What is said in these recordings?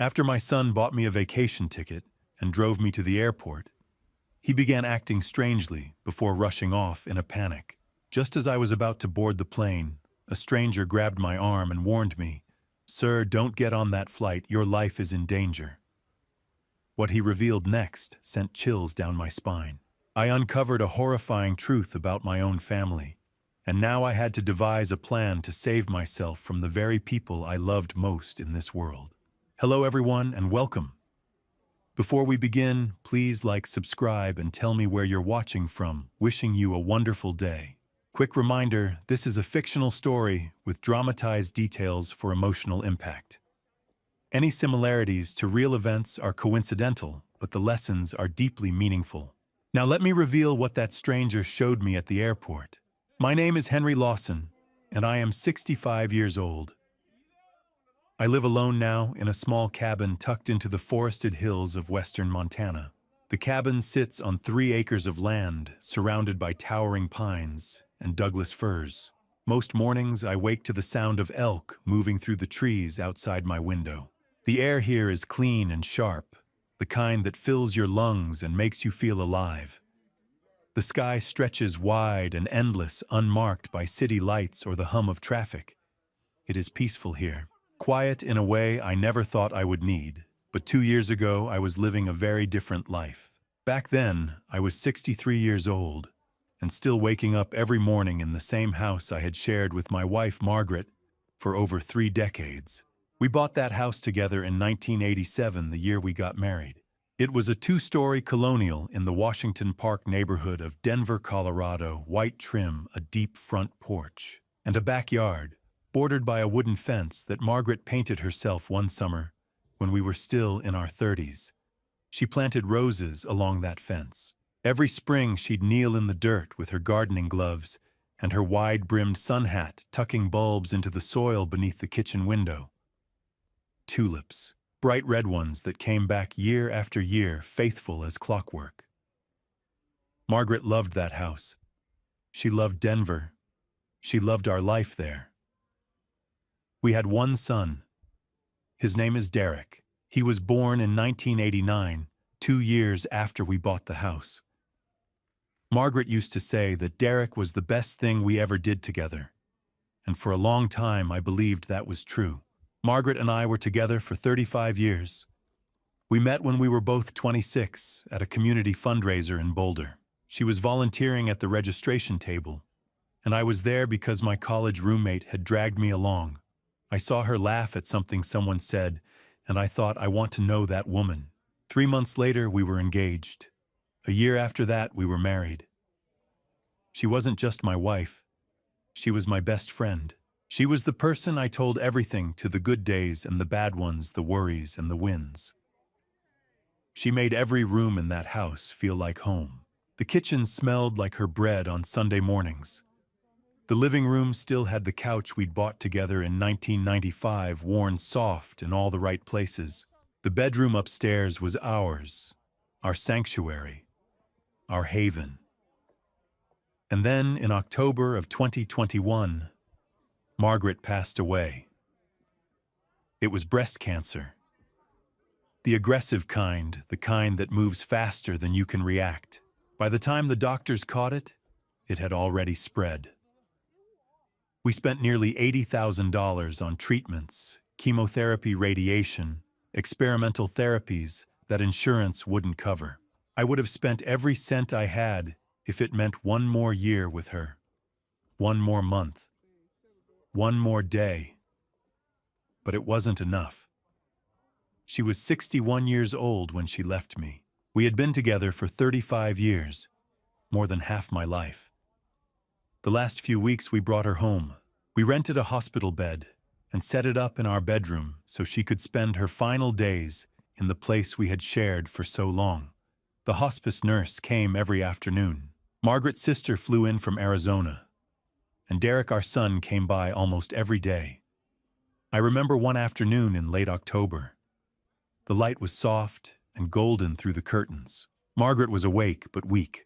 After my son bought me a vacation ticket and drove me to the airport, he began acting strangely before rushing off in a panic. Just as I was about to board the plane, a stranger grabbed my arm and warned me, "Sir, don't get on that flight, your life is in danger." What he revealed next sent chills down my spine. I uncovered a horrifying truth about my own family, and now I had to devise a plan to save myself from the very people I loved most in this world. Hello everyone, and welcome. Before we begin, please like, subscribe, and tell me where you're watching from. Wishing you a wonderful day. Quick reminder, this is a fictional story with dramatized details for emotional impact. Any similarities to real events are coincidental, but the lessons are deeply meaningful. Now let me reveal what that stranger showed me at the airport. My name is Henry Lawson, and I am 65 years old. I live alone now in a small cabin tucked into the forested hills of western Montana. The cabin sits on 3 acres of land surrounded by towering pines and Douglas firs. Most mornings I wake to the sound of elk moving through the trees outside my window. The air here is clean and sharp, the kind that fills your lungs and makes you feel alive. The sky stretches wide and endless, unmarked by city lights or the hum of traffic. It is peaceful here. Quiet in a way I never thought I would need, but 2 years ago I was living a very different life. Back then, I was 63 years old, and still waking up every morning in the same house I had shared with my wife Margaret for over 3 decades. We bought that house together in 1987, the year we got married. It was a 2-story colonial in the Washington Park neighborhood of Denver, Colorado, white trim, a deep front porch, and a backyard bordered by a wooden fence that Margaret painted herself one summer when we were still in our 30s. She planted roses along that fence. Every spring she'd kneel in the dirt with her gardening gloves and her wide-brimmed sun hat tucking bulbs into the soil beneath the kitchen window. Tulips, bright red ones that came back year after year, faithful as clockwork. Margaret loved that house. She loved Denver. She loved our life there. We had one son. His name is Derek. He was born in 1989, 2 years after we bought the house. Margaret used to say that Derek was the best thing we ever did together, and for a long time I believed that was true. Margaret and I were together for 35 years. We met when we were both 26 at a community fundraiser in Boulder. She was volunteering at the registration table, and I was there because my college roommate had dragged me along. I saw her laugh at something someone said, and I thought, I want to know that woman. 3 months later, we were engaged. A year after that, we were married. She wasn't just my wife. She was my best friend. She was the person I told everything to, the good days and the bad ones, the worries and the wins. She made every room in that house feel like home. The kitchen smelled like her bread on Sunday mornings. The living room still had the couch we'd bought together in 1995, worn soft in all the right places. The bedroom upstairs was ours, our sanctuary, our haven. And then, in October of 2021, Margaret passed away. It was breast cancer. The aggressive kind, the kind that moves faster than you can react. By the time the doctors caught it, it had already spread. We spent nearly $80,000 on treatments, chemotherapy, radiation, experimental therapies that insurance wouldn't cover. I would have spent every cent I had if it meant one more year with her, one more month, one more day. But it wasn't enough. She was 61 years old when she left me. We had been together for 35 years, more than half my life. The last few weeks we brought her home. We rented a hospital bed and set it up in our bedroom so she could spend her final days in the place we had shared for so long. The hospice nurse came every afternoon. Margaret's sister flew in from Arizona, and Derek, our son, came by almost every day. I remember one afternoon in late October. The light was soft and golden through the curtains. Margaret was awake but weak.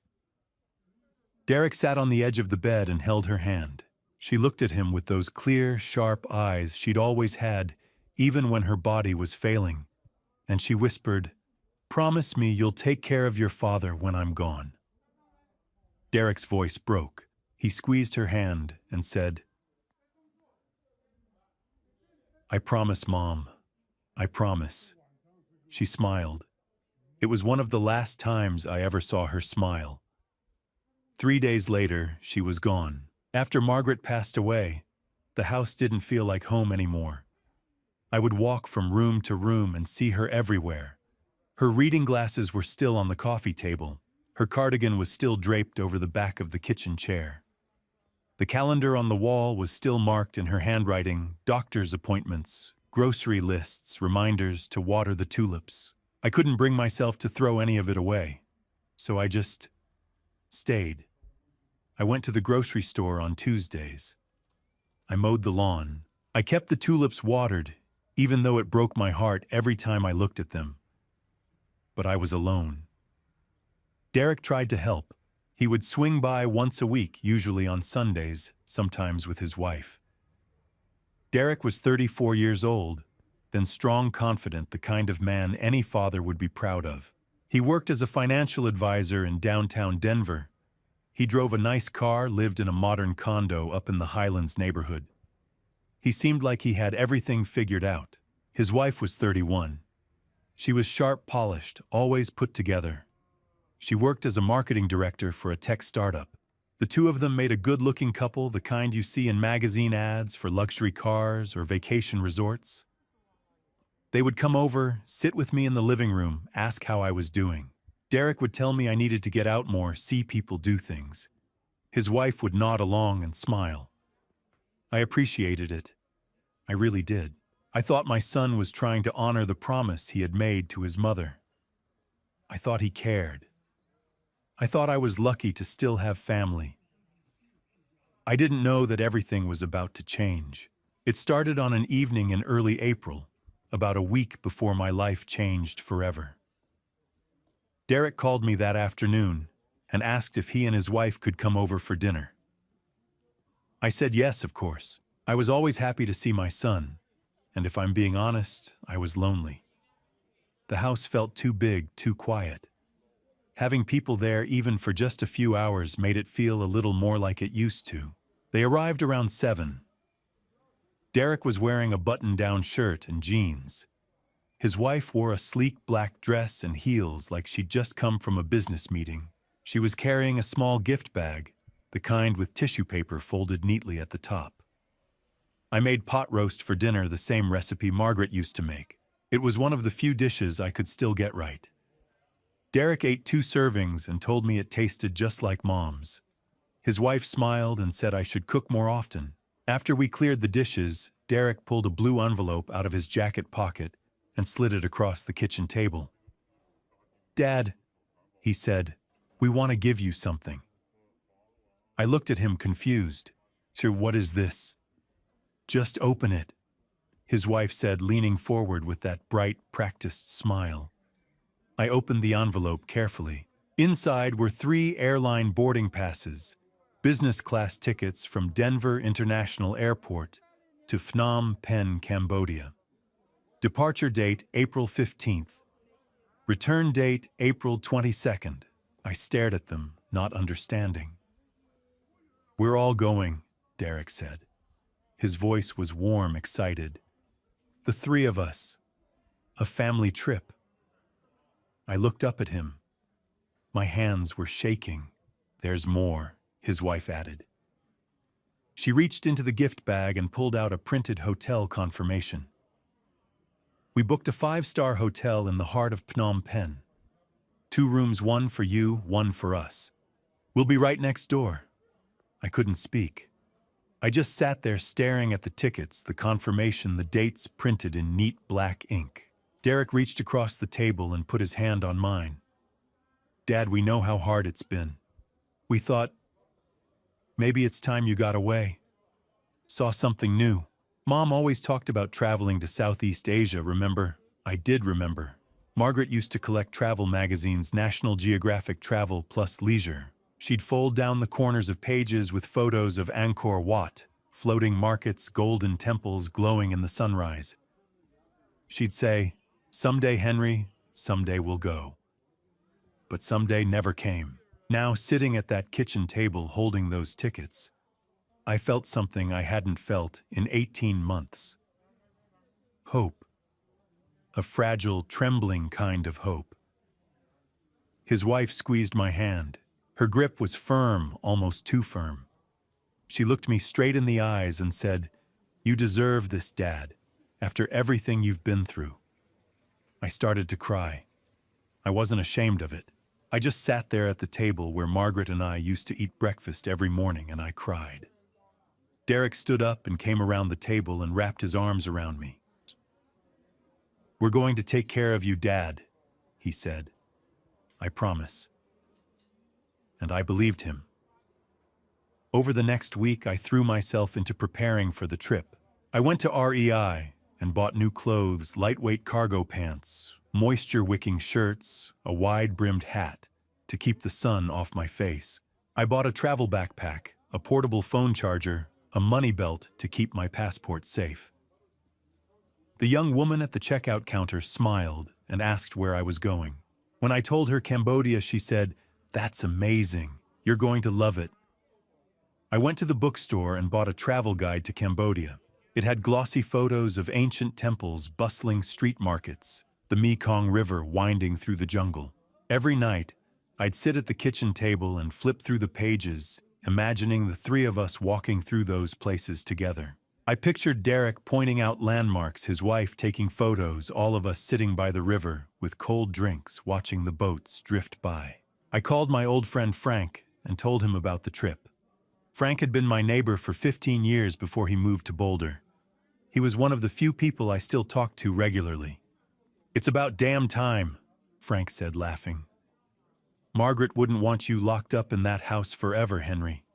Derek sat on the edge of the bed and held her hand. She looked at him with those clear, sharp eyes she'd always had, even when her body was failing. and she whispered, "Promise me you'll take care of your father when I'm gone." Derek's voice broke. He squeezed her hand and said, "I promise, Mom. I promise." She smiled. It was one of the last times I ever saw her smile. 3 days later, she was gone. After Margaret passed away, the house didn't feel like home anymore. I would walk from room to room and see her everywhere. Her reading glasses were still on the coffee table. Her cardigan was still draped over the back of the kitchen chair. The calendar on the wall was still marked in her handwriting, doctor's appointments, grocery lists, reminders to water the tulips. I couldn't bring myself to throw any of it away, so I just stayed. I went to the grocery store on Tuesdays. I mowed the lawn. I kept the tulips watered, even though it broke my heart every time I looked at them. But I was alone. Derek tried to help. He would swing by once a week, usually on Sundays, sometimes with his wife. Derek was 34 years old, then strong, confident, the kind of man any father would be proud of. He worked as a financial advisor in downtown Denver. He drove a nice car, lived in a modern condo up in the Highlands neighborhood. He seemed like he had everything figured out. His wife was 31. She was sharp, polished, always put together. She worked as a marketing director for a tech startup. The two of them made a good-looking couple, the kind you see in magazine ads for luxury cars or vacation resorts. They would come over, sit with me in the living room, ask how I was doing. Derek would tell me I needed to get out more, see people do things. His wife would nod along and smile. I appreciated it. I really did. I thought my son was trying to honor the promise he had made to his mother. I thought he cared. I thought I was lucky to still have family. I didn't know that everything was about to change. It started on an evening in early April, about a week before my life changed forever. Derek called me that afternoon and asked if he and his wife could come over for dinner. I said yes, of course. I was always happy to see my son, and if I'm being honest, I was lonely. The house felt too big, too quiet. Having people there even for just a few hours made it feel a little more like it used to. They arrived around 7. Derek was wearing a button-down shirt and jeans. His wife wore a sleek black dress and heels like she'd just come from a business meeting. She was carrying a small gift bag, the kind with tissue paper folded neatly at the top. I made pot roast for dinner, the same recipe Margaret used to make. It was one of the few dishes I could still get right. Derek ate 2 servings and told me it tasted just like Mom's. His wife smiled and said I should cook more often. After we cleared the dishes, Derek pulled a blue envelope out of his jacket pocket and slid it across the kitchen table. "Dad," he said, "we want to give you something." I looked at him confused. "Sir, what is this?" "Just open it," his wife said, leaning forward with that bright, practiced smile. I opened the envelope carefully. Inside were 3 airline boarding passes, business class tickets from Denver International Airport to Phnom Penh, Cambodia. Departure date, April 15th. Return date, April 22nd. I stared at them, not understanding. "We're all going," Derek said. His voice was warm, excited. "The 3 of us. A family trip." I looked up at him. My hands were shaking. "There's more," his wife added. She reached into the gift bag and pulled out a printed hotel confirmation. We booked a 5-star hotel in the heart of Phnom Penh. 2 rooms, 1 for you, 1 for us. We'll be right next door. I couldn't speak. I just sat there staring at the tickets, the confirmation, the dates printed in neat black ink. Derek reached across the table and put his hand on mine. "Dad, we know how hard it's been. We thought, maybe it's time you got away. Saw something new. Mom always talked about traveling to Southeast Asia, remember?" I did remember. Margaret used to collect travel magazines, National Geographic Travel plus Leisure. She'd fold down the corners of pages with photos of Angkor Wat, floating markets, golden temples glowing in the sunrise. She'd say, Someday, Henry, someday we'll go. But someday never came. Now, sitting at that kitchen table holding those tickets, I felt something I hadn't felt in 18 months. Hope. A fragile, trembling kind of hope. His wife squeezed my hand. Her grip was firm, almost too firm. She looked me straight in the eyes and said, "You deserve this, Dad, after everything you've been through." I started to cry. I wasn't ashamed of it. I just sat there at the table where Margaret and I used to eat breakfast every morning, and I cried. Derek stood up and came around the table and wrapped his arms around me. "We're going to take care of you, Dad," he said. "I promise." And I believed him. Over the next week, I threw myself into preparing for the trip. I went to REI and bought new clothes, lightweight cargo pants, moisture-wicking shirts, a wide-brimmed hat to keep the sun off my face. I bought a travel backpack, a portable phone charger, a money belt to keep my passport safe. The young woman at the checkout counter smiled and asked where I was going. When I told her Cambodia, she said, "That's amazing. You're going to love it." I went to the bookstore and bought a travel guide to Cambodia. It had glossy photos of ancient temples, bustling street markets, the Mekong River winding through the jungle. Every night, I'd sit at the kitchen table and flip through the pages, imagining the three of us walking through those places together. I pictured Derek pointing out landmarks, his wife taking photos, all of us sitting by the river with cold drinks, watching the boats drift by. I called my old friend Frank and told him about the trip. Frank had been my neighbor for 15 years before he moved to Boulder. He was one of the few people I still talked to regularly. "It's about damn time," Frank said, laughing. "Margaret wouldn't want you locked up in that house forever, Henry.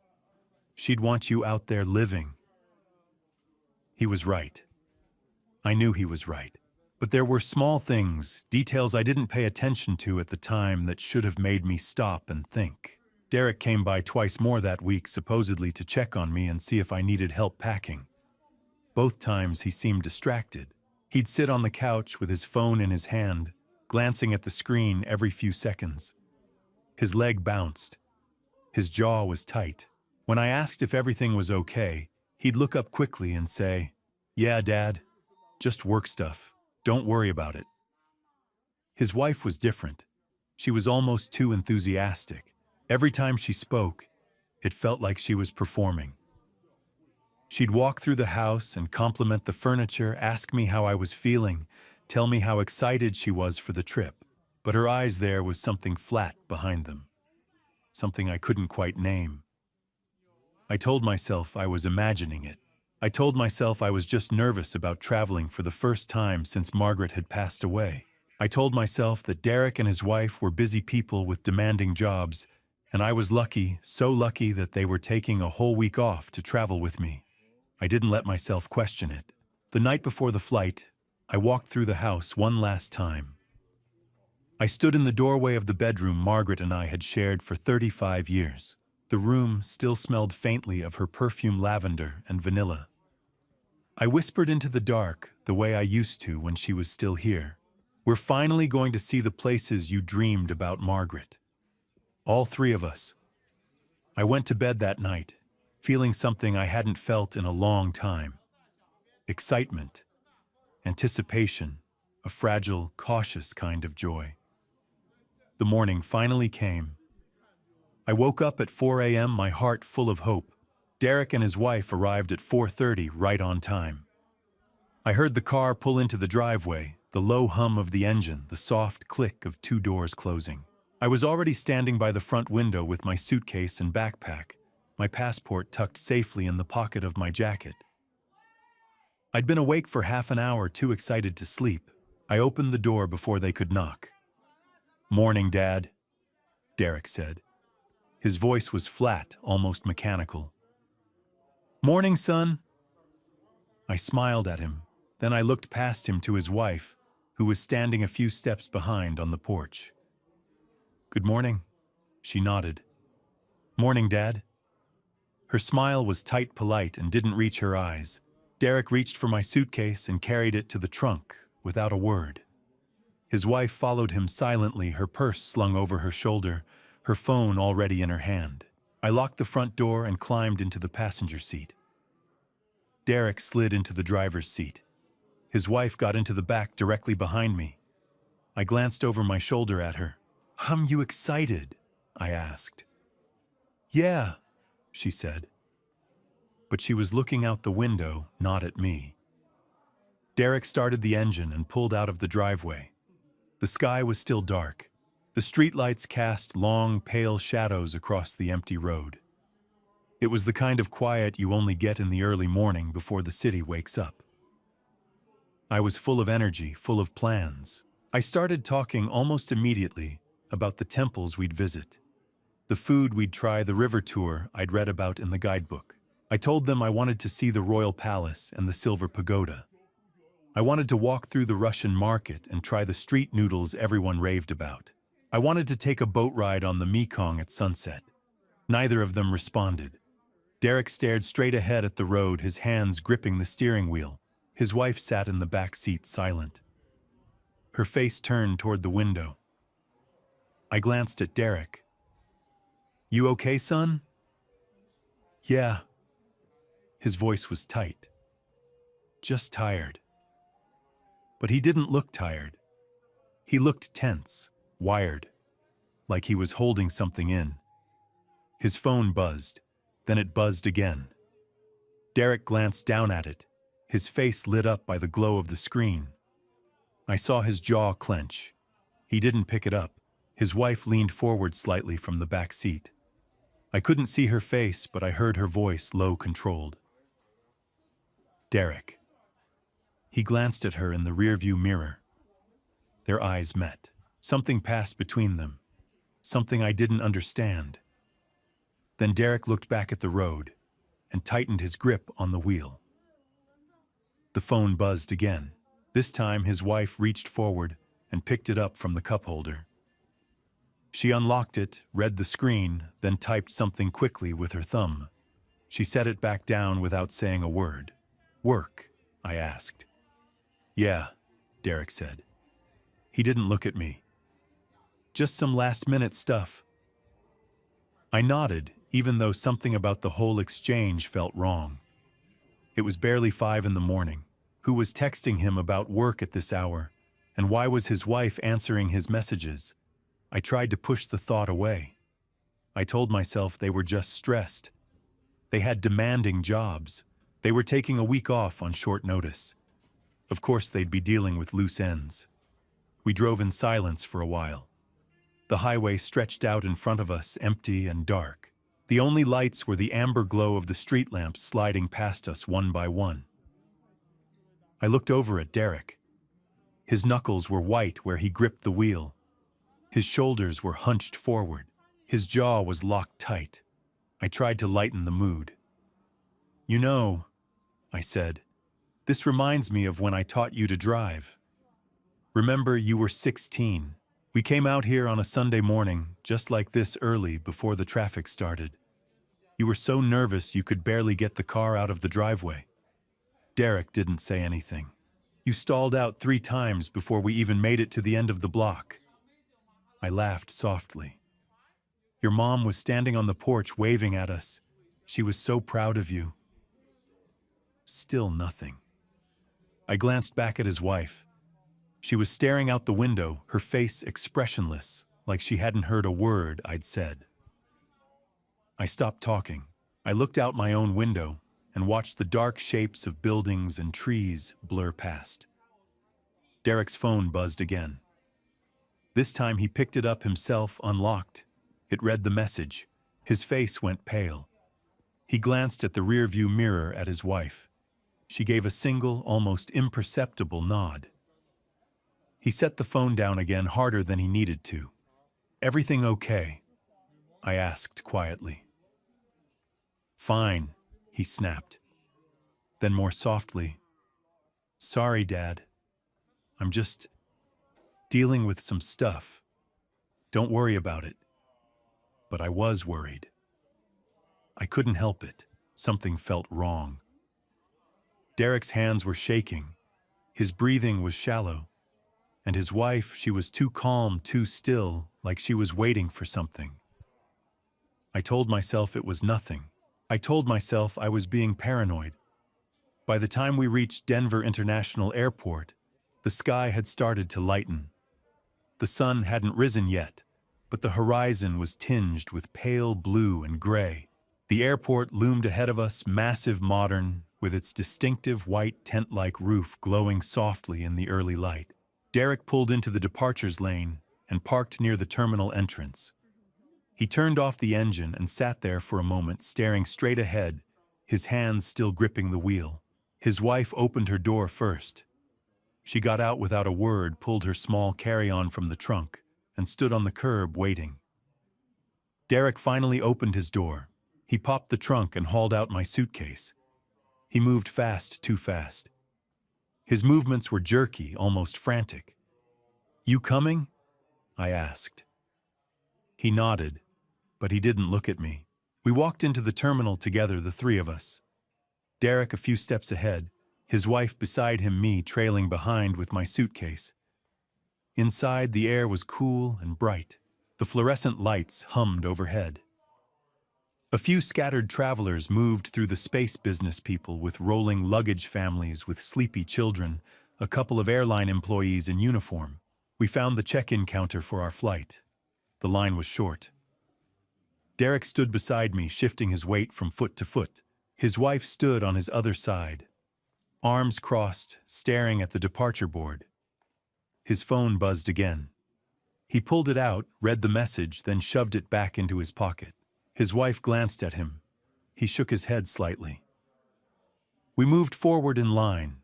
She'd want you out there living." He was right. I knew he was right. But there were small things, details I didn't pay attention to at the time that should have made me stop and think. Derek came by twice more that week, supposedly to check on me and see if I needed help packing. Both times he seemed distracted. He'd sit on the couch with his phone in his hand, glancing at the screen every few seconds. His leg bounced. His jaw was tight. When I asked if everything was okay, he'd look up quickly and say, "Yeah, Dad, just work stuff. Don't worry about it." His wife was different. She was almost too enthusiastic. Every time she spoke, it felt like she was performing. She'd walk through the house and compliment the furniture, ask me how I was feeling, tell me how excited she was for the trip. But her eyes, there was something flat behind them, something I couldn't quite name. I told myself I was imagining it. I told myself I was just nervous about traveling for the first time since Margaret had passed away. I told myself that Derek and his wife were busy people with demanding jobs, and I was lucky, so lucky that they were taking a whole week off to travel with me. I didn't let myself question it. The night before the flight, I walked through the house one last time. I stood in the doorway of the bedroom Margaret and I had shared for 35 years. The room still smelled faintly of her perfume, lavender and vanilla. I whispered into the dark the way I used to when she was still here. "We're finally going to see the places you dreamed about, Margaret. All three of us." I went to bed that night, feeling something I hadn't felt in a long time. Excitement, anticipation, a fragile, cautious kind of joy. The morning finally came. I woke up at 4 a.m., my heart full of hope. Derek and his wife arrived at 4:30, right on time. I heard the car pull into the driveway, the low hum of the engine, the soft click of 2 doors closing. I was already standing by the front window with my suitcase and backpack, my passport tucked safely in the pocket of my jacket. I'd been awake for half an hour, too excited to sleep. I opened the door before they could knock. "Morning, Dad," Derek said. His voice was flat, almost mechanical. "Morning, son." I smiled at him. Then I looked past him to his wife, who was standing a few steps behind on the porch. "Good morning," she nodded. "Morning, Dad." Her smile was tight, polite, and didn't reach her eyes. Derek reached for my suitcase and carried it to the trunk without a word. His wife followed him silently, her purse slung over her shoulder, her phone already in her hand. I locked the front door and climbed into the passenger seat. Derek slid into the driver's seat. His wife got into the back directly behind me. I glanced over my shoulder at her. You excited?" I asked. "Yeah," she said. But she was looking out the window, not at me. Derek started the engine and pulled out of the driveway. The sky was still dark. The streetlights cast long, pale shadows across the empty road. It was the kind of quiet you only get in the early morning before the city wakes up. I was full of energy, full of plans. I started talking almost immediately about the temples we'd visit, the food we'd try, the river tour I'd read about in the guidebook. I told them I wanted to see the royal palace and the silver pagoda. I wanted to walk through the Russian market and try the street noodles everyone raved about. I wanted to take a boat ride on the Mekong at sunset. Neither of them responded. Derek stared straight ahead at the road, his hands gripping the steering wheel. His wife sat in the back seat, silent. Her face turned toward the window. I glanced at Derek. "You okay, son?" "Yeah." His voice was tight. "Just tired." But he didn't look tired. He looked tense, wired, like he was holding something in. His phone buzzed, then it buzzed again. Derek glanced down at it, his face lit up by the glow of the screen. I saw his jaw clench. He didn't pick it up. His wife leaned forward slightly from the back seat. I couldn't see her face, but I heard her voice, low, controlled. "Derek." He glanced at her in the rearview mirror. Their eyes met. Something passed between them, something I didn't understand. Then Derek looked back at the road and tightened his grip on the wheel. The phone buzzed again. This time his wife reached forward and picked it up from the cup holder. She unlocked it, read the screen, then typed something quickly with her thumb. She set it back down without saying a word. "Work?" I asked. "Yeah," Derek said. He didn't look at me. "Just some last-minute stuff." I nodded, even though something about the whole exchange felt wrong. It was barely 5 in the morning. Who was texting him about work at this hour? And why was his wife answering his messages? I tried to push the thought away. I told myself they were just stressed. They had demanding jobs. They were taking a week off on short notice. Of course, they'd be dealing with loose ends. We drove in silence for a while. The highway stretched out in front of us, empty and dark. The only lights were the amber glow of the street lamps sliding past us one by one. I looked over at Derek. His knuckles were white where he gripped the wheel. His shoulders were hunched forward. His jaw was locked tight. I tried to lighten the mood. "You know," I said, "this reminds me of when I taught you to drive. Remember, you were 16. We came out here on a Sunday morning, just like this, early, before the traffic started. You were so nervous you could barely get the car out of the driveway." Derek didn't say anything. "You stalled out 3 times before we even made it to the end of the block." I laughed softly. "Your mom was standing on the porch waving at us. She was so proud of you." Still nothing. I glanced back at his wife. She was staring out the window, her face expressionless, like she hadn't heard a word I'd said. I stopped talking. I looked out my own window and watched the dark shapes of buildings and trees blur past. Derek's phone buzzed again. This time he picked it up himself, unlocked. It read the message. His face went pale. He glanced at the rearview mirror at his wife. She gave a single, almost imperceptible nod. He set the phone down again, harder than he needed to. "Everything okay?" I asked quietly. "Fine," he snapped. Then more softly, "Sorry, Dad. I'm just dealing with some stuff. Don't worry about it." But I was worried. I couldn't help it. Something felt wrong. Derek's hands were shaking. His breathing was shallow. And his wife, she was too calm, too still, like she was waiting for something. I told myself it was nothing. I told myself I was being paranoid. By the time we reached Denver International Airport, the sky had started to lighten. The sun hadn't risen yet, but the horizon was tinged with pale blue and gray. The airport loomed ahead of us, massive, modern, with its distinctive white tent-like roof glowing softly in the early light. Derek pulled into the departures lane and parked near the terminal entrance. He turned off the engine and sat there for a moment, staring straight ahead, his hands still gripping the wheel. His wife opened her door first. She got out without a word, pulled her small carry-on from the trunk, and stood on the curb waiting. Derek finally opened his door. He popped the trunk and hauled out my suitcase. He moved fast, too fast. His movements were jerky, almost frantic. "You coming?" I asked. He nodded, but he didn't look at me. We walked into the terminal together, the three of us. Derek a few steps ahead, his wife beside him, me trailing behind with my suitcase. Inside, the air was cool and bright. The fluorescent lights hummed overhead. A few scattered travelers moved through the space, business people with rolling luggage, families with sleepy children, a couple of airline employees in uniform. We found the check-in counter for our flight. The line was short. Derek stood beside me, shifting his weight from foot to foot. His wife stood on his other side, arms crossed, staring at the departure board. His phone buzzed again. He pulled it out, read the message, then shoved it back into his pocket. His wife glanced at him. He shook his head slightly. We moved forward in line.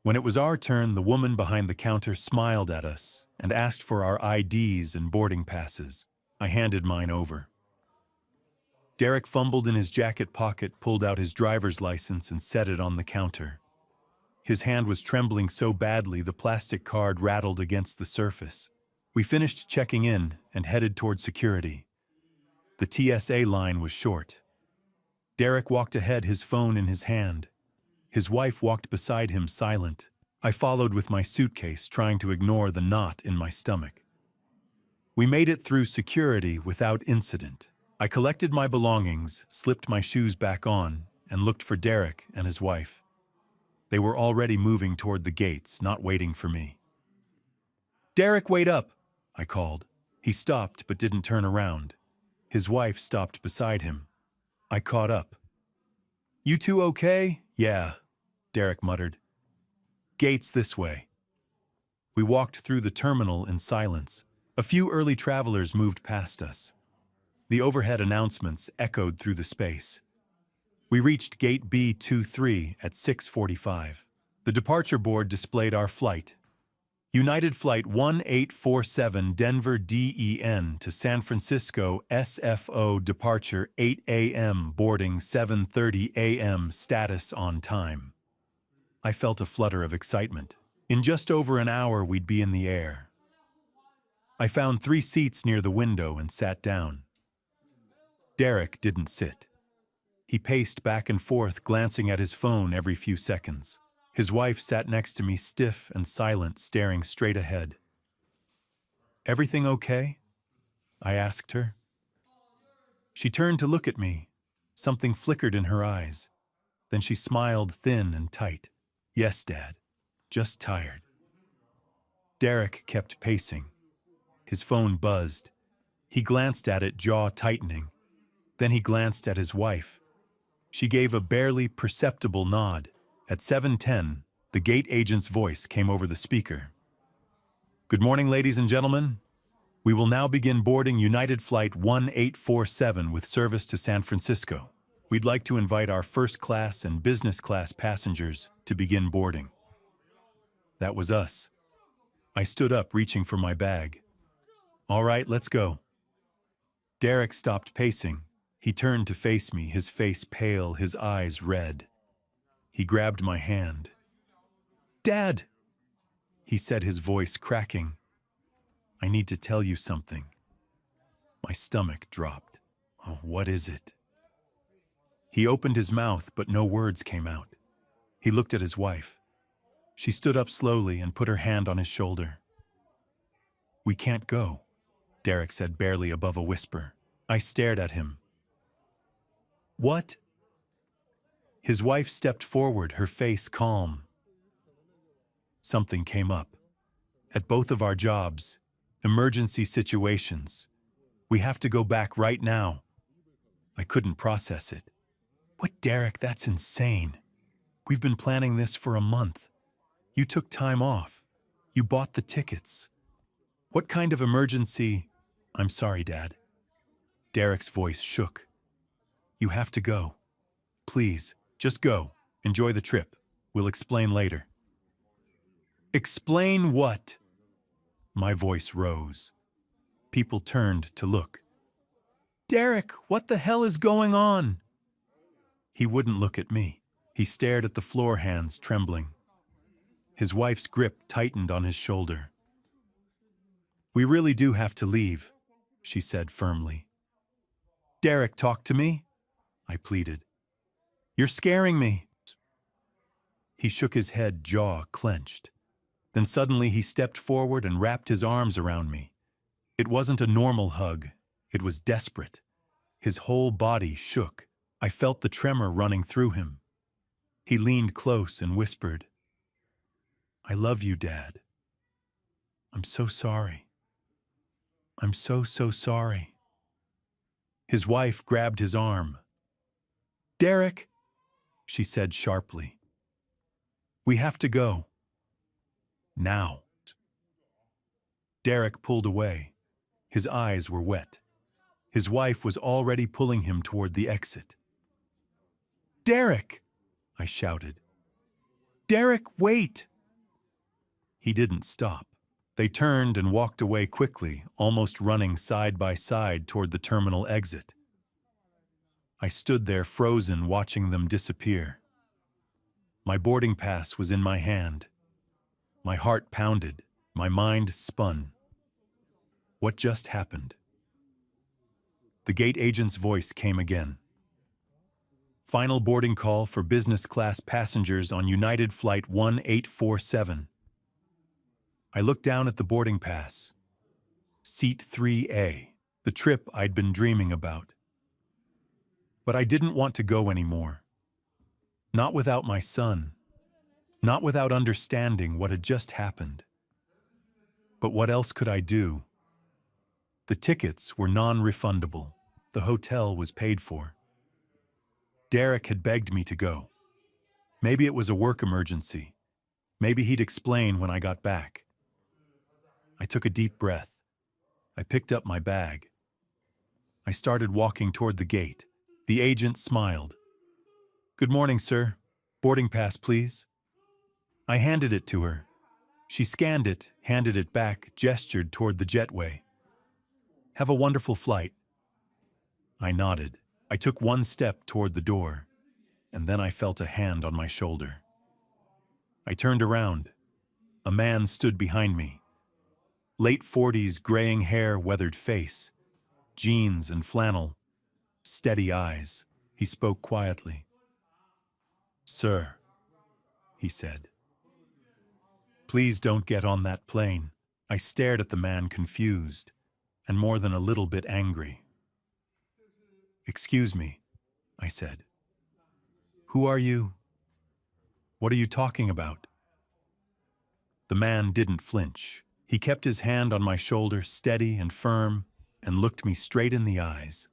When it was our turn, the woman behind the counter smiled at us and asked for our IDs and boarding passes. I handed mine over. Derek fumbled in his jacket pocket, pulled out his driver's license and set it on the counter. His hand was trembling so badly the plastic card rattled against the surface. We finished checking in and headed toward security. The TSA line was short. Derek walked ahead, his phone in his hand. His wife walked beside him, silent. I followed with my suitcase, trying to ignore the knot in my stomach. We made it through security without incident. I collected my belongings, slipped my shoes back on, and looked for Derek and his wife. They were already moving toward the gates, not waiting for me. "Derek, wait up!" I called. He stopped but didn't turn around. His wife stopped beside him. I caught up. "You two okay?" "Yeah," Derek muttered. "Gates this way." We walked through the terminal in silence. A few early travelers moved past us. The overhead announcements echoed through the space. We reached Gate B23 at 6:45. The departure board displayed our flight. United Flight 1847 Denver DEN to San Francisco SFO, departure 8 a.m., boarding 7:30 a.m., status on time. I felt a flutter of excitement. In just over an hour, we'd be in the air. I found 3 seats near the window and sat down. Derek didn't sit. He paced back and forth, glancing at his phone every few seconds. His wife sat next to me, stiff and silent, staring straight ahead. "Everything okay?" I asked her. She turned to look at me. Something flickered in her eyes. Then she smiled, thin and tight. "Yes, Dad. Just tired." Derek kept pacing. His phone buzzed. He glanced at it, jaw tightening. Then he glanced at his wife. She gave a barely perceptible nod. At 7:10, the gate agent's voice came over the speaker. "Good morning, ladies and gentlemen. We will now begin boarding United Flight 1847 with service to San Francisco. We'd like to invite our first class and business class passengers to begin boarding." That was us. I stood up, reaching for my bag. "All right, let's go." Derek stopped pacing. He turned to face me, his face pale, his eyes red. He grabbed my hand. "Dad!" he said, his voice cracking. "I need to tell you something." My stomach dropped. "Oh, what is it?" He opened his mouth, but no words came out. He looked at his wife. She stood up slowly and put her hand on his shoulder. "We can't go," Derek said barely above a whisper. I stared at him. "What?" His wife stepped forward, her face calm. "Something came up. At both of our jobs. Emergency situations. We have to go back right now." I couldn't process it. "What, Derek? That's insane. We've been planning this for a month. You took time off. You bought the tickets. What kind of emergency?" "I'm sorry, Dad." Derek's voice shook. "You have to go. Please, just go. Enjoy the trip. We'll explain later." "Explain what?" My voice rose. People turned to look. "Derek, what the hell is going on?" He wouldn't look at me. He stared at the floor, hands trembling. His wife's grip tightened on his shoulder. "We really do have to leave," she said firmly. "Derek, talk to me," I pleaded. "You're scaring me." He shook his head, jaw clenched. Then suddenly he stepped forward and wrapped his arms around me. It wasn't a normal hug. It was desperate. His whole body shook. I felt the tremor running through him. He leaned close and whispered, "I love you, Dad. I'm so sorry. I'm so sorry." His wife grabbed his arm. "Derek," she said sharply, "we have to go. Now." Derek pulled away. His eyes were wet. His wife was already pulling him toward the exit. "Derek!" I shouted. "Derek, wait!" He didn't stop. They turned and walked away quickly, almost running side by side toward the terminal exit. I stood there frozen, watching them disappear. My boarding pass was in my hand. My heart pounded. My mind spun. What just happened? The gate agent's voice came again. "Final boarding call for business class passengers on United Flight 1847. I looked down at the boarding pass. Seat 3A, the trip I'd been dreaming about. But I didn't want to go anymore. Not without my son. Not without understanding what had just happened. But what else could I do? The tickets were non-refundable. The hotel was paid for. Derek had begged me to go. Maybe it was a work emergency. Maybe he'd explain when I got back. I took a deep breath. I picked up my bag. I started walking toward the gate. The agent smiled. "Good morning, sir. Boarding pass, please." I handed it to her. She scanned it, handed it back, gestured toward the jetway. "Have a wonderful flight." I nodded. I took one step toward the door, and then I felt a hand on my shoulder. I turned around. A man stood behind me. Late 40s, graying hair, weathered face, jeans and flannel, steady eyes. He spoke quietly. "Sir," he said, "please don't get on that plane." I stared at the man, confused, and more than a little bit angry. "Excuse me," I said. "Who are you? What are you talking about?" The man didn't flinch. He kept his hand on my shoulder, steady and firm, and looked me straight in the eyes.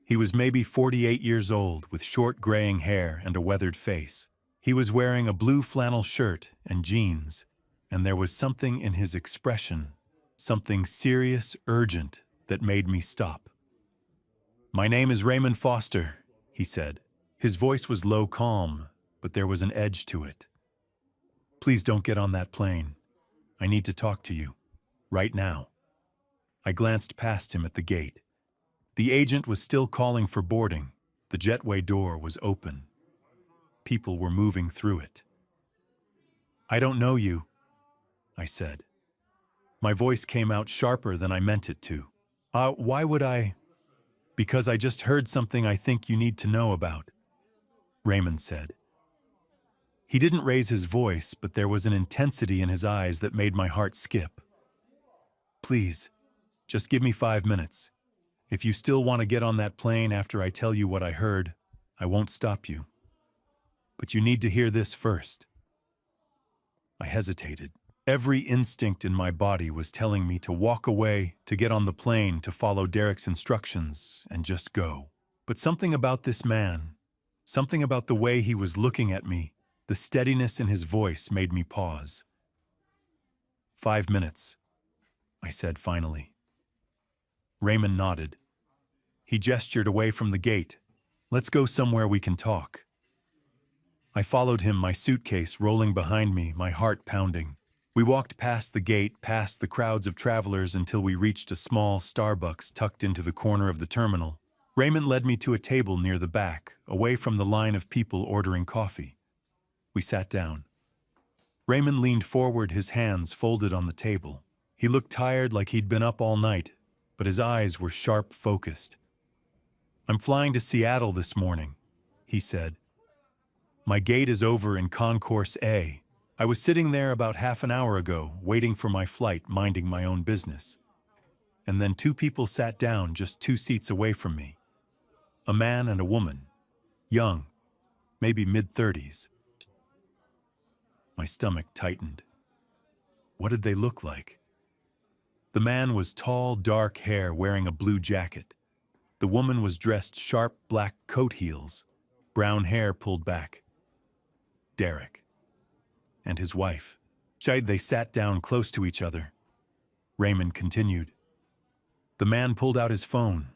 He was maybe 48 years old, with short graying hair and a weathered face. He was wearing a blue flannel shirt and jeans, and there was something in his expression, something serious, urgent, that made me stop. "My name is Raymond Foster," he said. His voice was low, calm, but there was an edge to it. "Please don't get on that plane. I need to talk to you. Right now." I glanced past him at the gate. The agent was still calling for boarding. The jetway door was open. People were moving through it. "I don't know you," I said. My voice came out sharper than I meant it to. Why would I?" "Because I just heard something I think you need to know about," Raymond said. He didn't raise his voice, but there was an intensity in his eyes that made my heart skip. Please, just give me 5 minutes. If you still want to get on that plane after I tell you what I heard, I won't stop you. But you need to hear this first." I hesitated. Every instinct in my body was telling me to walk away, to get on the plane, to follow Derek's instructions, and just go. But something about this man, something about the way he was looking at me, the steadiness in his voice made me pause. 5 minutes, I said finally. Raymond nodded. He gestured away from the gate. "Let's go somewhere we can talk." I followed him, my suitcase rolling behind me, my heart pounding. We walked past the gate, past the crowds of travelers until we reached a small Starbucks tucked into the corner of the terminal. Raymond led me to a table near the back, away from the line of people ordering coffee. We sat down. Raymond leaned forward, his hands folded on the table. He looked tired, like he'd been up all night, but his eyes were sharp, focused. "I'm flying to Seattle this morning," he said. "My gate is over in Concourse A. I was sitting there about half an hour ago, waiting for my flight, minding my own business. And then two people sat down just 2 seats away from me. A man and a woman, young, maybe mid-30s. My stomach tightened. What did they look like? The man was tall, dark hair, wearing a blue jacket. The woman was dressed sharp black coat heels, brown hair pulled back. Derek. And his wife. They sat down close to each other. Raymond continued. The man pulled out his phone.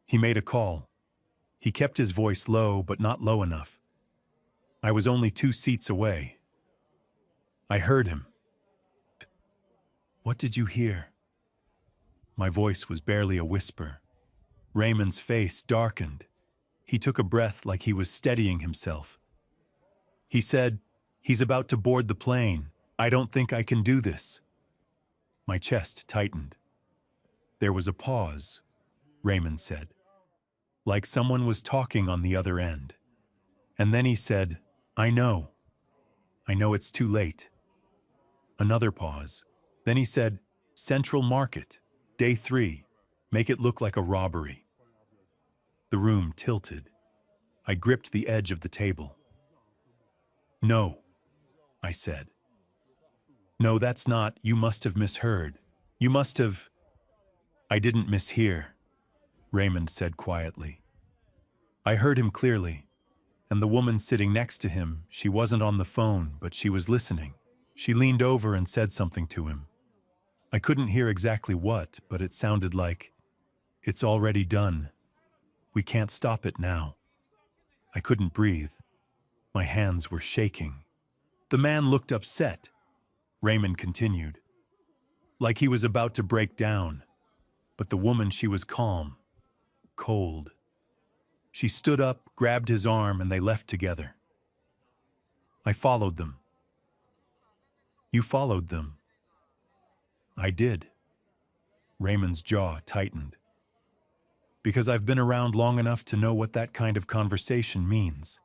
He made a call. He kept his voice low, but not low enough. I was only 2 seats away. I heard him. "What did you hear?" My voice was barely a whisper. Raymond's face darkened. He took a breath like he was steadying himself. He said, "He's about to board the plane. I don't think I can do this." My chest tightened. There was a pause, Raymond said, like someone was talking on the other end. And then he said, I know it's too late." Another pause. Then he said, "Central Market, day 3. Make it look like a robbery." The room tilted. I gripped the edge of the table. "No," I said. "No, that's not. You must have misheard. You must have—" "I didn't mishear," Raymond said quietly. I heard him clearly, and the woman sitting next to him, she wasn't on the phone, but she was listening. She leaned over and said something to him. I couldn't hear exactly what, but it sounded like, "It's already done. We can't stop it now." I couldn't breathe. My hands were shaking. The man looked upset, Raymond continued, like he was about to break down. But the woman, she was calm, cold. She stood up, grabbed his arm, and they left together. I followed them. You followed them. I did. Raymond's jaw tightened. Because I've been around long enough to know what that kind of conversation means.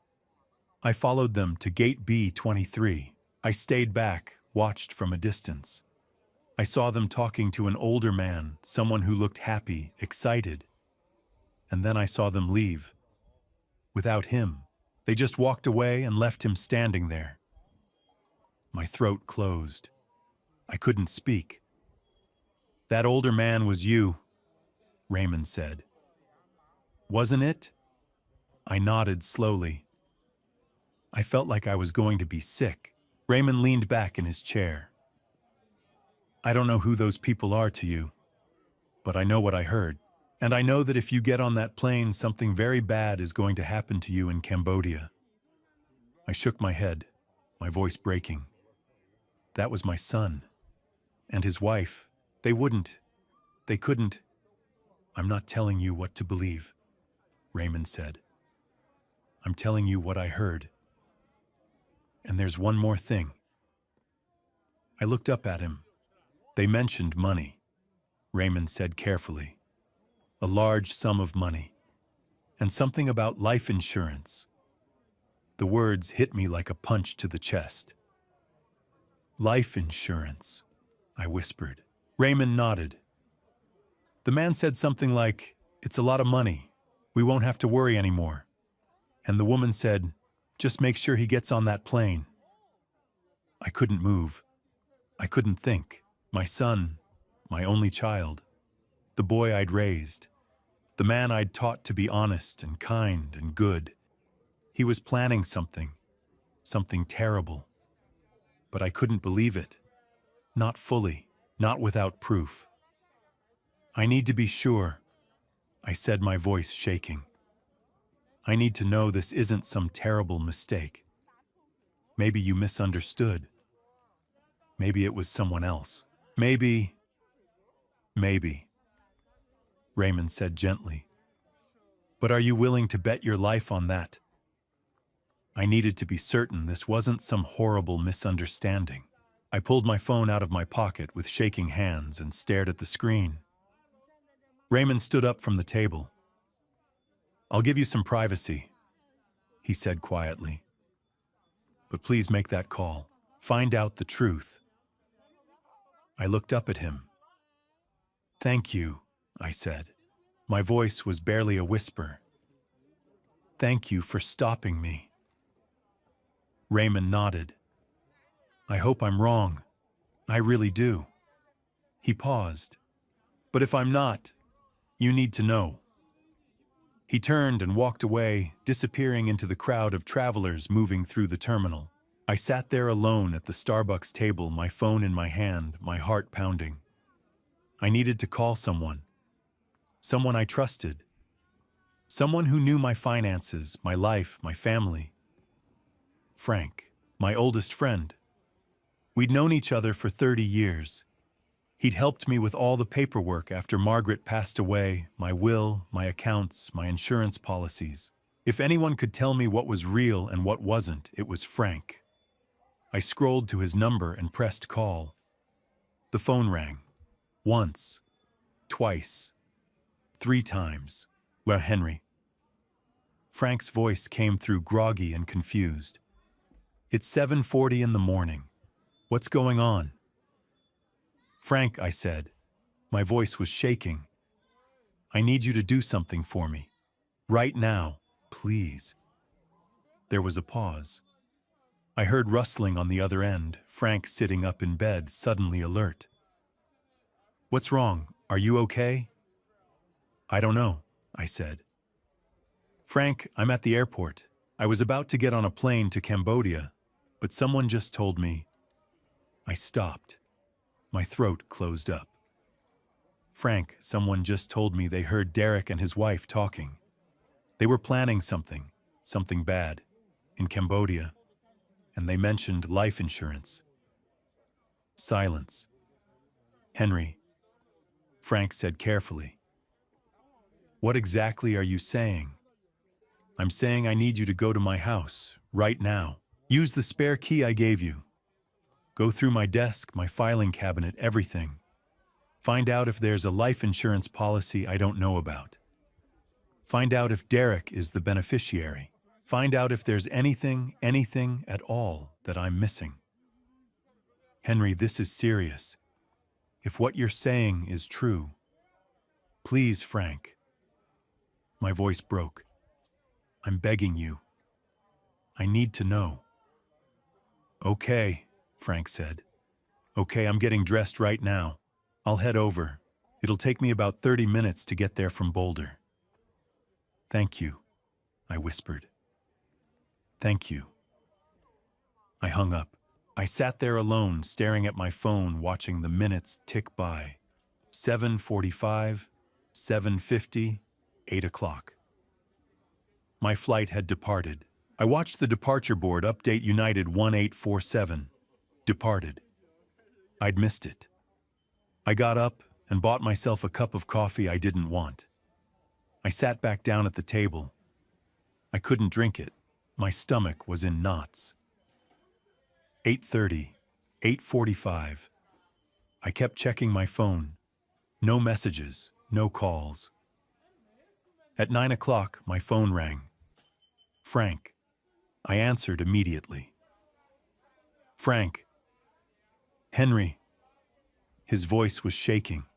I followed them to gate B23. I stayed back, watched from a distance. I saw them talking to an older man, someone who looked happy, excited. And then I saw them leave. Without him, they just walked away and left him standing there. My throat closed. I couldn't speak. "That older man was you," Raymond said. "Wasn't it?" I nodded slowly. I felt like I was going to be sick. Raymond leaned back in his chair. "I don't know who those people are to you, but I know what I heard. And I know that if you get on that plane, something very bad is going to happen to you in Cambodia." I shook my head, my voice breaking. That was my son. And his wife. They couldn't. "I'm not telling you what to believe," Raymond said. "I'm telling you what I heard. And there's one more thing." I looked up at him. "They mentioned money," Raymond said carefully. "A large sum of money. And something about life insurance." The words hit me like a punch to the chest. "Life insurance," I whispered. Raymond nodded. The man said something like, "It's a lot of money. We won't have to worry anymore." And the woman said, "Just make sure he gets on that plane." I couldn't move. I couldn't think. My son, my only child, the boy I'd raised, the man I'd taught to be honest and kind and good. He was planning something terrible. But I couldn't believe it. Not fully, not without proof. "I need to be sure," I said, my voice shaking. "I need to know this isn't some terrible mistake. Maybe you misunderstood. Maybe it was someone else. Maybe, Raymond said gently. "But are you willing to bet your life on that?" I needed to be certain this wasn't some horrible misunderstanding. I pulled my phone out of my pocket with shaking hands and stared at the screen. Raymond stood up from the table. "I'll give you some privacy," he said quietly. "But please make that call. Find out the truth." I looked up at him. "Thank you," I said. My voice was barely a whisper. "Thank you for stopping me." Raymond nodded. "I hope I'm wrong. I really do." He paused. "But if I'm not, you need to know." He turned and walked away, disappearing into the crowd of travelers moving through the terminal. I sat there alone at the Starbucks table, my phone in my hand, my heart pounding. I needed to call someone. Someone I trusted. Someone who knew my finances, my life, my family. Frank, my oldest friend. We'd known each other for 30 years. He'd helped me with all the paperwork after Margaret passed away, my will, my accounts, my insurance policies. If anyone could tell me what was real and what wasn't, it was Frank. I scrolled to his number and pressed call. The phone rang. Once. Twice. 3 times. "Well, Henry." Frank's voice came through groggy and confused. "It's 7:40 in the morning. What's going on?" "Frank," I said. My voice was shaking. "I need you to do something for me. Right now, please." There was a pause. I heard rustling on the other end, Frank sitting up in bed, suddenly alert. "What's wrong? Are you okay?" "I don't know," I said. "Frank, I'm at the airport. I was about to get on a plane to Cambodia, but someone just told me." I stopped. My throat closed up. "Frank, someone just told me they heard Derek and his wife talking. They were planning something bad, in Cambodia, and they mentioned life insurance." Silence. "Henry," Frank said carefully. "What exactly are you saying?" "I'm saying I need you to go to my house, right now. Use the spare key I gave you. Go through my desk, my filing cabinet, everything. Find out if there's a life insurance policy I don't know about. Find out if Derek is the beneficiary. Find out if there's anything at all that I'm missing. Henry, this is serious. If what you're saying is true, please, Frank." My voice broke. "I'm begging you. I need to know." "Okay," Frank said. "Okay, I'm getting dressed right now. I'll head over. It'll take me about 30 minutes to get there from Boulder." "Thank you," I whispered. "Thank you." I hung up. I sat there alone, staring at my phone, watching the minutes tick by. 7:45, 7:50, 8 o'clock. My flight had departed. I watched the departure board update United 1847. Departed. I'd missed it. I got up and bought myself a cup of coffee I didn't want. I sat back down at the table. I couldn't drink it. My stomach was in knots. 8:30, 8:45. I kept checking my phone. No messages, no calls. At 9 o'clock, my phone rang. Frank. I answered immediately. "Frank." "Henry." His voice was shaking.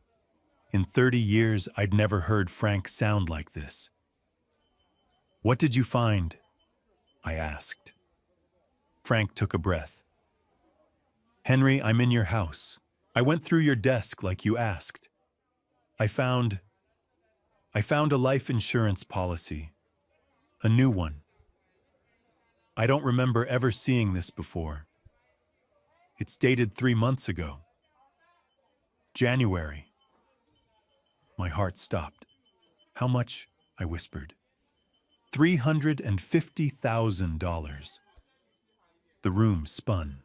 In 30 years, I'd never heard Frank sound like this. "What did you find?" I asked. Frank took a breath. "Henry, I'm in your house. I went through your desk like you asked. I found a life insurance policy. A new one. I don't remember ever seeing this before. It's dated 3 months ago. January." My heart stopped. "How much?" I whispered. $350,000. The room spun.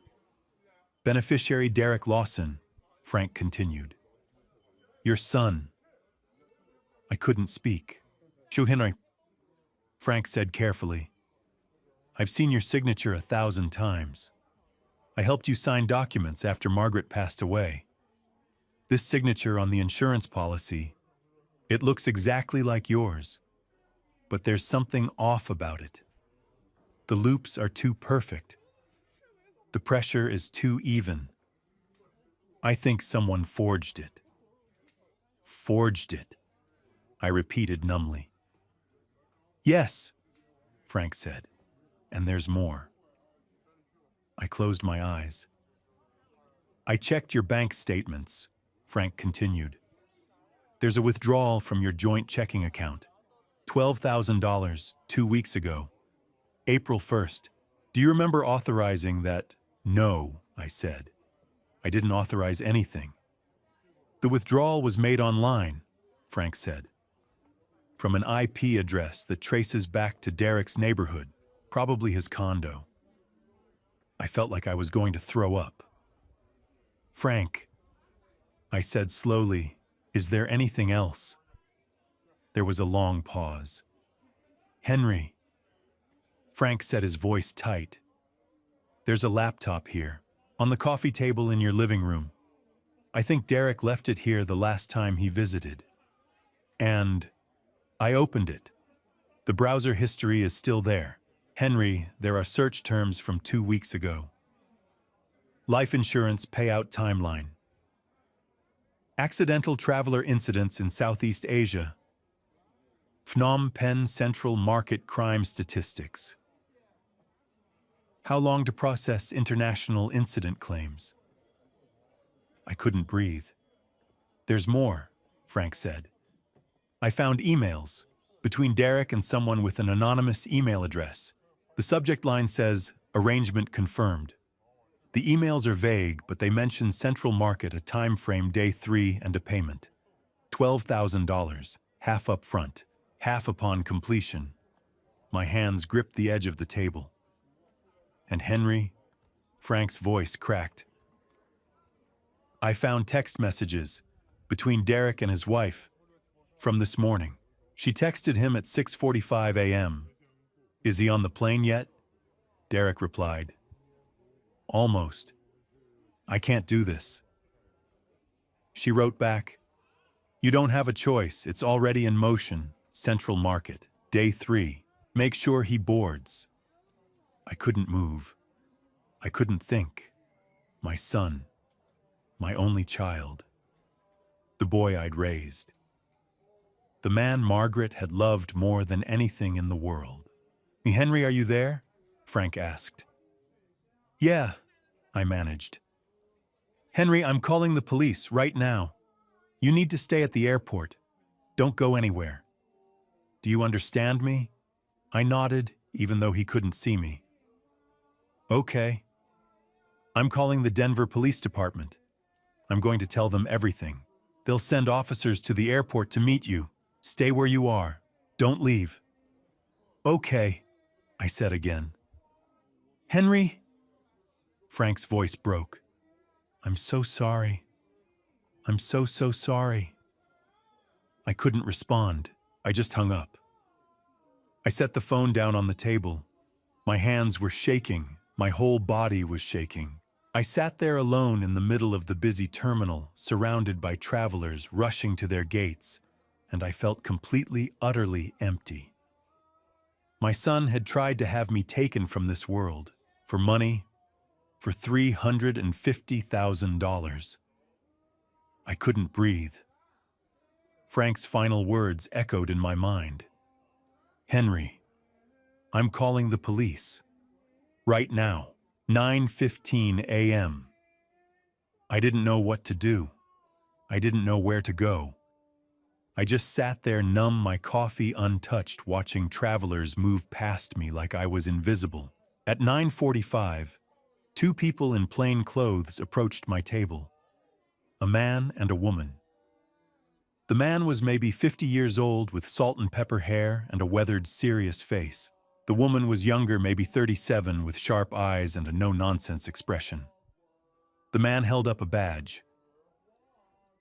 "Beneficiary Derek Lawson," Frank continued. "Your son." I couldn't speak. "Shu Henry," Frank said carefully. "I've seen your signature 1,000 times. I helped you sign documents after Margaret passed away. This signature on the insurance policy, it looks exactly like yours. But there's something off about it. The loops are too perfect. The pressure is too even. I think someone forged it." "Forged it," I repeated numbly. "Yes," Frank said, "and there's more." I closed my eyes. "I checked your bank statements," Frank continued. "There's a withdrawal from your joint checking account. $12,000 2 weeks ago. April 1st. Do you remember authorizing that?" "No," I said. "I didn't authorize anything." "The withdrawal was made online," Frank said. "From an IP address that traces back to Derek's neighborhood, probably his condo." I felt like I was going to throw up. "Frank," I said slowly, "is there anything else?" There was a long pause. "Henry," Frank said, his voice tight. "There's a laptop here, on the coffee table in your living room. I think Derek left it here the last time he visited. And I opened it. The browser history is still there. Henry, there are search terms from 2 weeks ago. Life insurance payout timeline. Accidental traveler incidents in Southeast Asia. Phnom Penh Central Market crime statistics. How long to process international incident claims?" I couldn't breathe. "There's more," Frank said. "I found emails between Derek and someone with an anonymous email address. The subject line says, 'Arrangement confirmed.' The emails are vague, but they mention Central Market, a time frame, day 3, and a payment. $12,000, half up front, half upon completion." My hands gripped the edge of the table. "And Henry?" Frank's voice cracked. "I found text messages between Derek and his wife from this morning. She texted him at 6:45 a.m. "Is he on the plane yet?" Derek replied. "Almost. I can't do this." She wrote back, "You don't have a choice. It's already in motion. Central Market, day 3. Make sure he boards." I couldn't move. I couldn't think. My son. My only child. The boy I'd raised. The man Margaret had loved more than anything in the world. "Henry, are you there?" Frank asked. "Yeah," I managed. "Henry, I'm calling the police right now. You need to stay at the airport. Don't go anywhere. Do you understand me?" I nodded, even though he couldn't see me. "Okay. I'm calling the Denver Police Department. I'm going to tell them everything. They'll send officers to the airport to meet you. Stay where you are. Don't leave." "Okay," I said again. "Henry?" Frank's voice broke. "I'm so sorry. I'm so sorry." I couldn't respond. I just hung up. I set the phone down on the table. My hands were shaking. My whole body was shaking. I sat there alone in the middle of the busy terminal, surrounded by travelers rushing to their gates, and I felt completely, utterly empty. My son had tried to have me taken from this world, for money, for $350,000. I couldn't breathe. Frank's final words echoed in my mind. Henry, I'm calling the police. Right now, 9:15 a.m. I didn't know what to do. I didn't know where to go. I just sat there numb, my coffee untouched, watching travelers move past me like I was invisible. At 9:45, two people in plain clothes approached my table. A man and a woman. The man was maybe 50 years old with salt and pepper hair and a weathered, serious face. The woman was younger, maybe 37, with sharp eyes and a no-nonsense expression. The man held up a badge.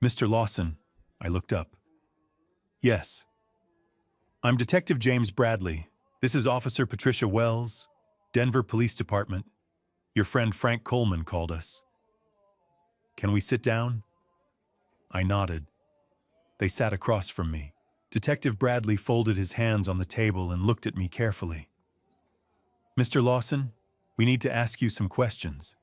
Mr. Lawson, I looked up. Yes. I'm Detective James Bradley. This is Officer Patricia Wells, Denver Police Department. Your friend Frank Coleman called us. Can we sit down? I nodded. They sat across from me. Detective Bradley folded his hands on the table and looked at me carefully. Mr. Lawson, we need to ask you some questions.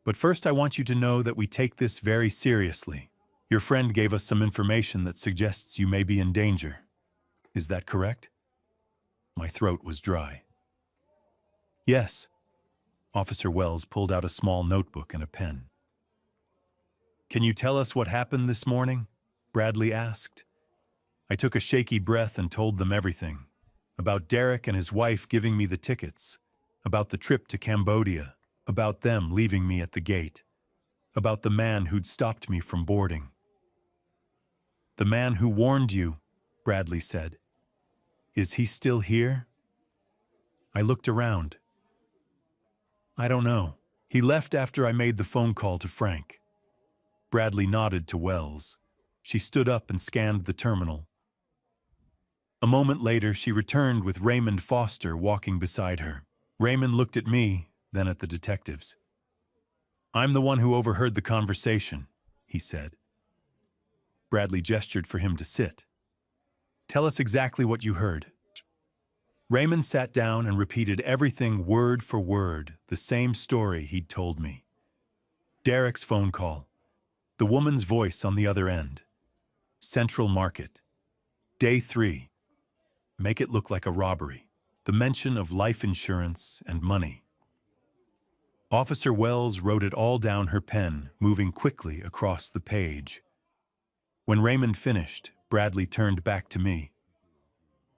But first I want you to know that we take this very seriously. Your friend gave us some information that suggests you may be in danger. Is that correct? My throat was dry. Yes. Officer Wells pulled out a small notebook and a pen. Can you tell us what happened this morning? Bradley asked. I took a shaky breath and told them everything. About Derek and his wife giving me the tickets. About the trip to Cambodia. About them leaving me at the gate. About the man who'd stopped me from boarding. The man who warned you, Bradley said. Is he still here? I looked around. I don't know. He left after I made the phone call to Frank. Bradley nodded to Wells. She stood up and scanned the terminal. A moment later, she returned with Raymond Foster walking beside her. Raymond looked at me, then at the detectives. I'm the one who overheard the conversation, he said. Bradley gestured for him to sit. Tell us exactly what you heard. Raymond sat down and repeated everything word for word, the same story he'd told me. Derek's phone call. The woman's voice on the other end. Central Market. Day 3. Make it look like a robbery. The mention of life insurance and money. Officer Wells wrote it all down her pen, moving quickly across the page. When Raymond finished, Bradley turned back to me.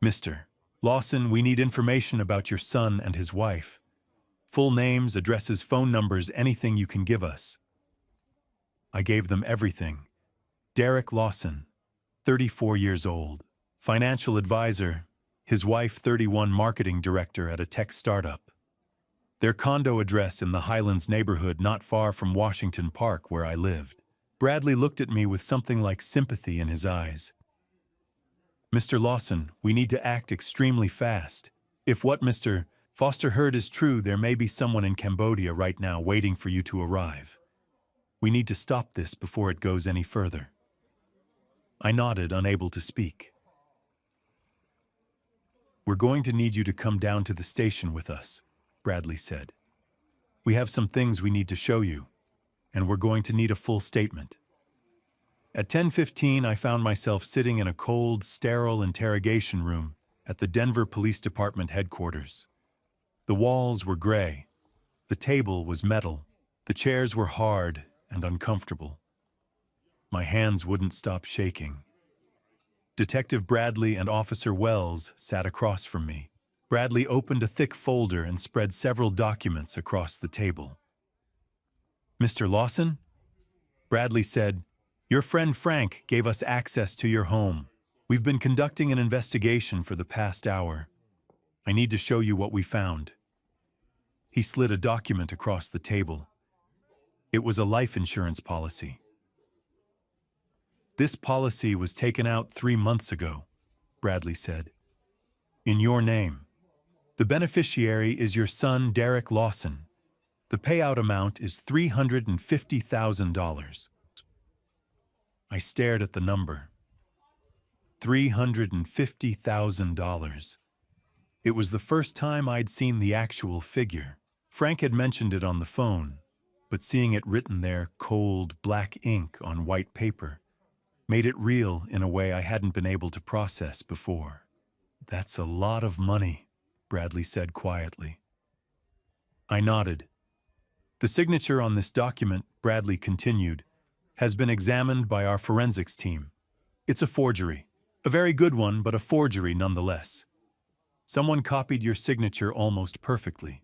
Mr. Lawson, we need information about your son and his wife. Full names, addresses, phone numbers, anything you can give us. I gave them everything. Derek Lawson, 34 years old, financial advisor, his wife 31, marketing director at a tech startup. Their condo address in the Highlands neighborhood not far from Washington Park where I lived. Bradley looked at me with something like sympathy in his eyes. Mr. Lawson, we need to act extremely fast. If what Mr. Foster heard is true, there may be someone in Cambodia right now waiting for you to arrive. We need to stop this before it goes any further. I nodded, unable to speak. We're going to need you to come down to the station with us, Bradley said. We have some things we need to show you, and we're going to need a full statement. At 10:15, I found myself sitting in a cold, sterile interrogation room at the Denver Police Department headquarters. The walls were gray. The table was metal. The chairs were hard and uncomfortable. My hands wouldn't stop shaking. Detective Bradley and Officer Wells sat across from me. Bradley opened a thick folder and spread several documents across the table. Mr. Lawson? Bradley said, your friend Frank gave us access to your home. We've been conducting an investigation for the past hour. I need to show you what we found. He slid a document across the table. It was a life insurance policy. This policy was taken out 3 months ago, Bradley said. In your name. The beneficiary is your son, Derek Lawson. The payout amount is $350,000. I stared at the number. $350,000. It was the first time I'd seen the actual figure. Frank had mentioned it on the phone, but seeing it written there, cold, black ink on white paper, made it real in a way I hadn't been able to process before. "That's a lot of money," Bradley said quietly. I nodded. "The signature on this document," Bradley continued, "has been examined by our forensics team. It's a forgery. A very good one, but a forgery nonetheless. Someone copied your signature almost perfectly."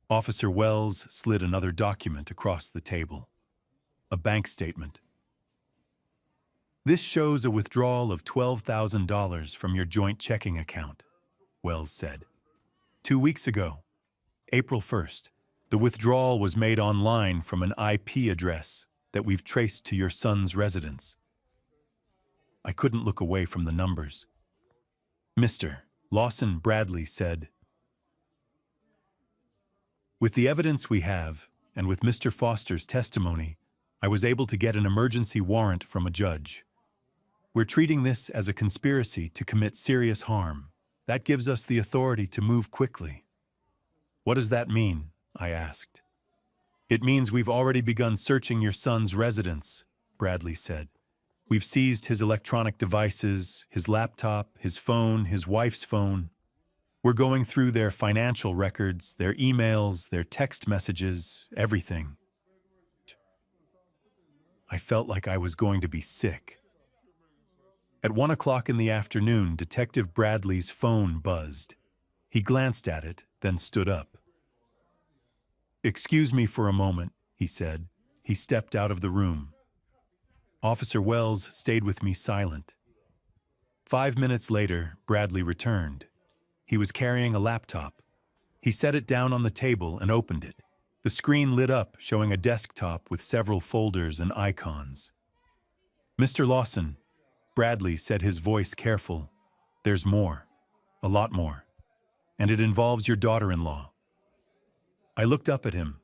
Officer Wells slid another document across the table. A bank statement. "This shows a withdrawal of $12,000 from your joint checking account," Wells said. "2 weeks ago, April 1st, the withdrawal was made online from an IP address that we've traced to your son's residence." I couldn't look away from the numbers. "Mr. Lawson," Bradley said, "with the evidence we have, and with Mr. Foster's testimony, I was able to get an emergency warrant from a judge. We're treating this as a conspiracy to commit serious harm. That gives us the authority to move quickly." "What does that mean?" I asked. "It means we've already begun searching your son's residence," Bradley said. "We've seized his electronic devices, his laptop, his phone, his wife's phone. We're going through their financial records, their emails, their text messages, everything." I felt like I was going to be sick. At 1 o'clock in the afternoon, Detective Bradley's phone buzzed. He glanced at it, then stood up. "Excuse me for a moment," he said. He stepped out of the room. Officer Wells stayed with me silent. 5 minutes later, Bradley returned. He was carrying a laptop. He set it down on the table and opened it. The screen lit up, showing a desktop with several folders and icons. "Mr. Lawson," Bradley said, his voice careful, "there's more, a lot more, and it involves your daughter-in-law." I looked up at him.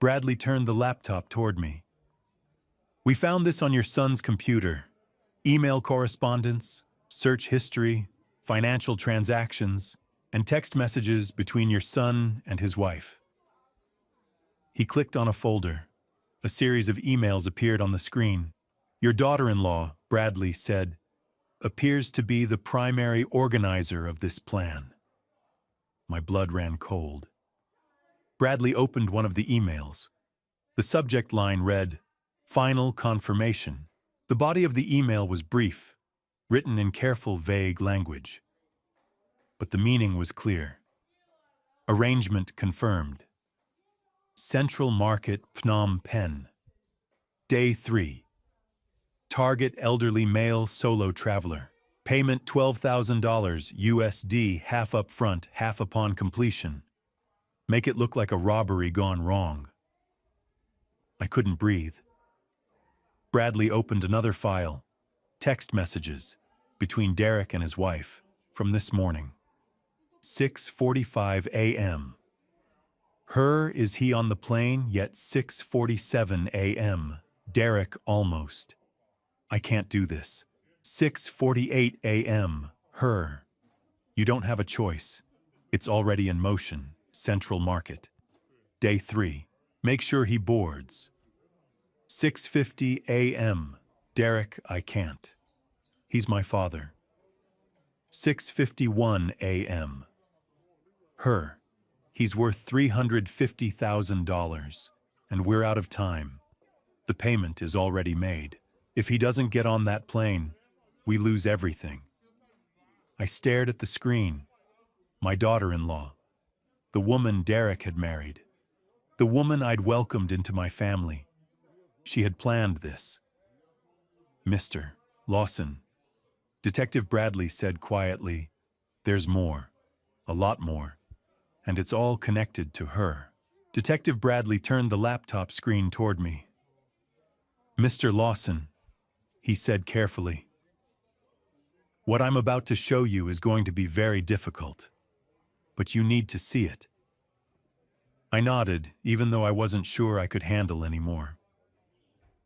Bradley turned the laptop toward me. "We found this on your son's computer. Email correspondence, search history, financial transactions, and text messages between your son and his wife." He clicked on a folder. A series of emails appeared on the screen. "Your daughter-in-law," Bradley said, "appears to be the primary organizer of this plan." My blood ran cold. Bradley opened one of the emails. The subject line read, "Final confirmation." The body of the email was brief, written in careful, vague language. But the meaning was clear. "Arrangement confirmed. Central Market, Phnom Penh. Day 3. Target elderly male solo traveler. Payment $12,000 USD, half up front, half upon completion. Make it look like a robbery gone wrong." I couldn't breathe. Bradley opened another file. Text messages between Derek and his wife from this morning. 6:45 a.m. Her is he on the plane, yet 6:47 a.m. Derek almost. I can't do this. 6:48 a.m. Her. You don't have a choice. It's already in motion. Central Market. Day 3. Make sure he boards. 6:50 a.m. Derek, I can't. He's my father. 6:51 a.m. Her. He's worth $350,000, and we're out of time. The payment is already made. If he doesn't get on that plane, we lose everything. I stared at the screen. My daughter-in-law. The woman Derek had married. The woman I'd welcomed into my family. She had planned this. "Mr. Lawson," Detective Bradley said quietly, "there's more, a lot more, and it's all connected to her." Detective Bradley turned the laptop screen toward me. "Mr. Lawson," he said carefully, "what I'm about to show you is going to be very difficult, but you need to see it." I nodded, even though I wasn't sure I could handle any more.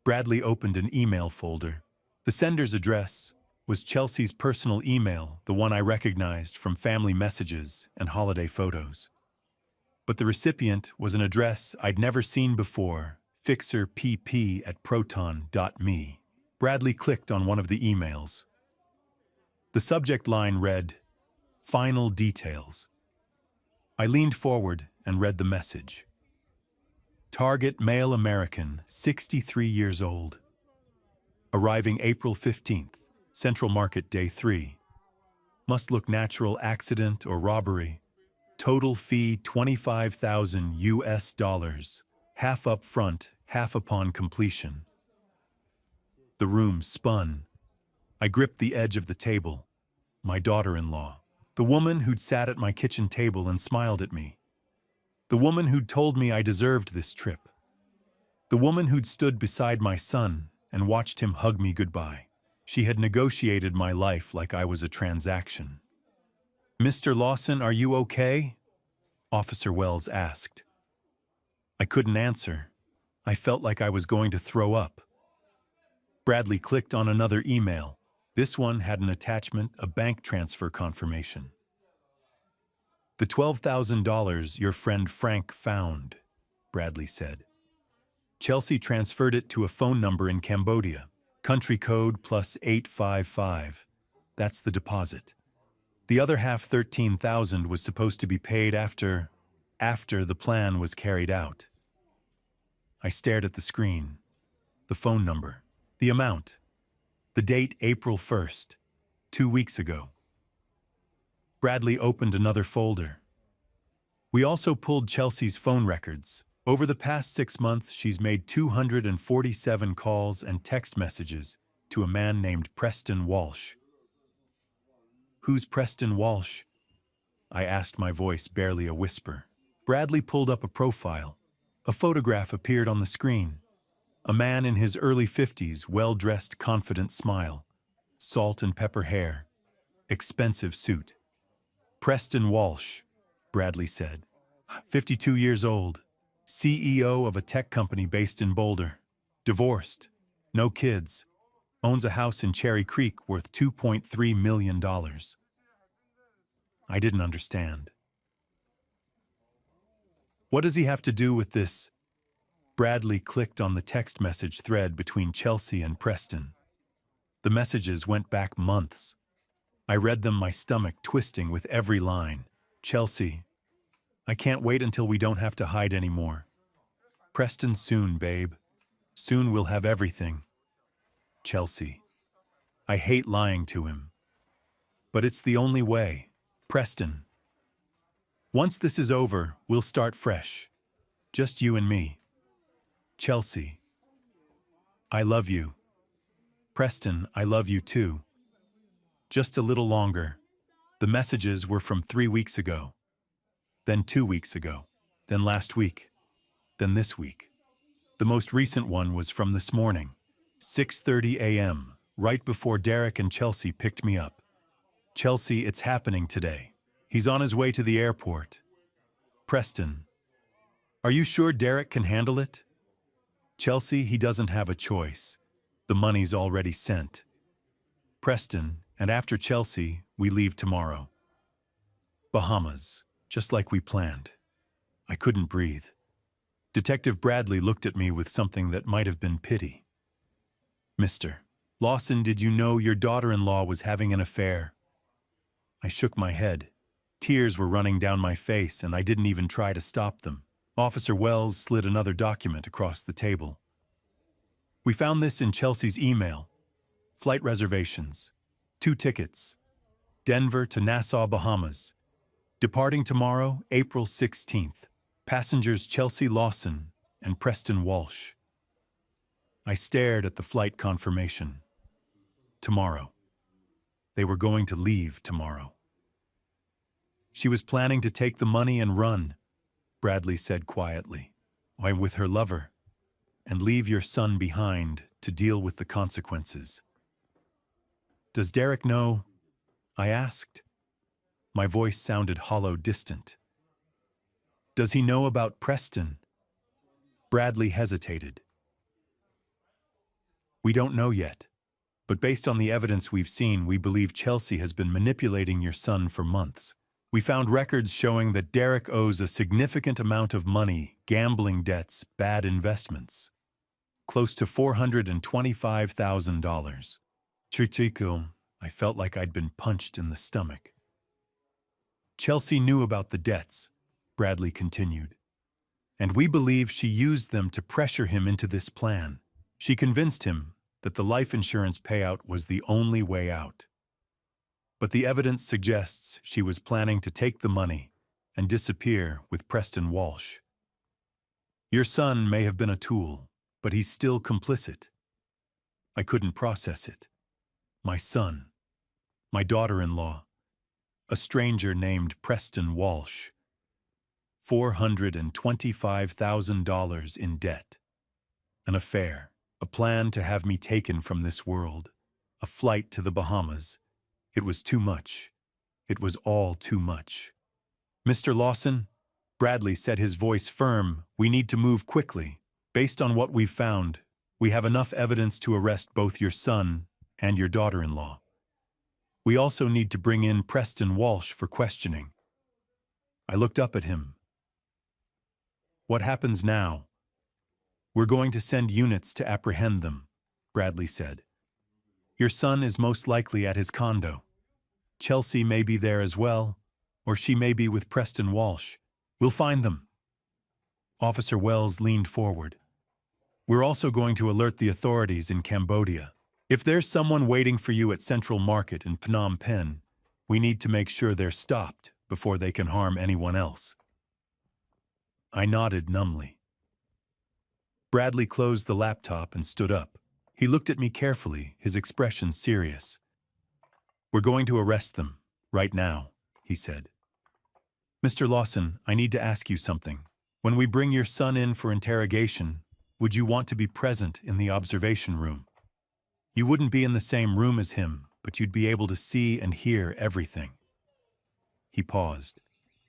Bradley opened an email folder. The sender's address was Chelsea's personal email, the one I recognized from family messages and holiday photos. but the recipient was an address I'd never seen before, fixerpp@proton.me. Bradley clicked on one of the emails. The subject line read, "Final details." I leaned forward and read the message. Target male American, 63 years old. Arriving April 15th, Central Market Day 3. Must look natural accident or robbery. Total fee $25,000, half up front, half upon completion. The room spun. I gripped the edge of the table. My daughter-in-law. The woman who'd sat at my kitchen table and smiled at me. The woman who'd told me I deserved this trip. The woman who'd stood beside my son and watched him hug me goodbye. She had negotiated my life like I was a transaction. "Mr. Lawson, are you okay?" Officer Wells asked. I couldn't answer. I felt like I was going to throw up. Bradley clicked on another email. This one had an attachment, a bank transfer confirmation. "The $12,000 your friend Frank found," Bradley said. "Chelsea transferred it to a phone number in Cambodia. Country code +855. That's the deposit. The other half, $13,000, was supposed to be paid after the plan was carried out." I stared at the screen. The phone number. The amount. The date, April 1st. 2 weeks ago. Bradley opened another folder. We also pulled Chelsea's phone records. Over the past 6 months, she's made 247 calls and text messages to a man named Preston Walsh. "Who's Preston Walsh?" I asked, my voice barely a whisper. Bradley pulled up a profile. A photograph appeared on the screen. A man in his early 50s, well-dressed, confident smile. Salt and pepper hair. Expensive suit. "Preston Walsh," Bradley said. 52 years old. CEO of a tech company based in Boulder. Divorced. No kids. Owns a house in Cherry Creek worth $2.3 million. I didn't understand. "What does he have to do with this?" Bradley clicked on the text message thread between Chelsea and Preston. The messages went back months. I read them, my stomach twisting with every line. "Chelsea, I can't wait until we don't have to hide anymore. Preston, soon, babe. Soon we'll have everything. Chelsea, I hate lying to him. But it's the only way. Preston, once this is over, we'll start fresh. Just you and me. Chelsea, I love you. Preston, I love you too. Just a little longer." The messages were from 3 weeks ago. Then 2 weeks ago. Then last week. Then this week. The most recent one was from this morning. 6:30 a.m., right before Derek and Chelsea picked me up. "Chelsea, it's happening today. He's on his way to the airport. Preston, are you sure Derek can handle it? Chelsea, he doesn't have a choice. The money's already sent. Preston, and after Chelsea, we leave tomorrow. Bahamas, just like we planned." I couldn't breathe. Detective Bradley looked at me with something that might have been pity. "Mr. Lawson, did you know your daughter-in-law was having an affair?" I shook my head. Tears were running down my face, and I didn't even try to stop them. Officer Wells slid another document across the table. "We found this in Chelsea's email. Flight reservations. 2 tickets. Denver to Nassau, Bahamas. Departing tomorrow, April 16th. Passengers Chelsea Lawson and Preston Walsh." I stared at the flight confirmation. Tomorrow. They were going to leave tomorrow. "She was planning to take the money and run," Bradley said quietly. "I'm with her lover. And leave your son behind to deal with the consequences." "Does Derek know?" I asked. My voice sounded hollow, distant. "Does he know about Preston?" Bradley hesitated. "We don't know yet, but based on the evidence we've seen, we believe Chelsea has been manipulating your son for months. We found records showing that Derek owes a significant amount of money, gambling debts, bad investments. Close to $425,000. Chichikum, I felt like I'd been punched in the stomach. Chelsea knew about the debts, Bradley continued, and we believe she used them to pressure him into this plan. She convinced him that the life insurance payout was the only way out. But the evidence suggests she was planning to take the money and disappear with Preston Walsh. Your son may have been a tool, but he's still complicit. I couldn't process it. My son, my daughter-in-law, a stranger named Preston Walsh, $425,000 in debt, an affair, a plan to have me taken from this world, a flight to the Bahamas. It was too much. It was all too much. Mr. Lawson, Bradley said, his voice firm, we need to move quickly. Based on what we've found, we have enough evidence to arrest both your son and your daughter-in-law. We also need to bring in Preston Walsh for questioning. I looked up at him. What happens now? We're going to send units to apprehend them, Bradley said. Your son is most likely at his condo. Chelsea may be there as well, or she may be with Preston Walsh. We'll find them. Officer Wells leaned forward. We're also going to alert the authorities in Cambodia. If there's someone waiting for you at Central Market in Phnom Penh, we need to make sure they're stopped before they can harm anyone else. I nodded numbly. Bradley closed the laptop and stood up. He looked at me carefully, his expression serious. We're going to arrest them, right now, he said. Mr. Lawson, I need to ask you something. When we bring your son in for interrogation, would you want to be present in the observation room? You wouldn't be in the same room as him, but you'd be able to see and hear everything. He paused.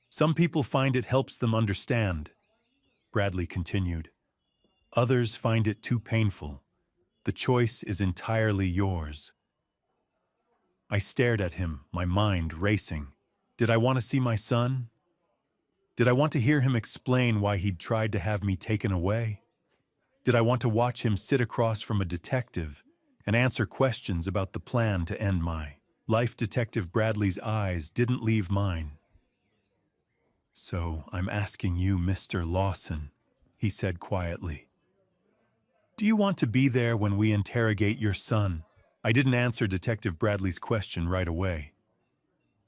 Some people find it helps them understand, Bradley continued. Others find it too painful. The choice is entirely yours. I stared at him, my mind racing. Did I want to see my son? Did I want to hear him explain why he'd tried to have me taken away? Did I want to watch him sit across from a detective and answer questions about the plan to end my life? Detective Bradley's eyes didn't leave mine. So I'm asking you, Mr. Lawson, he said quietly. Do you want to be there when we interrogate your son? I didn't answer Detective Bradley's question right away.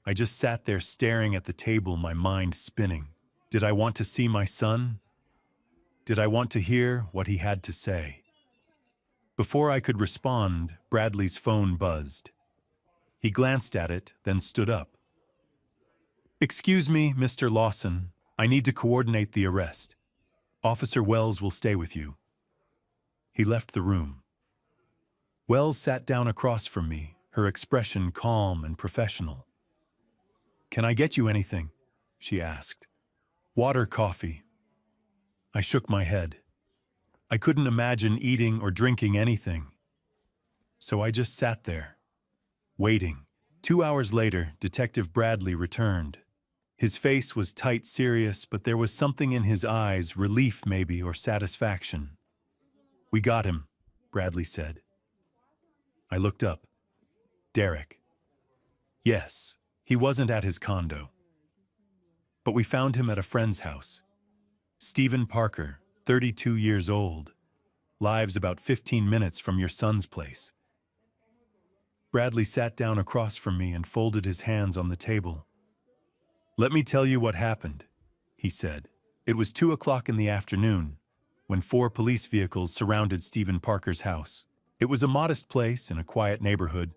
I just sat there staring at the table, my mind spinning. Did I want to see my son? Did I want to hear what he had to say? Before I could respond, Bradley's phone buzzed. He glanced at it, then stood up. Excuse me, Mr. Lawson. I need to coordinate the arrest. Officer Wells will stay with you. He left the room. Wells sat down across from me, her expression calm and professional. Can I get you anything? She asked. Water, coffee. I shook my head. I couldn't imagine eating or drinking anything. So I just sat there, waiting. 2 hours later, Detective Bradley returned. His face was tight, serious, but there was something in his eyes, relief maybe, or satisfaction. We got him, Bradley said. I looked up. Derek. Yes, he wasn't at his condo. But we found him at a friend's house. Stephen Parker, 32 years old, lives about 15 minutes from your son's place. Bradley sat down across from me and folded his hands on the table. Let me tell you what happened, he said. It was 2 o'clock in the afternoon when 4 police vehicles surrounded Stephen Parker's house. It was a modest place in a quiet neighborhood,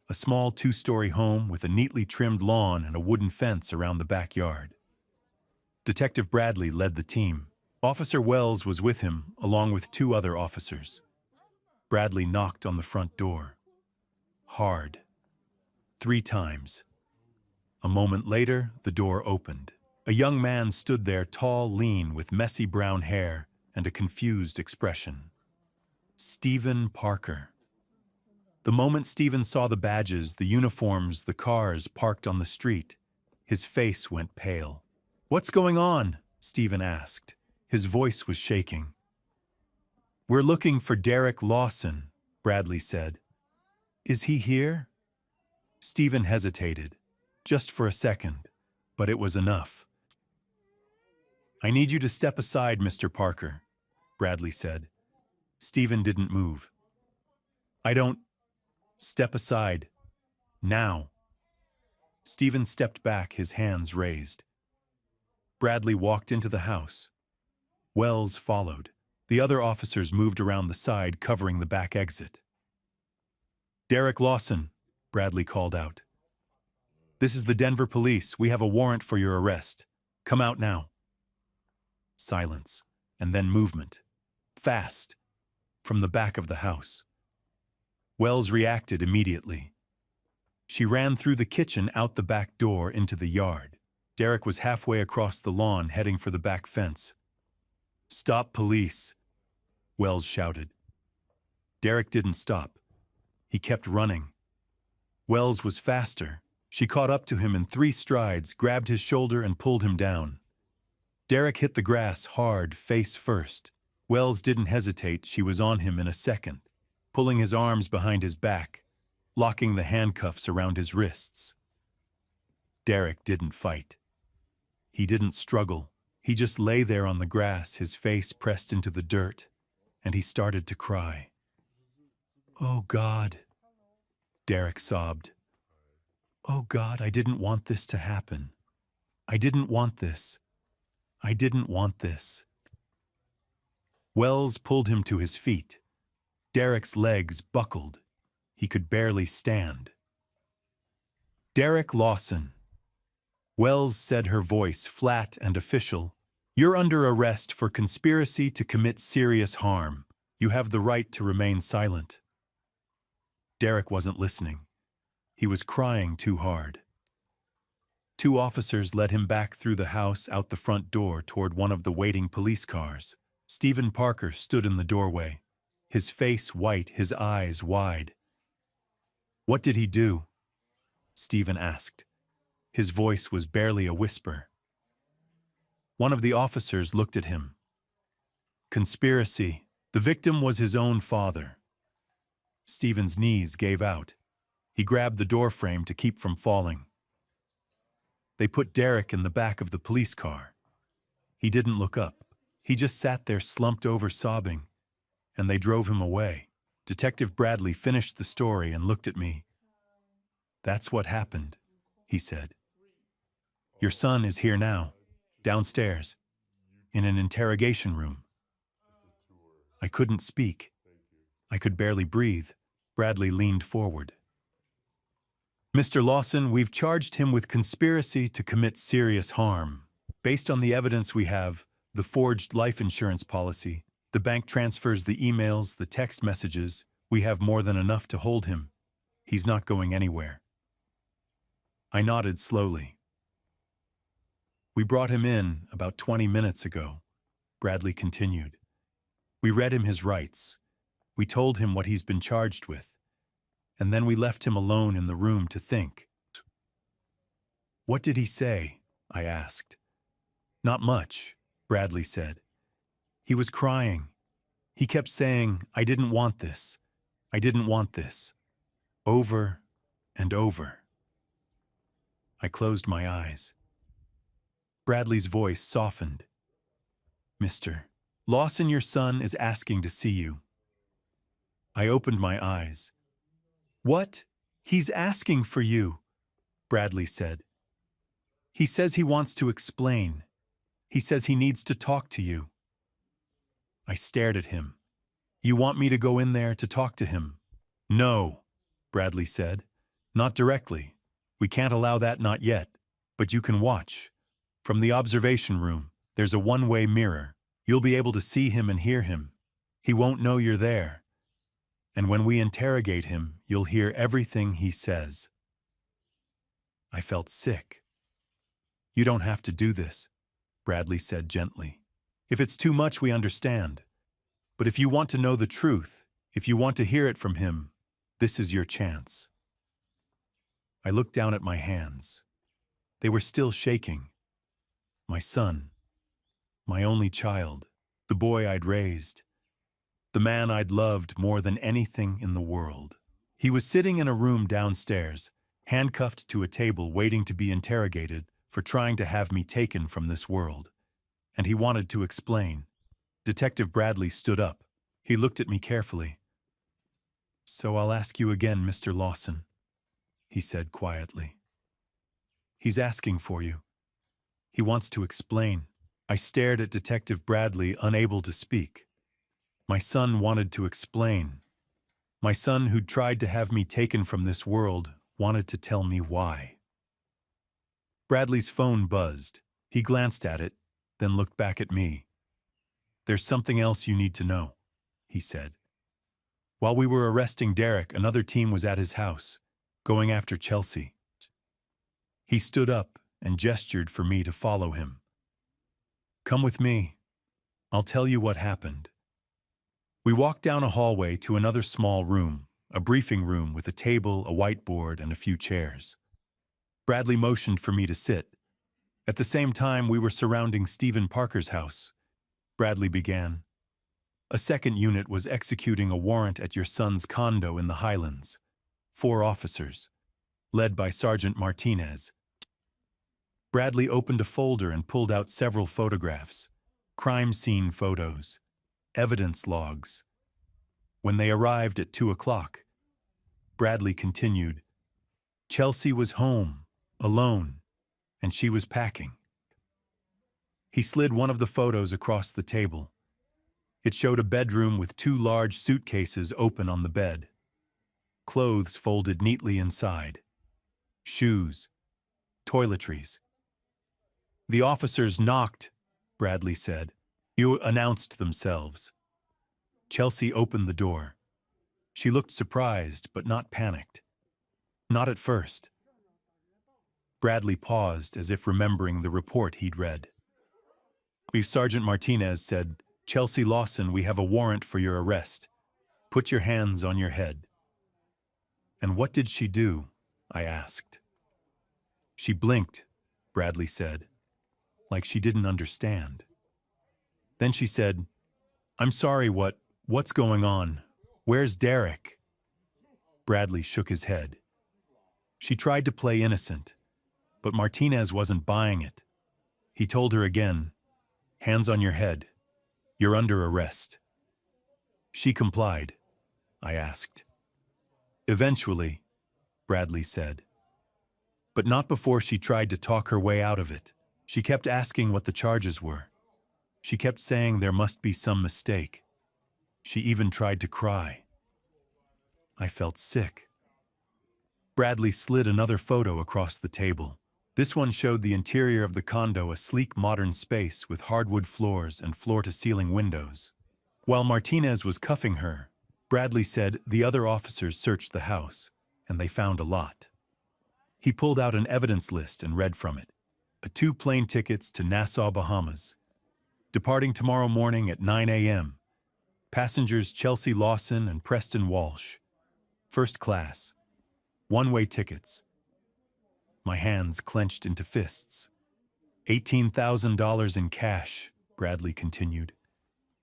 a small 2-story home with a neatly trimmed lawn and a wooden fence around the backyard. Detective Bradley led the team. Officer Wells was with him, along with 2 other officers. Bradley knocked on the front door. Hard. 3 times. A moment later, the door opened. A young man stood there, tall, lean, with messy brown hair and a confused expression. Stephen Parker. The moment Stephen saw the badges, the uniforms, the cars parked on the street, His face went pale. "What's going on?" Stephen asked. His voice was shaking. "We're looking for Derek Lawson," Bradley said. "Is he here?" Stephen hesitated, just for a second, but it was enough. "I need you to step aside, Mr. Parker," Bradley said. Stephen didn't move. "I don't... Step aside. Now." Stephen stepped back, his hands raised. Bradley walked into the house. Wells followed. The other officers moved around the side, covering the back exit. "Derek Lawson," Bradley called out. "This is the Denver police. We have a warrant for your arrest. Come out now." Silence, and then movement. Fast. From the back of the house. Wells reacted immediately. She ran through the kitchen, out the back door, into the yard. Derek was halfway across the lawn, heading for the back fence. "Stop, police," Wells shouted. Derek didn't stop. He kept running. Wells was faster. She caught up to him in 3 strides, grabbed his shoulder and pulled him down. Derek hit the grass hard, face first. Wells didn't hesitate. She was on him in a second, pulling his arms behind his back, locking the handcuffs around his wrists. Derek didn't fight. He didn't struggle. He just lay there on the grass, his face pressed into the dirt, and he started to cry. "Oh, God," Derek sobbed. "Oh, God, I didn't want this to happen. I didn't want this. I didn't want this." Wells pulled him to his feet. Derek's legs buckled. He could barely stand. "Derek Lawson," Wells said, her voice flat and official. "You're under arrest for conspiracy to commit serious harm. You have the right to remain silent." Derek wasn't listening. He was crying too hard. 2 officers led him back through the house, out the front door, toward one of the waiting police cars. Stephen Parker stood in the doorway, his face white, his eyes wide. "What did he do?" Stephen asked. His voice was barely a whisper. One of the officers looked at him. "Conspiracy. The victim was his own father." Stephen's knees gave out. He grabbed the doorframe to keep from falling. They put Derek in the back of the police car. He didn't look up. He just sat there, slumped over, sobbing, and they drove him away. Detective Bradley finished the story and looked at me. "That's what happened," he said. "Your son is here now, downstairs, in an interrogation room." I couldn't speak. I could barely breathe. Bradley leaned forward. "Mr. Lawson, we've charged him with conspiracy to commit serious harm. Based on the evidence we have, the forged life insurance policy, the bank transfers, the emails, the text messages, we have more than enough to hold him. He's not going anywhere." I nodded slowly. "We brought him in about 20 minutes ago," Bradley continued. "We read him his rights. We told him what he's been charged with. And then we left him alone in the room to think." "What did he say?" I asked. "Not much," Bradley said. "He was crying. He kept saying, 'I didn't want this. I didn't want this.' Over and over." I closed my eyes. Bradley's voice softened. "Mr. Lawson, your son is asking to see you." I opened my eyes. "What? He's asking for you," Bradley said. "He says he wants to explain. He says he needs to talk to you." I stared at him. "You want me to go in there to talk to him?" "No," Bradley said. "Not directly. We can't allow that, not yet. But you can watch. From the observation room, there's a one-way mirror. You'll be able to see him and hear him. He won't know you're there. And when we interrogate him, you'll hear everything he says." I felt sick. "You don't have to do this," Bradley said gently. "If it's too much, we understand. But if you want to know the truth, if you want to hear it from him, this is your chance." I looked down at my hands. They were still shaking. My son, my only child, the boy I'd raised, the man I'd loved more than anything in the world. He was sitting in a room downstairs, handcuffed to a table waiting to be interrogated for trying to have me taken from this world. And he wanted to explain. Detective Bradley stood up. He looked at me carefully. "So I'll ask you again, Mr. Lawson," he said quietly. "He's asking for you. He wants to explain." I stared at Detective Bradley, unable to speak. My son wanted to explain. My son, who'd tried to have me taken from this world, wanted to tell me why. Bradley's phone buzzed. He glanced at it, then looked back at me. "There's something else you need to know," he said. "While we were arresting Derek, another team was at his house, going after Chelsea." He stood up and gestured for me to follow him. "Come with me. I'll tell you what happened." We walked down a hallway to another small room, a briefing room with a table, a whiteboard, and a few chairs. Bradley motioned for me to sit. At the same time, we were surrounding Stephen Parker's house. Bradley began. "A second unit was executing a warrant at your son's condo in the Highlands. 4 officers, led by Sergeant Martinez." Bradley opened a folder and pulled out several photographs, crime scene photos, evidence logs. When they arrived at 2 o'clock, Bradley continued, "Chelsea was home, alone, and she was packing." He slid one of the photos across the table. It showed a bedroom with 2 large suitcases open on the bed. Clothes folded neatly inside. Shoes, toiletries. "The officers knocked," Bradley said. "You announced themselves." Chelsea opened the door. She looked surprised, but not panicked. "Not at first." Bradley paused, as if remembering the report he'd read. Sergeant Martinez said, "Chelsea Lawson, we have a warrant for your arrest. Put your hands on your head." "And what did she do?" I asked. "She blinked," Bradley said, like she didn't understand. Then she said, "I'm sorry, what's going on? Where's Derek?" Bradley shook his head. She tried to play innocent, but Martinez wasn't buying it. He told her again, "Hands on your head. You're under arrest." She complied. I asked. "Eventually," Bradley said. "But not before she tried to talk her way out of it. She kept asking what the charges were. She kept saying there must be some mistake. She even tried to cry." I felt sick. Bradley slid another photo across the table. This one showed the interior of the condo, a sleek modern space with hardwood floors and floor-to-ceiling windows. While Martinez was cuffing her, Bradley said the other officers searched the house, and they found a lot. He pulled out an evidence list and read from it. 2 plane tickets to Nassau, Bahamas. Departing tomorrow morning at 9 a.m. Passengers Chelsea Lawson and Preston Walsh. First class. One-way tickets. My hands clenched into fists. $18,000 in cash, Bradley continued.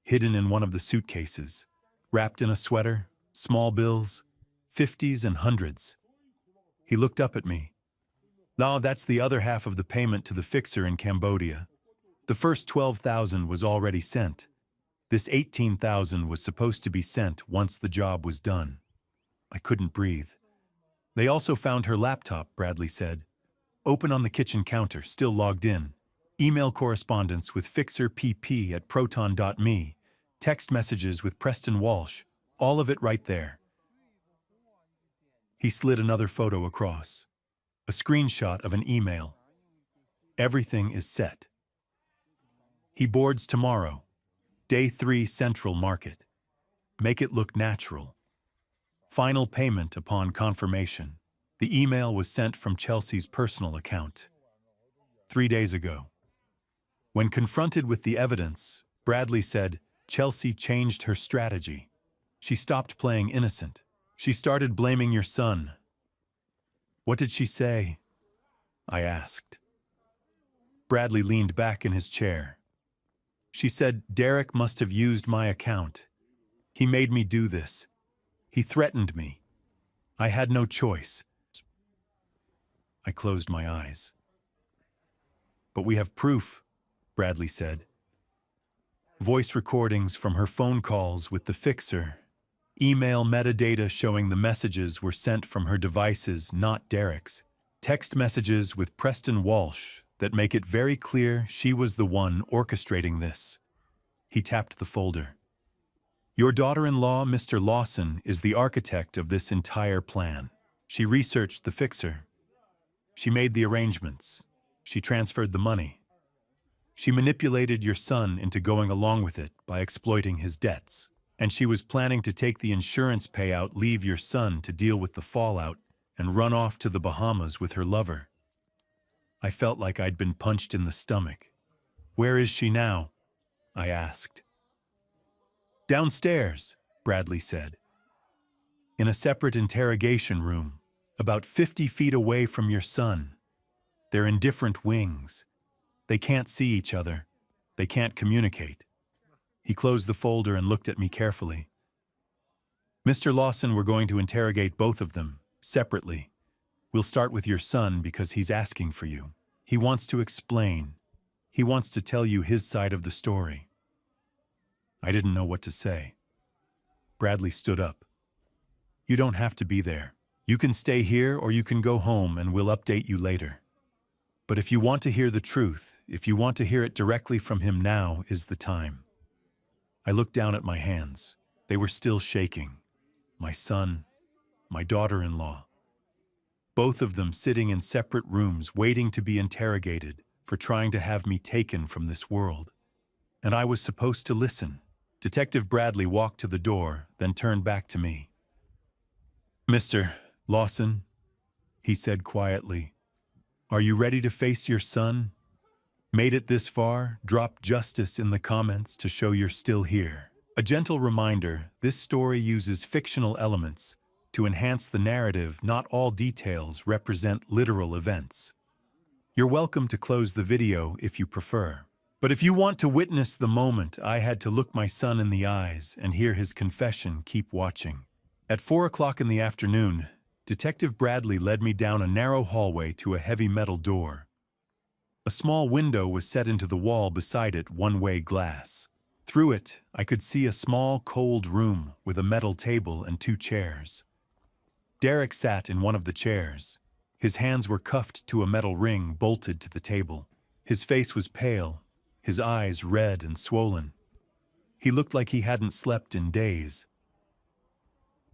Hidden in one of the suitcases. Wrapped in a sweater, small bills, 50s and 100s. He looked up at me. "No, that's the other half of the payment to the fixer in Cambodia. The first $12,000 was already sent. This $18,000 was supposed to be sent once the job was done." I couldn't breathe. "They also found her laptop," Bradley said. "Open on the kitchen counter, still logged in. Email correspondence with Fixer PP at proton.me. Text messages with Preston Walsh. All of it right there." He slid another photo across. A screenshot of an email. "Everything is set. He boards tomorrow. Day 3 Central Market. Make it look natural. Final payment upon confirmation." The email was sent from Chelsea's personal account. 3 days ago. When confronted with the evidence, Bradley said Chelsea changed her strategy. She stopped playing innocent. She started blaming your son. "What did she say?" I asked. Bradley leaned back in his chair. She said, "Derek must have used my account. He made me do this. He threatened me. I had no choice." I closed my eyes. "But we have proof," Bradley said. "Voice recordings from her phone calls with the fixer. Email metadata showing the messages were sent from her devices, not Derek's. Text messages with Preston Walsh that make it very clear she was the one orchestrating this." He tapped the folder. "Your daughter-in-law, Mr. Lawson, is the architect of this entire plan. She researched the fixer. She made the arrangements. She transferred the money. She manipulated your son into going along with it by exploiting his debts. And she was planning to take the insurance payout, leave your son to deal with the fallout, and run off to the Bahamas with her lover." I felt like I'd been punched in the stomach. "Where is she now?" I asked. "Downstairs," Bradley said. "In a separate interrogation room, about 50 feet away from your son. They're in different wings. They can't see each other. They can't communicate." He closed the folder and looked at me carefully. "Mr. Lawson, we're going to interrogate both of them, separately. We'll start with your son because he's asking for you. He wants to explain. He wants to tell you his side of the story." I didn't know what to say. Bradley stood up. "You don't have to be there. You can stay here or you can go home and we'll update you later. But if you want to hear the truth, if you want to hear it directly from him, now is the time." I looked down at my hands. They were still shaking. My son, my daughter-in-law. Both of them sitting in separate rooms waiting to be interrogated for trying to have me taken from this world. And I was supposed to listen. Detective Bradley walked to the door, then turned back to me. "Mr. Lawson," he said quietly, "are you ready to face your son? Made it this far? Drop justice in the comments to show you're still here." A gentle reminder, this story uses fictional elements to enhance the narrative. Not all details represent literal events. You're welcome to close the video if you prefer. But if you want to witness the moment I had to look my son in the eyes and hear his confession, keep watching. At 4 o'clock in the afternoon, Detective Bradley led me down a narrow hallway to a heavy metal door. A small window was set into the wall beside it, one-way glass. Through it, I could see a small, cold room with a metal table and 2 chairs. Derek sat in one of the chairs. His hands were cuffed to a metal ring bolted to the table. His face was pale, his eyes red and swollen. He looked like he hadn't slept in days.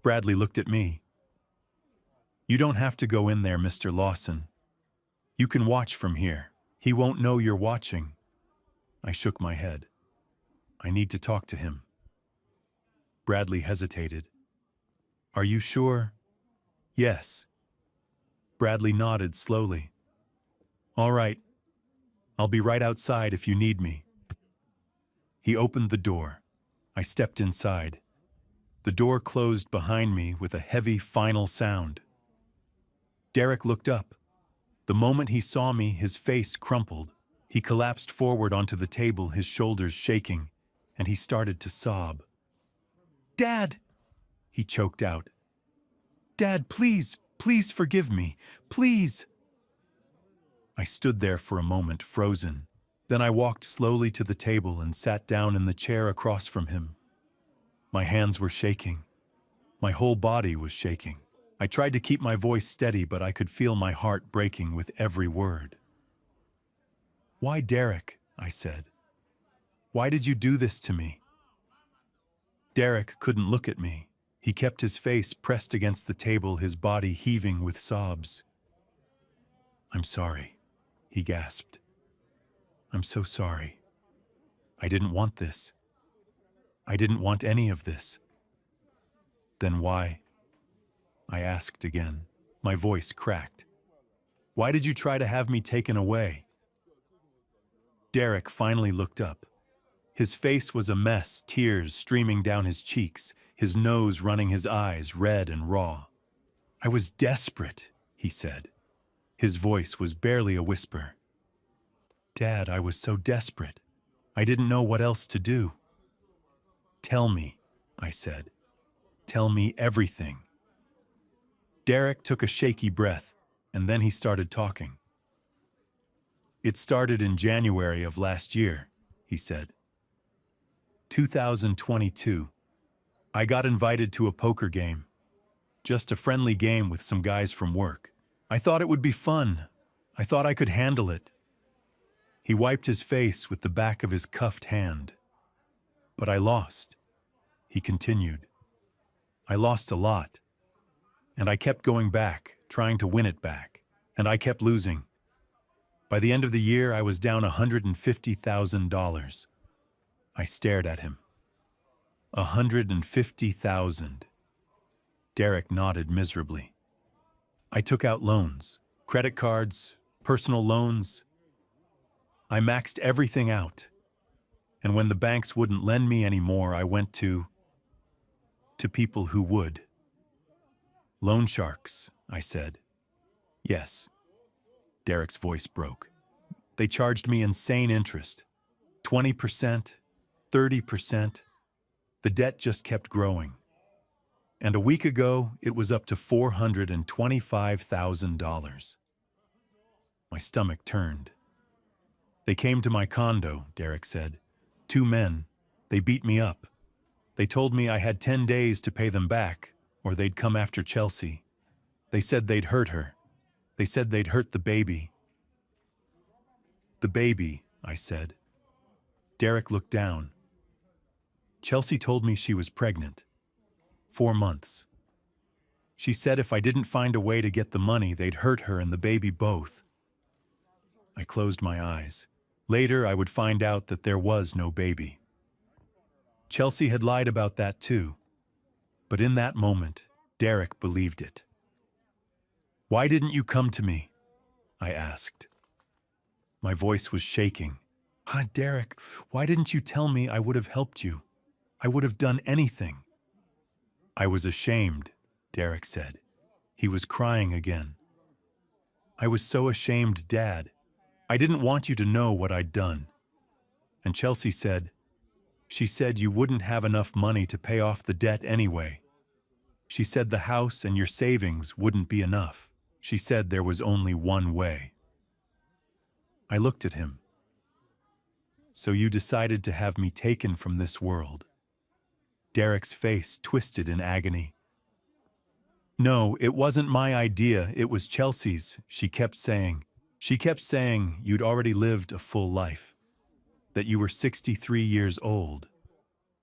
Bradley looked at me. "You don't have to go in there, Mr. Lawson. You can watch from here. He won't know you're watching." I shook my head. "I need to talk to him." Bradley hesitated. "Are you sure?" "Yes." Bradley nodded slowly. "All right. I'll be right outside if you need me." He opened the door. I stepped inside. The door closed behind me with a heavy final sound. Derek looked up. The moment he saw me, his face crumpled. He collapsed forward onto the table, his shoulders shaking, and he started to sob. "Dad!" he choked out. "Dad, please, please forgive me. Please!" I stood there for a moment, frozen. Then I walked slowly to the table and sat down in the chair across from him. My hands were shaking. My whole body was shaking. I tried to keep my voice steady, but I could feel my heart breaking with every word. "Why, Derek?" I said. "Why did you do this to me?" Derek couldn't look at me. He kept his face pressed against the table, his body heaving with sobs. "I'm sorry," he gasped. "I'm so sorry. I didn't want this. I didn't want any of this." "Then why?" I asked again. My voice cracked. "Why did you try to have me taken away?" Derek finally looked up. His face was a mess, tears streaming down his cheeks, his nose running, his eyes red and raw. "I was desperate," he said. His voice was barely a whisper. Dad, I was so desperate. I didn't know what else to do. Tell me, I said. Tell me everything. Derek took a shaky breath, and then he started talking. It started in January of last year, he said. 2022. I got invited to a poker game. Just a friendly game with some guys from work. I thought it would be fun. I thought I could handle it. He wiped his face with the back of his cuffed hand. But I lost, he continued. I lost a lot. And I kept going back, trying to win it back. And I kept losing. By the end of the year, I was down $150,000. I stared at him. 150,000. Derek nodded miserably. I took out loans, credit cards, personal loans. I maxed everything out. And when the banks wouldn't lend me anymore, I went to people who would. Loan sharks, I said. Yes. Derek's voice broke. They charged me insane interest. 20%, 30%. The debt just kept growing. And a week ago, it was up to $425,000. My stomach turned. They came to my condo, Derek said. 2 men. They beat me up. They told me I had 10 days to pay them back, or they'd come after Chelsea. They said they'd hurt her. They said they'd hurt the baby. The baby, I said. Derek looked down. Chelsea told me she was pregnant. 4 months. She said if I didn't find a way to get the money, they'd hurt her and the baby both. I closed my eyes. Later, I would find out that there was no baby. Chelsea had lied about that too. But in that moment, Derek believed it. Why didn't you come to me? I asked. My voice was shaking. Derek, why didn't you tell me? I would have helped you. I would have done anything. I was ashamed, Derek said. He was crying again. I was so ashamed, Dad. I didn't want you to know what I'd done. And Chelsea said, she said you wouldn't have enough money to pay off the debt anyway. She said the house and your savings wouldn't be enough. She said there was only one way. I looked at him. So you decided to have me taken from this world. Derek's face twisted in agony. No, it wasn't my idea, it was Chelsea's, she kept saying. She kept saying you'd already lived a full life, that you were 63 years old,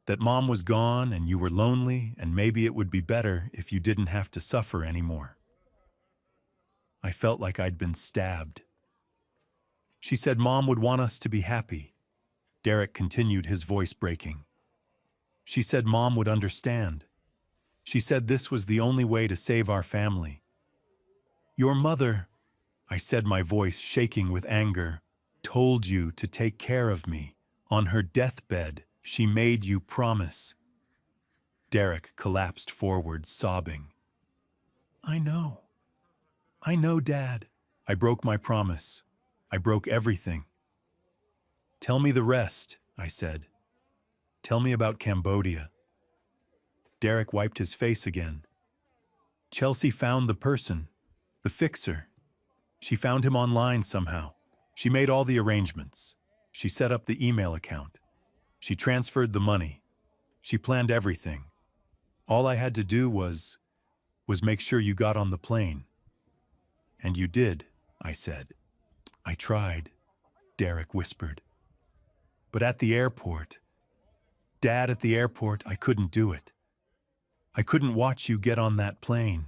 that Mom was gone and you were lonely and maybe it would be better if you didn't have to suffer anymore. I felt like I'd been stabbed. She said Mom would want us to be happy. Derek continued, his voice breaking. She said Mom would understand. She said this was the only way to save our family. Your mother, I said, my voice shaking with anger, told you to take care of me. On her deathbed, she made you promise. Derek collapsed forward, sobbing. I know, Dad. I broke my promise. I broke everything. Tell me the rest, I said. Tell me about Cambodia. Derek wiped his face again. Chelsea found the person, the fixer. She found him online somehow. She made all the arrangements. She set up the email account. She transferred the money. She planned everything. All I had to do was make sure you got on the plane. And you did, I said. I tried, Derek whispered. But at the airport, Dad, at the airport, I couldn't do it. I couldn't watch you get on that plane.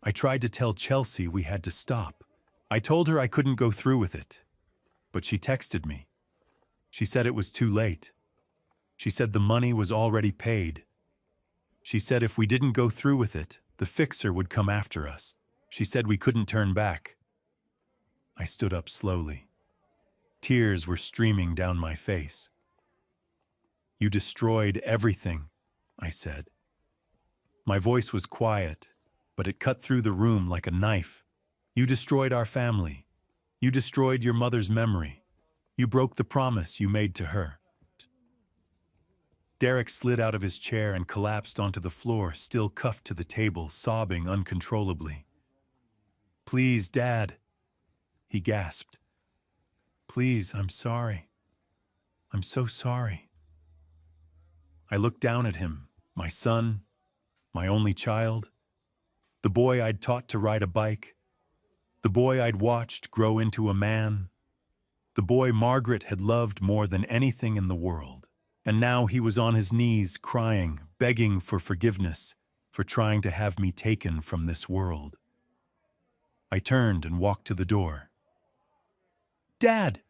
I tried to tell Chelsea we had to stop. I told her I couldn't go through with it. But she texted me. She said it was too late. She said the money was already paid. She said if we didn't go through with it, the fixer would come after us. She said we couldn't turn back. I stood up slowly. Tears were streaming down my face. You destroyed everything, I said. My voice was quiet, but it cut through the room like a knife. You destroyed our family. You destroyed your mother's memory. You broke the promise you made to her. Derek slid out of his chair and collapsed onto the floor, still cuffed to the table, sobbing uncontrollably. "Please, Dad," he gasped. "Please, I'm sorry. I'm so sorry." I looked down at him, my son, my only child, the boy I'd taught to ride a bike, the boy I'd watched grow into a man, the boy Margaret had loved more than anything in the world. And now he was on his knees, crying, begging for forgiveness, for trying to have me taken from this world. I turned and walked to the door. "Dad!"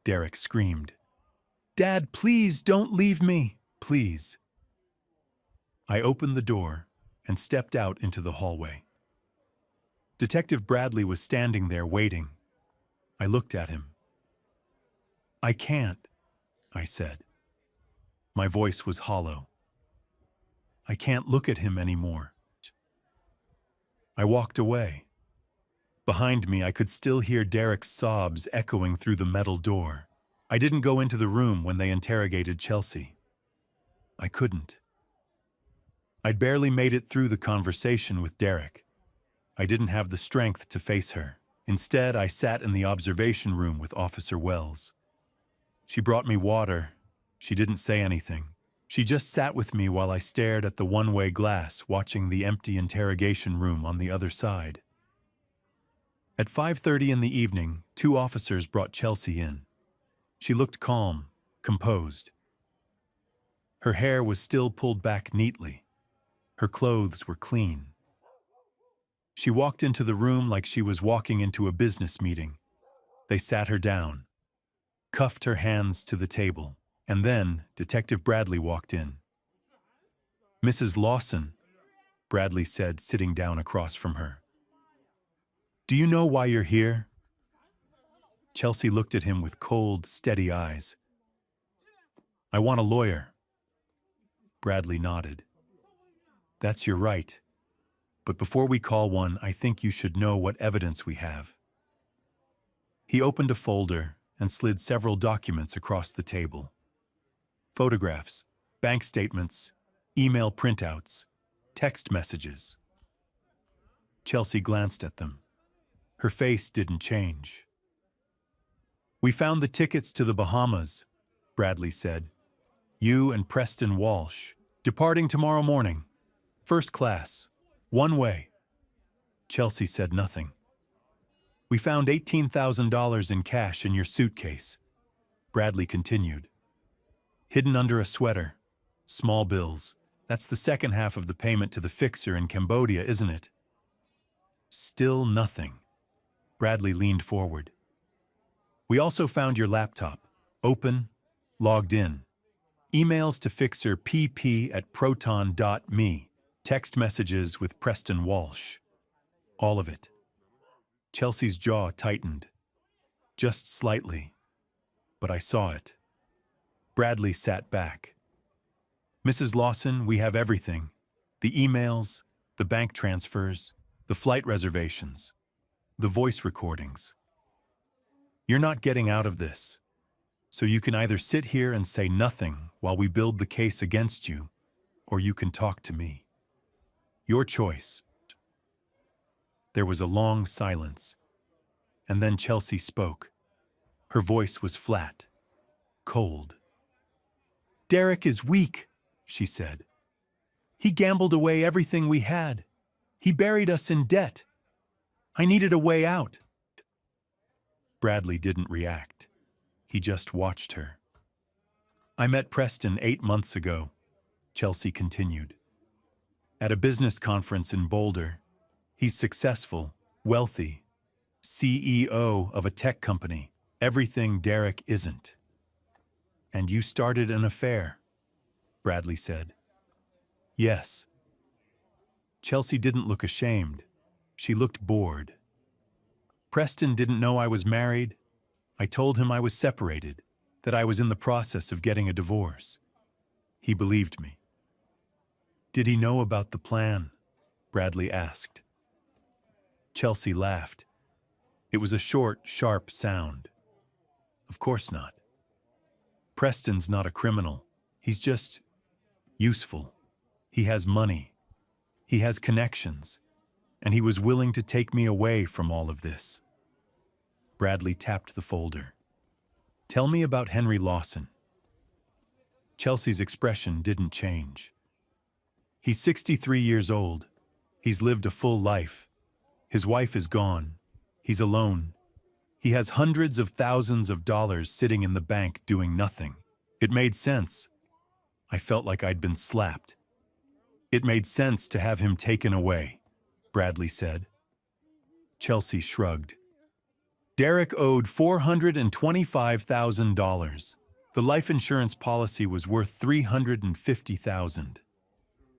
Derek screamed. "Dad, please don't leave me, please." I opened the door and stepped out into the hallway. Detective Bradley was standing there waiting. I looked at him. "I can't," I said. My voice was hollow. "I can't look at him anymore." I walked away. Behind me, I could still hear Derek's sobs echoing through the metal door. I didn't go into the room when they interrogated Chelsea. I couldn't. I'd barely made it through the conversation with Derek. I didn't have the strength to face her. Instead, I sat in the observation room with Officer Wells. She brought me water. She didn't say anything. She just sat with me while I stared at the one-way glass, watching the empty interrogation room on the other side. At 5:30 in the evening, 2 officers brought Chelsea in. She looked calm, composed. Her hair was still pulled back neatly. Her clothes were clean. She walked into the room like she was walking into a business meeting. They sat her down, cuffed her hands to the table, and then Detective Bradley walked in. "Mrs. Lawson," Bradley said, sitting down across from her. "Do you know why you're here?" Chelsea looked at him with cold, steady eyes. "I want a lawyer." Bradley nodded. "That's your right. But before we call one, I think you should know what evidence we have." He opened a folder and slid several documents across the table. Photographs, bank statements, email printouts, text messages. Chelsea glanced at them. Her face didn't change. "We found the tickets to the Bahamas," Bradley said. "You and Preston Walsh, departing tomorrow morning. First class. One way." Chelsea said nothing. "We found $18,000 in cash in your suitcase," Bradley continued. "Hidden under a sweater. Small bills. That's the second half of the payment to the fixer in Cambodia, isn't it?" Still nothing. Bradley leaned forward. "We also found your laptop. Open, logged in. Emails to fixer pp@proton.me. Text messages with Preston Walsh. All of it." Chelsea's jaw tightened. Just slightly. But I saw it. Bradley sat back. "Mrs. Lawson, we have everything. The emails, the bank transfers, the flight reservations, the voice recordings. You're not getting out of this. So you can either sit here and say nothing while we build the case against you, or you can talk to me. Your choice." There was a long silence, and then Chelsea spoke. Her voice was flat, cold. "Derek is weak," she said. "He gambled away everything we had. He buried us in debt. I needed a way out." Bradley didn't react. He just watched her. "I met Preston 8 months ago," Chelsea continued. "At a business conference in Boulder. He's successful, wealthy, CEO of a tech company, everything Derek isn't." "And you started an affair," Bradley said. "Yes." Chelsea didn't look ashamed. She looked bored. "Preston didn't know I was married. I told him I was separated, that I was in the process of getting a divorce. He believed me." "Did he know about the plan?" Bradley asked. Chelsea laughed. It was a short, sharp sound. Of course not. Preston's not a criminal. He's just useful. He has money. He has connections. And he was willing to take me away from all of this. Bradley tapped the folder. Tell me about Henry Lawson. Chelsea's expression didn't change. He's 63 years old. He's lived a full life. His wife is gone. He's alone. He has hundreds of thousands of dollars sitting in the bank doing nothing. It made sense. I felt like I'd been slapped. It made sense to have him taken away, Bradley said. Chelsea shrugged. Derek owed $425,000. The life insurance policy was worth $350,000.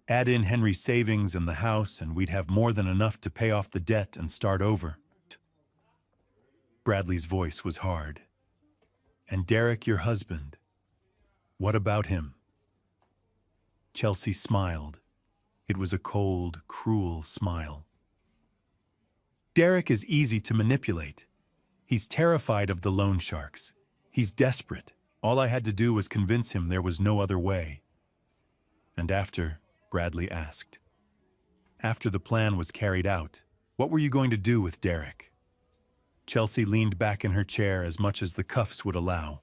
Add in Henry's savings and the house, and we'd have more than enough to pay off the debt and start over. Bradley's voice was hard. And Derek, your husband, what about him? Chelsea smiled. It was a cold, cruel smile. Derek is easy to manipulate. He's terrified of the loan sharks. He's desperate. All I had to do was convince him there was no other way. And after, Bradley asked, after the plan was carried out, what were you going to do with Derek? Chelsea leaned back in her chair as much as the cuffs would allow.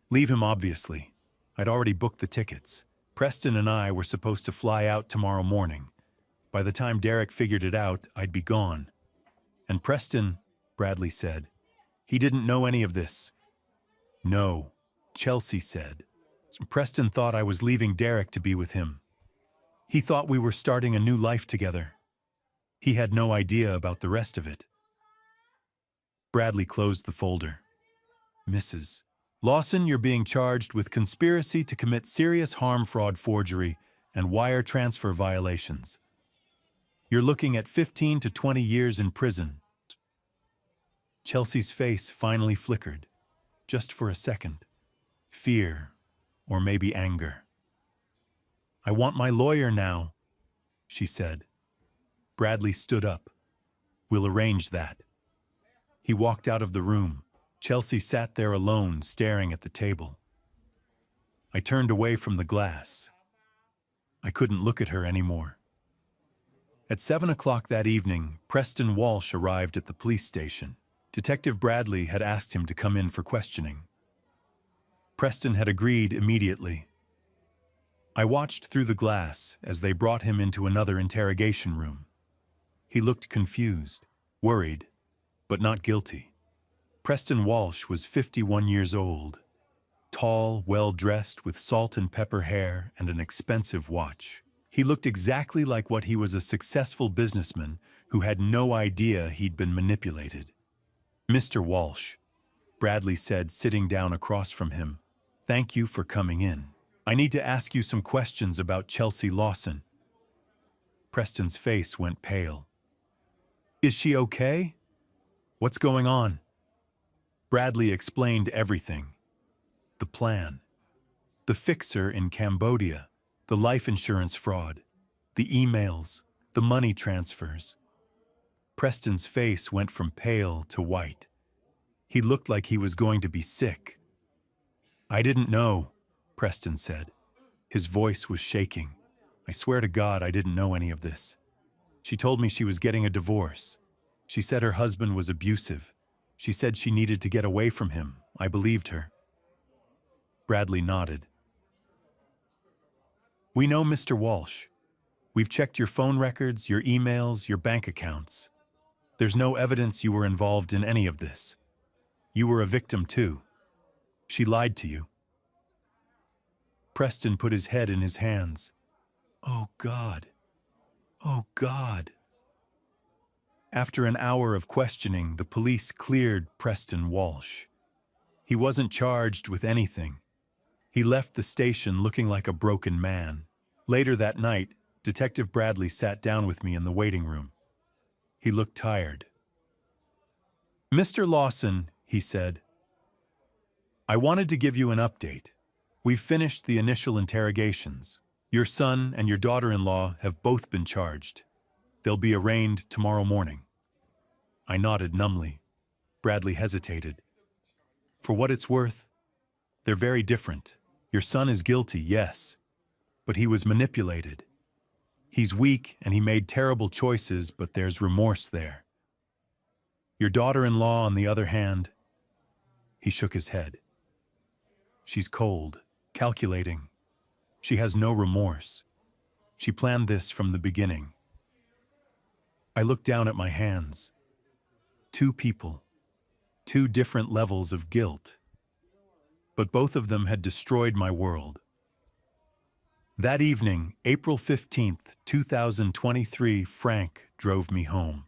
Leave him, obviously. I'd already booked the tickets. Preston and I were supposed to fly out tomorrow morning. By the time Derek figured it out, I'd be gone. And Preston, Bradley said, he didn't know any of this. No, Chelsea said. Preston thought I was leaving Derek to be with him. He thought we were starting a new life together. He had no idea about the rest of it. Bradley closed the folder. Mrs. Lawson, you're being charged with conspiracy to commit serious harm, fraud, forgery, and wire transfer violations. You're looking at 15 to 20 years in prison. Chelsea's face finally flickered, just for a second. Fear, or maybe anger. I want my lawyer now, she said. Bradley stood up. We'll arrange that. He walked out of the room. Chelsea sat there alone, staring at the table. I turned away from the glass. I couldn't look at her anymore. At 7 o'clock that evening, Preston Walsh arrived at the police station. Detective Bradley had asked him to come in for questioning. Preston had agreed immediately. I watched through the glass as they brought him into another interrogation room. He looked confused, worried, but not guilty. Preston Walsh was 51 years old, tall, well-dressed with salt and pepper hair and an expensive watch. He looked exactly like what he was, a successful businessman who had no idea he'd been manipulated. Mr. Walsh, Bradley said, sitting down across from him, thank you for coming in. I need to ask you some questions about Chelsea Lawson. Preston's face went pale. Is she okay? What's going on? Bradley explained everything. The plan. The fixer in Cambodia. The life insurance fraud. The emails. The money transfers. Preston's face went from pale to white. He looked like he was going to be sick. I didn't know, Preston said. His voice was shaking. I swear to God I didn't know any of this. She told me she was getting a divorce. She said her husband was abusive. She said she needed to get away from him. I believed her. Bradley nodded. We know Mr. Walsh. We've checked your phone records, your emails, your bank accounts. There's no evidence you were involved in any of this. You were a victim too. She lied to you. Preston put his head in his hands. Oh God. Oh God. After an hour of questioning, the police cleared Preston Walsh. He wasn't charged with anything. He left the station looking like a broken man. Later that night, Detective Bradley sat down with me in the waiting room. He looked tired. Mr. Lawson, he said, I wanted to give you an update. We've finished the initial interrogations. Your son and your daughter-in-law have both been charged. They'll be arraigned tomorrow morning. I nodded numbly. Bradley hesitated. For what it's worth, they're very different. Your son is guilty, yes, but he was manipulated. He's weak and he made terrible choices, but there's remorse there. Your daughter-in-law, on the other hand, he shook his head. She's cold, calculating. She has no remorse. She planned this from the beginning. I looked down at my hands. Two people, two different levels of guilt. But both of them had destroyed my world. That evening, April 15th, 2023, Frank drove me home.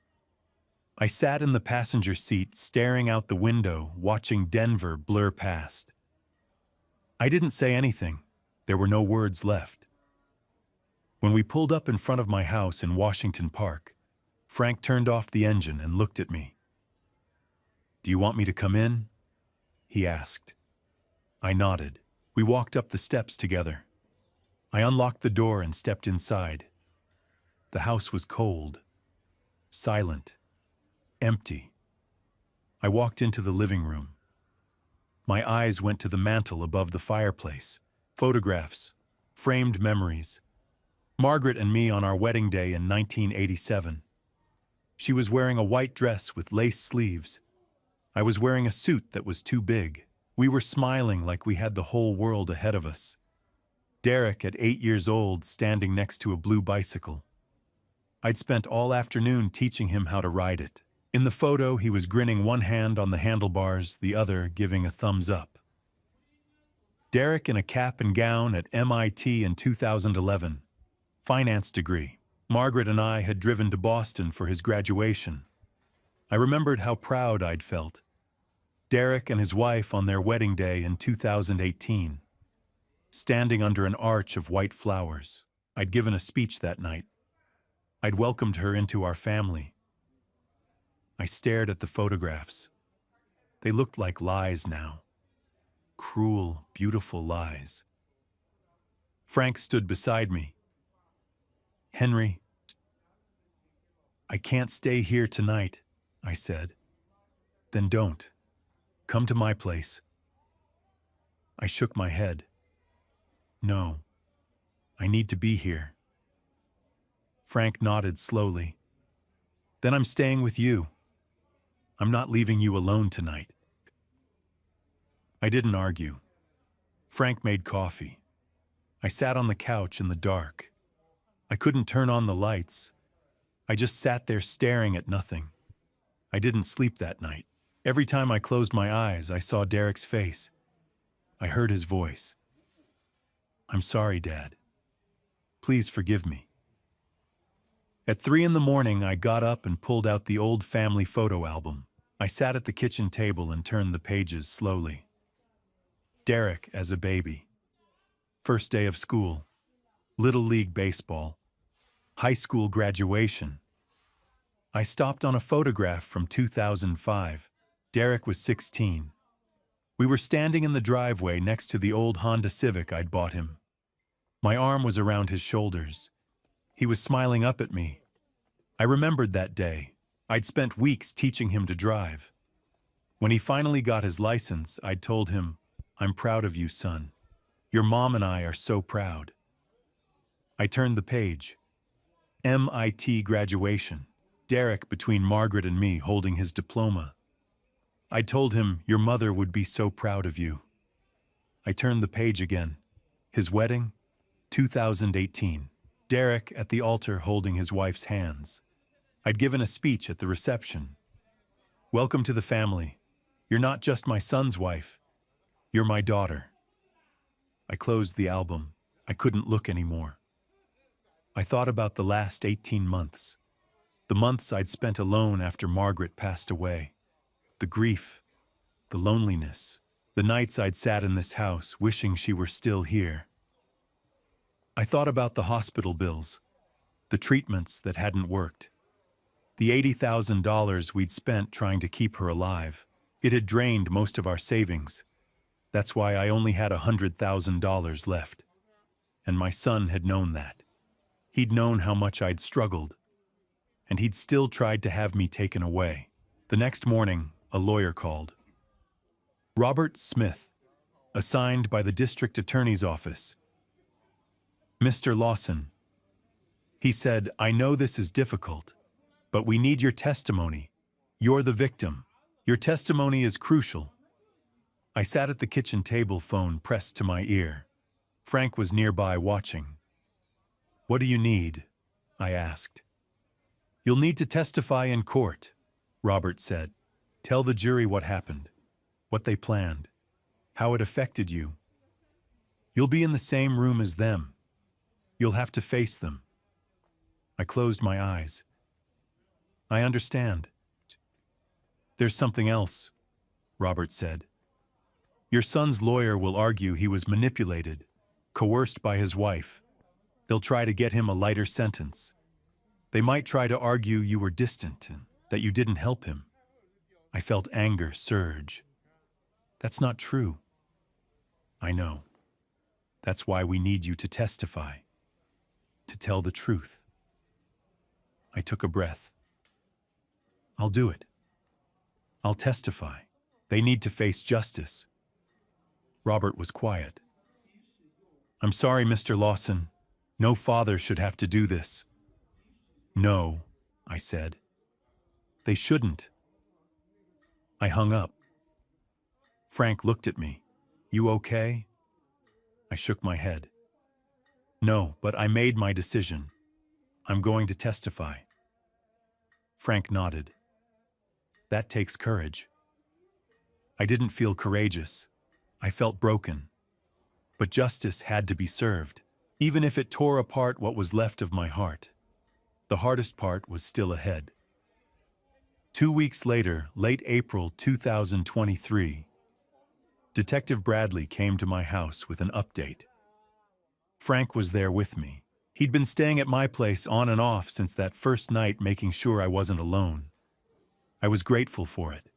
I sat in the passenger seat, staring out the window, watching Denver blur past. I didn't say anything. There were no words left. When we pulled up in front of my house in Washington Park, Frank turned off the engine and looked at me. "Do you want me to come in?" he asked. I nodded. We walked up the steps together. I unlocked the door and stepped inside. The house was cold, silent, empty. I walked into the living room. My eyes went to the mantel above the fireplace. Photographs, framed memories. Margaret and me on our wedding day in 1987. She was wearing a white dress with lace sleeves. I was wearing a suit that was too big. We were smiling like we had the whole world ahead of us. Derek, at 8 years old, standing next to a blue bicycle. I'd spent all afternoon teaching him how to ride it. In the photo, he was grinning, one hand on the handlebars, the other giving a thumbs up. Derek in a cap and gown at MIT in 2011. Finance degree. Margaret and I had driven to Boston for his graduation. I remembered how proud I'd felt. Derek and his wife on their wedding day in 2018. Standing under an arch of white flowers. I'd given a speech that night. I'd welcomed her into our family. I stared at the photographs. They looked like lies now. Cruel, beautiful lies. Frank stood beside me. "Henry, I can't stay here tonight," I said. "Then don't. Come to my place." I shook my head. "No, I need to be here." Frank nodded slowly. "Then I'm staying with you. I'm not leaving you alone tonight." I didn't argue. Frank made coffee. I sat on the couch in the dark. I couldn't turn on the lights. I just sat there staring at nothing. I didn't sleep that night. Every time I closed my eyes, I saw Derek's face. I heard his voice. "I'm sorry, Dad. Please forgive me." At 3 in the morning, I got up and pulled out the old family photo album. I sat at the kitchen table and turned the pages slowly. Derek as a baby. First day of school. Little League baseball. High school graduation. I stopped on a photograph from 2005. Derek was 16. We were standing in the driveway next to the old Honda Civic I'd bought him. My arm was around his shoulders. He was smiling up at me. I remembered that day. I'd spent weeks teaching him to drive. When he finally got his license, I'd told him, "I'm proud of you, son. Your mom and I are so proud." I turned the page. MIT graduation. Derek between Margaret and me holding his diploma. I told him, "Your mother would be so proud of you." I turned the page again. His wedding, 2018. Derek at the altar holding his wife's hands. I'd given a speech at the reception. "Welcome to the family. You're not just my son's wife. You're my daughter." I closed the album. I couldn't look anymore. I thought about the last 18 months. The months I'd spent alone after Margaret passed away. The grief, the loneliness, the nights I'd sat in this house wishing she were still here. I thought about the hospital bills, the treatments that hadn't worked, the $80,000 we'd spent trying to keep her alive. It had drained most of our savings. That's why I only had $100,000 left. And my son had known that. He'd known how much I'd struggled. And he'd still tried to have me taken away. The next morning, a lawyer called. Robert Smith, assigned by the district attorney's office. Mr. Lawson, he said, I know this is difficult, but we need your testimony. You're the victim. Your testimony is crucial. I sat at the kitchen table, phone pressed to my ear. Frank was nearby watching. What do you need? I asked. You'll need to testify in court, Robert said. Tell the jury what happened, what they planned, how it affected you. You'll be in the same room as them. You'll have to face them. I closed my eyes. I understand. There's something else, Robert said. Your son's lawyer will argue he was manipulated, coerced by his wife. They'll try to get him a lighter sentence. They might try to argue you were distant and that you didn't help him. I felt anger surge. That's not true. I know. That's why we need you to testify, to tell the truth. I took a breath. I'll do it. I'll testify. They need to face justice. Robert was quiet. I'm sorry, Mr. Lawson. No father should have to do this. No, I said. They shouldn't. I hung up. Frank looked at me. You okay? I shook my head. No, but I made my decision. I'm going to testify. Frank nodded. That takes courage. I didn't feel courageous. I felt broken. But justice had to be served, even if it tore apart what was left of my heart. The hardest part was still ahead. 2 weeks later, late April 2023, Detective Bradley came to my house with an update. Frank was there with me. He'd been staying at my place on and off since that first night, making sure I wasn't alone. I was grateful for it.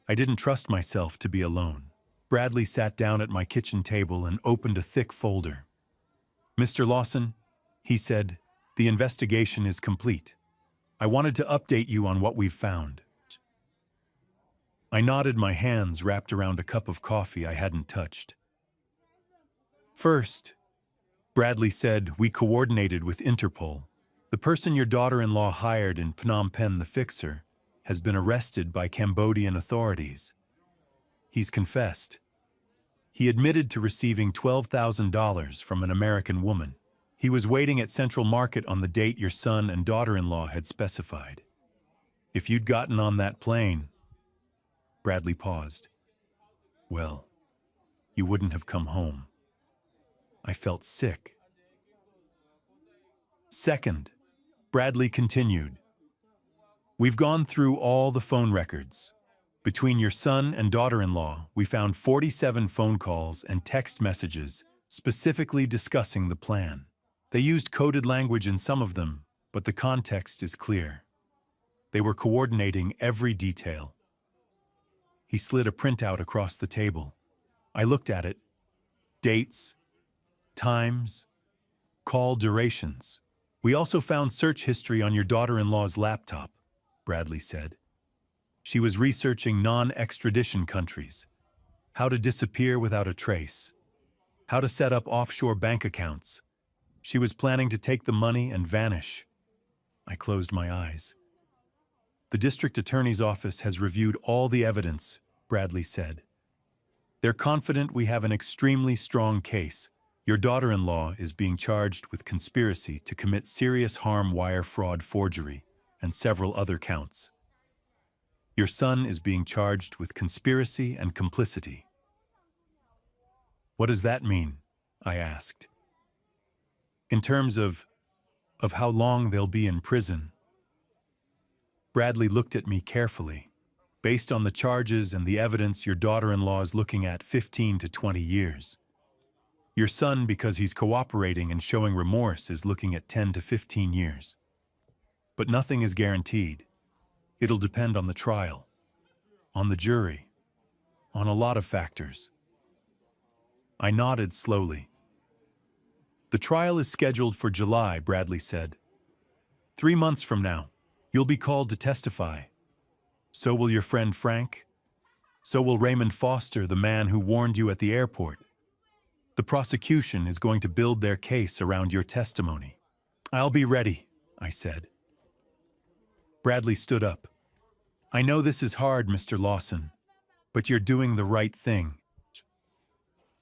I didn't trust myself to be alone. Bradley sat down at my kitchen table and opened a thick folder. Mr. Lawson, he said, the investigation is complete. I wanted to update you on what we've found. I nodded, my hands wrapped around a cup of coffee I hadn't touched. First, Bradley said, we coordinated with Interpol. The person your daughter-in-law hired in Phnom Penh, the fixer, has been arrested by Cambodian authorities. He's confessed. He admitted to receiving $12,000 from an American woman. He was waiting at Central Market on the date your son and daughter-in-law had specified. If you'd gotten on that plane, Bradley paused. Well, you wouldn't have come home. I felt sick. Second, Bradley continued. We've gone through all the phone records. Between your son and daughter-in-law, we found 47 phone calls and text messages specifically discussing the plan. They used coded language in some of them, but the context is clear. They were coordinating every detail. He slid a printout across the table. I looked at it. Dates, times, call durations. We also found search history on your daughter-in-law's laptop, Bradley said. She was researching non-extradition countries, how to disappear without a trace, how to set up offshore bank accounts. She was planning to take the money and vanish. I closed my eyes. The district attorney's office has reviewed all the evidence, Bradley said. They're confident we have an extremely strong case. Your daughter-in-law is being charged with conspiracy to commit serious harm, wire fraud, forgery, and several other counts. Your son is being charged with conspiracy and complicity. What does that mean? I asked. In terms of how long they'll be in prison. Bradley looked at me carefully. Based on the charges and the evidence, your daughter-in-law is looking at 15 to 20 years. Your son, because he's cooperating and showing remorse, is looking at 10 to 15 years. But nothing is guaranteed. It'll depend on the trial, on the jury, on a lot of factors. I nodded slowly. The trial is scheduled for July, Bradley said. 3 months from now, you'll be called to testify. So will your friend Frank. So will Raymond Foster, the man who warned you at the airport. The prosecution is going to build their case around your testimony. I'll be ready, I said. Bradley stood up. I know this is hard, Mr. Lawson, but you're doing the right thing.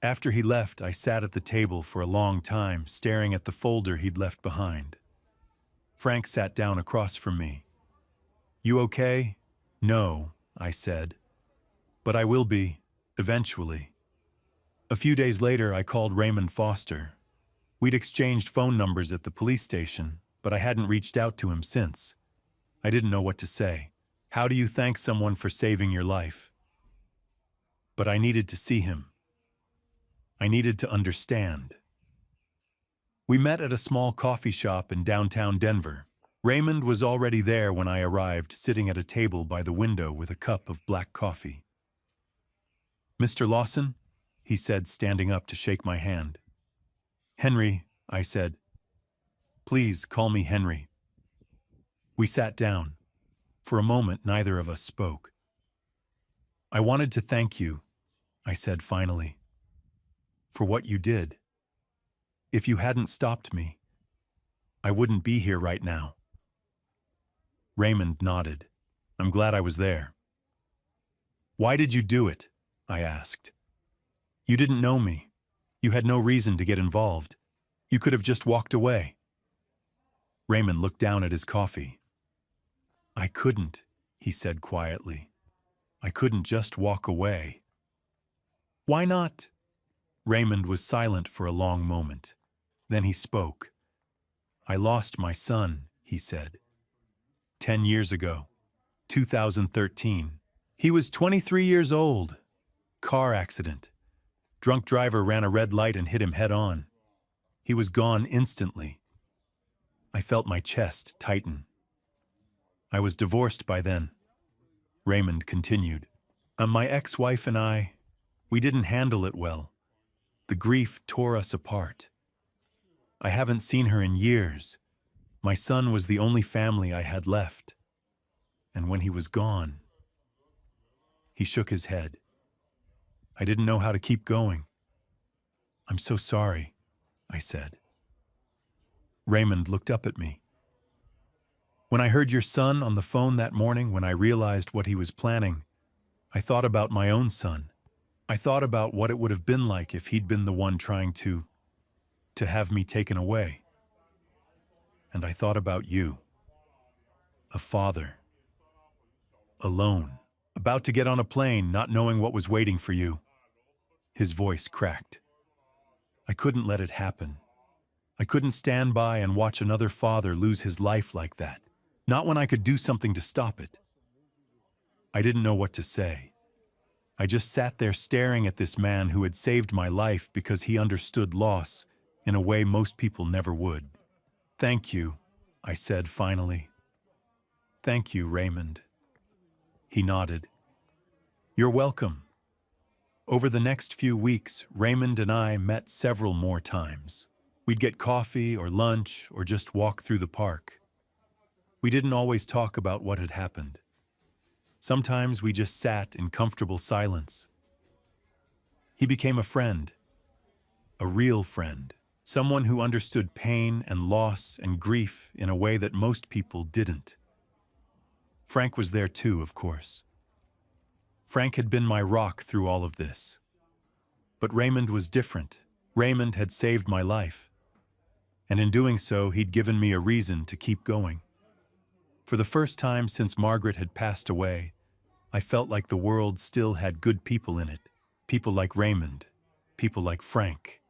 After he left, I sat at the table for a long time, staring at the folder he'd left behind. Frank sat down across from me. You okay? No, I said. But I will be, eventually. A few days later, I called Raymond Foster. We'd exchanged phone numbers at the police station, but I hadn't reached out to him since. I didn't know what to say. How do you thank someone for saving your life? But I needed to see him. I needed to understand. We met at a small coffee shop in downtown Denver. Raymond was already there when I arrived, sitting at a table by the window with a cup of black coffee. Mr. Lawson, he said, standing up to shake my hand. Henry, I said. Please call me Henry. We sat down. For a moment, neither of us spoke. I wanted to thank you, I said finally, for what you did. If you hadn't stopped me, I wouldn't be here right now. Raymond nodded. I'm glad I was there. Why did you do it? I asked. You didn't know me. You had no reason to get involved. You could have just walked away. Raymond looked down at his coffee. I couldn't, he said quietly. I couldn't just walk away. Why not? Raymond was silent for a long moment. Then he spoke. I lost my son, he said. 10 years ago, 2013. He was 23 years old. Car accident. Drunk driver ran a red light and hit him head on. He was gone instantly. I felt my chest tighten. I was divorced by then. Raymond continued. My ex-wife and I, we didn't handle it well. The grief tore us apart. I haven't seen her in years. My son was the only family I had left. And when he was gone, he shook his head. I didn't know how to keep going. I'm so sorry, I said. Raymond looked up at me. When I heard your son on the phone that morning, when I realized what he was planning, I thought about my own son. I thought about what it would have been like if he'd been the one trying to have me taken away. And I thought about you. A father. Alone. About to get on a plane, not knowing what was waiting for you. His voice cracked. I couldn't let it happen. I couldn't stand by and watch another father lose his life like that. Not when I could do something to stop it. I didn't know what to say. I just sat there staring at this man who had saved my life because he understood loss in a way most people never would. Thank you, I said finally. Thank you, Raymond. He nodded. You're welcome. Over the next few weeks, Raymond and I met several more times. We'd get coffee or lunch or just walk through the park. We didn't always talk about what had happened. Sometimes we just sat in comfortable silence. He became a friend, a real friend, someone who understood pain and loss and grief in a way that most people didn't. Frank was there too, of course. Frank had been my rock through all of this. But Raymond was different. Raymond had saved my life. And in doing so, he'd given me a reason to keep going. For the first time since Margaret had passed away, I felt like the world still had good people in it. People like Raymond, people like Frank,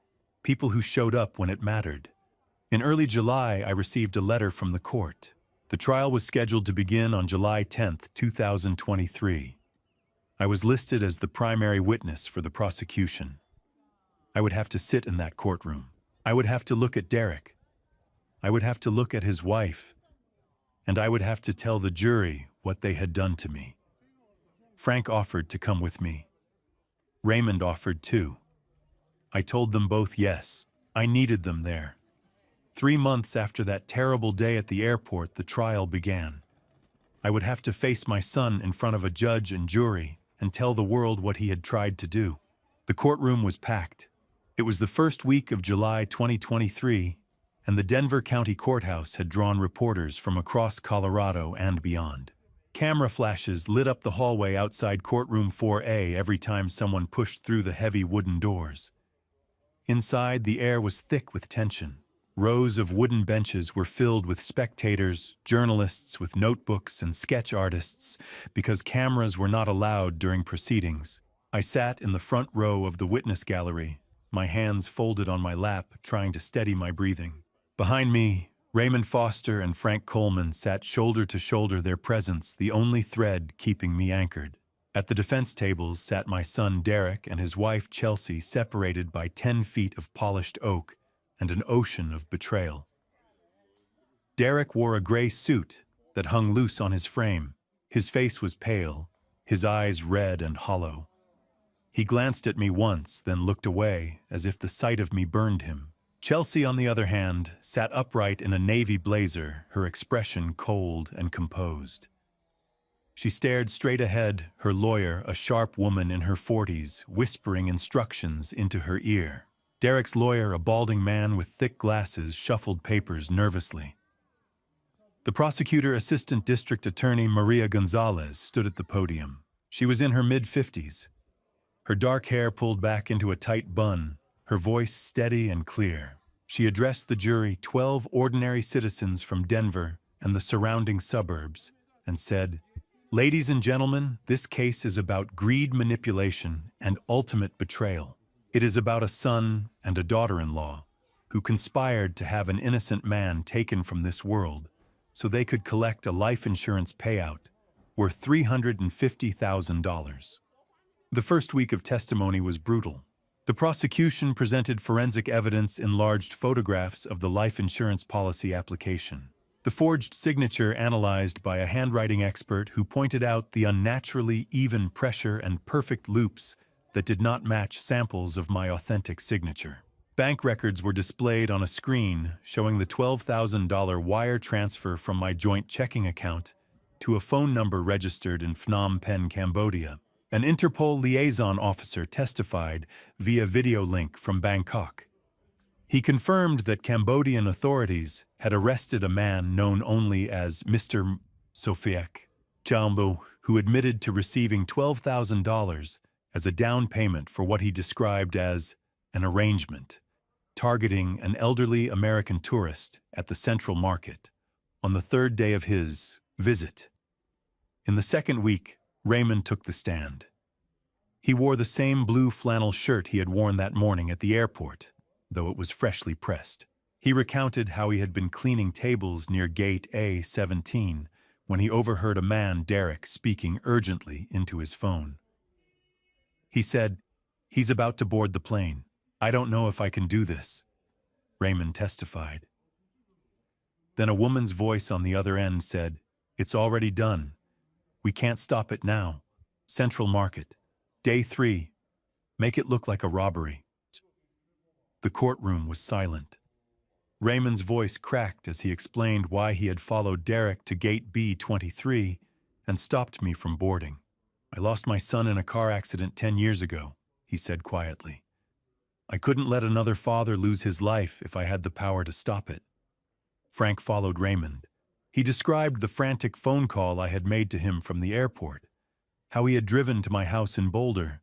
people who showed up when it mattered. In early July, I received a letter from the court. The trial was scheduled to begin on July 10th, 2023. I was listed as the primary witness for the prosecution. I would have to sit in that courtroom. I would have to look at Derek. I would have to look at his wife. And I would have to tell the jury what they had done to me. Frank offered to come with me. Raymond offered too. I told them both yes. I needed them there. 3 months after that terrible day at the airport, the trial began. I would have to face my son in front of a judge and jury and tell the world what he had tried to do. The courtroom was packed. It was the first week of July 2023, and the Denver County Courthouse had drawn reporters from across Colorado and beyond. Camera flashes lit up the hallway outside courtroom 4A every time someone pushed through the heavy wooden doors. Inside, the air was thick with tension. Rows of wooden benches were filled with spectators, journalists with notebooks, and sketch artists, because cameras were not allowed during proceedings. I sat in the front row of the witness gallery, my hands folded on my lap, trying to steady my breathing. Behind me, Raymond Foster and Frank Coleman sat shoulder to shoulder, their presence the only thread keeping me anchored. At the defense tables sat my son Derek and his wife Chelsea, separated by 10 feet of polished oak and an ocean of betrayal. Derek wore a gray suit that hung loose on his frame. His face was pale, his eyes red and hollow. He glanced at me once, then looked away, as if the sight of me burned him. Chelsea, on the other hand, sat upright in a navy blazer, her expression cold and composed. She stared straight ahead, her lawyer, a sharp woman in her 40s, whispering instructions into her ear. Derek's lawyer, a balding man with thick glasses, shuffled papers nervously. The prosecutor, Assistant District Attorney Maria Gonzalez, stood at the podium. She was in her mid-50s. Her dark hair pulled back into a tight bun, her voice steady and clear. She addressed the jury, 12 ordinary citizens from Denver and the surrounding suburbs, and said, "Ladies and gentlemen, this case is about greed, manipulation, and ultimate betrayal. It is about a son and a daughter-in-law who conspired to have an innocent man taken from this world so they could collect a life insurance payout worth $350,000. The first week of testimony was brutal. The prosecution presented forensic evidence, enlarged photographs of the life insurance policy application. The forged signature analyzed by a handwriting expert who pointed out the unnaturally even pressure and perfect loops that did not match samples of my authentic signature. Bank records were displayed on a screen showing the $12,000 wire transfer from my joint checking account to a phone number registered in Phnom Penh, Cambodia. An Interpol liaison officer testified via video link from Bangkok. He confirmed that Cambodian authorities had arrested a man known only as Mr. Sofiek Jambo, who admitted to receiving $12,000 as a down payment for what he described as an arrangement, targeting an elderly American tourist at the Central Market on the third day of his visit. In the second week, Raymond took the stand. He wore the same blue flannel shirt he had worn that morning at the airport, though it was freshly pressed. He recounted how he had been cleaning tables near gate A-17 when he overheard a man, Derek, speaking urgently into his phone. He said, "He's about to board the plane. I don't know if I can do this," Raymond testified. Then a woman's voice on the other end said, "It's already done. We can't stop it now. Central Market. Day 3. Make it look like a robbery." The courtroom was silent. Raymond's voice cracked as he explained why he had followed Derek to gate B-23 and stopped me from boarding. "I lost my son in a car accident 10 years ago," he said quietly. "I couldn't let another father lose his life if I had the power to stop it." Frank followed Raymond. He described the frantic phone call I had made to him from the airport, how he had driven to my house in Boulder,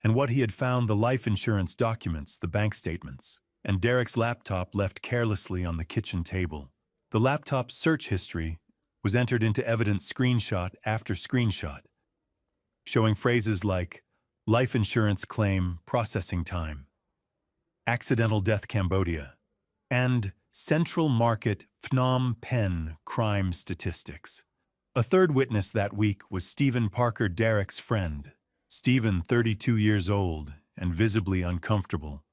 and what he had found: the life insurance documents, the bank statements, and Derek's laptop left carelessly on the kitchen table. The laptop's search history was entered into evidence, screenshot after screenshot, showing phrases like life insurance claim processing time, accidental death Cambodia, and Central Market Phnom Penh crime statistics. A third witness that week was Stephen Parker, Derek's friend. Stephen, 32 years old and visibly uncomfortable,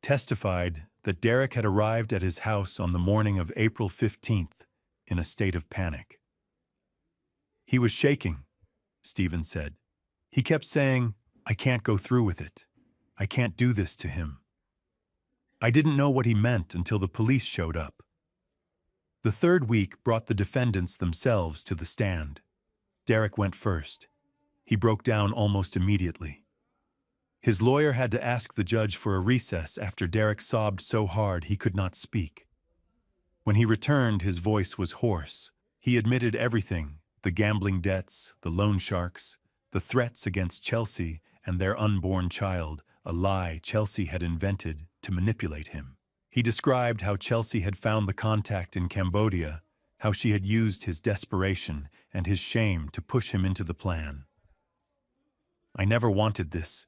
testified that Derek had arrived at his house on the morning of April 15th in a state of panic. "He was shaking," Stephen said. "He kept saying, 'I can't go through with it. I can't do this to him.' I didn't know what he meant until the police showed up." The third week brought the defendants themselves to the stand. Derek went first. He broke down almost immediately. His lawyer had to ask the judge for a recess after Derek sobbed so hard he could not speak. When he returned, his voice was hoarse. He admitted everything: the gambling debts, the loan sharks, the threats against Chelsea and their unborn child, a lie Chelsea had invented to manipulate him. He described how Chelsea had found the contact in Cambodia, how she had used his desperation and his shame to push him into the plan. "I never wanted this,"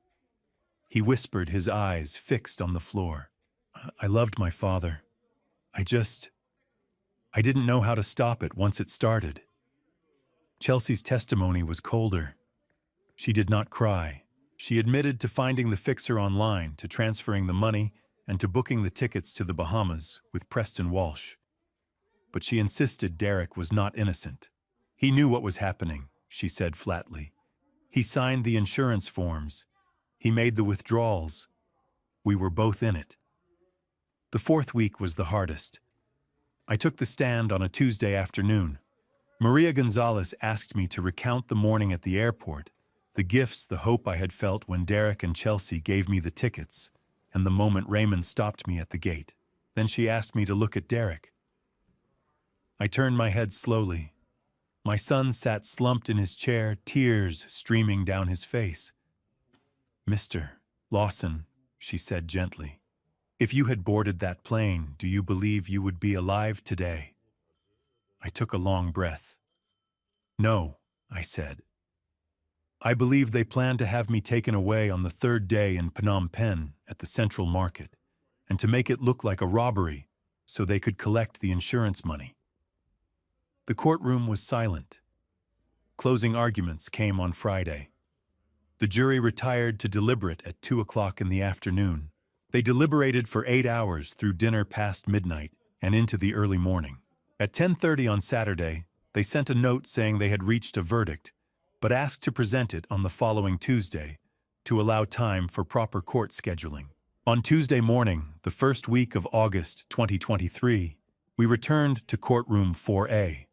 he whispered, his eyes fixed on the floor. "I loved my father. I didn't know how to stop it once it started." Chelsea's testimony was colder. She did not cry. She admitted to finding the fixer online, to transferring the money, and to booking the tickets to the Bahamas with Preston Walsh. But she insisted Derek was not innocent. "He knew what was happening," she said flatly. "He signed the insurance forms. He made the withdrawals. We were both in it." The fourth week was the hardest. I took the stand on a Tuesday afternoon. Maria Gonzalez asked me to recount the morning at the airport, the gifts, the hope I had felt when Derek and Chelsea gave me the tickets, and the moment Raymond stopped me at the gate. Then she asked me to look at Derek. I turned my head slowly. My son sat slumped in his chair, tears streaming down his face. "Mr. Lawson," she said gently, "if you had boarded that plane, do you believe you would be alive today?" I took a long breath. "No," I said. "I believe they planned to have me taken away on the third day in Phnom Penh at the Central Market, and to make it look like a robbery so they could collect the insurance money." The courtroom was silent. Closing arguments came on Friday. The jury retired to deliberate at 2 o'clock in the afternoon. They deliberated for 8 hours through dinner past midnight and into the early morning. At 10:30 on Saturday, they sent a note saying they had reached a verdict, but asked to present it on the following Tuesday to allow time for proper court scheduling. On Tuesday morning, the first week of August 2023, we returned to courtroom 4A.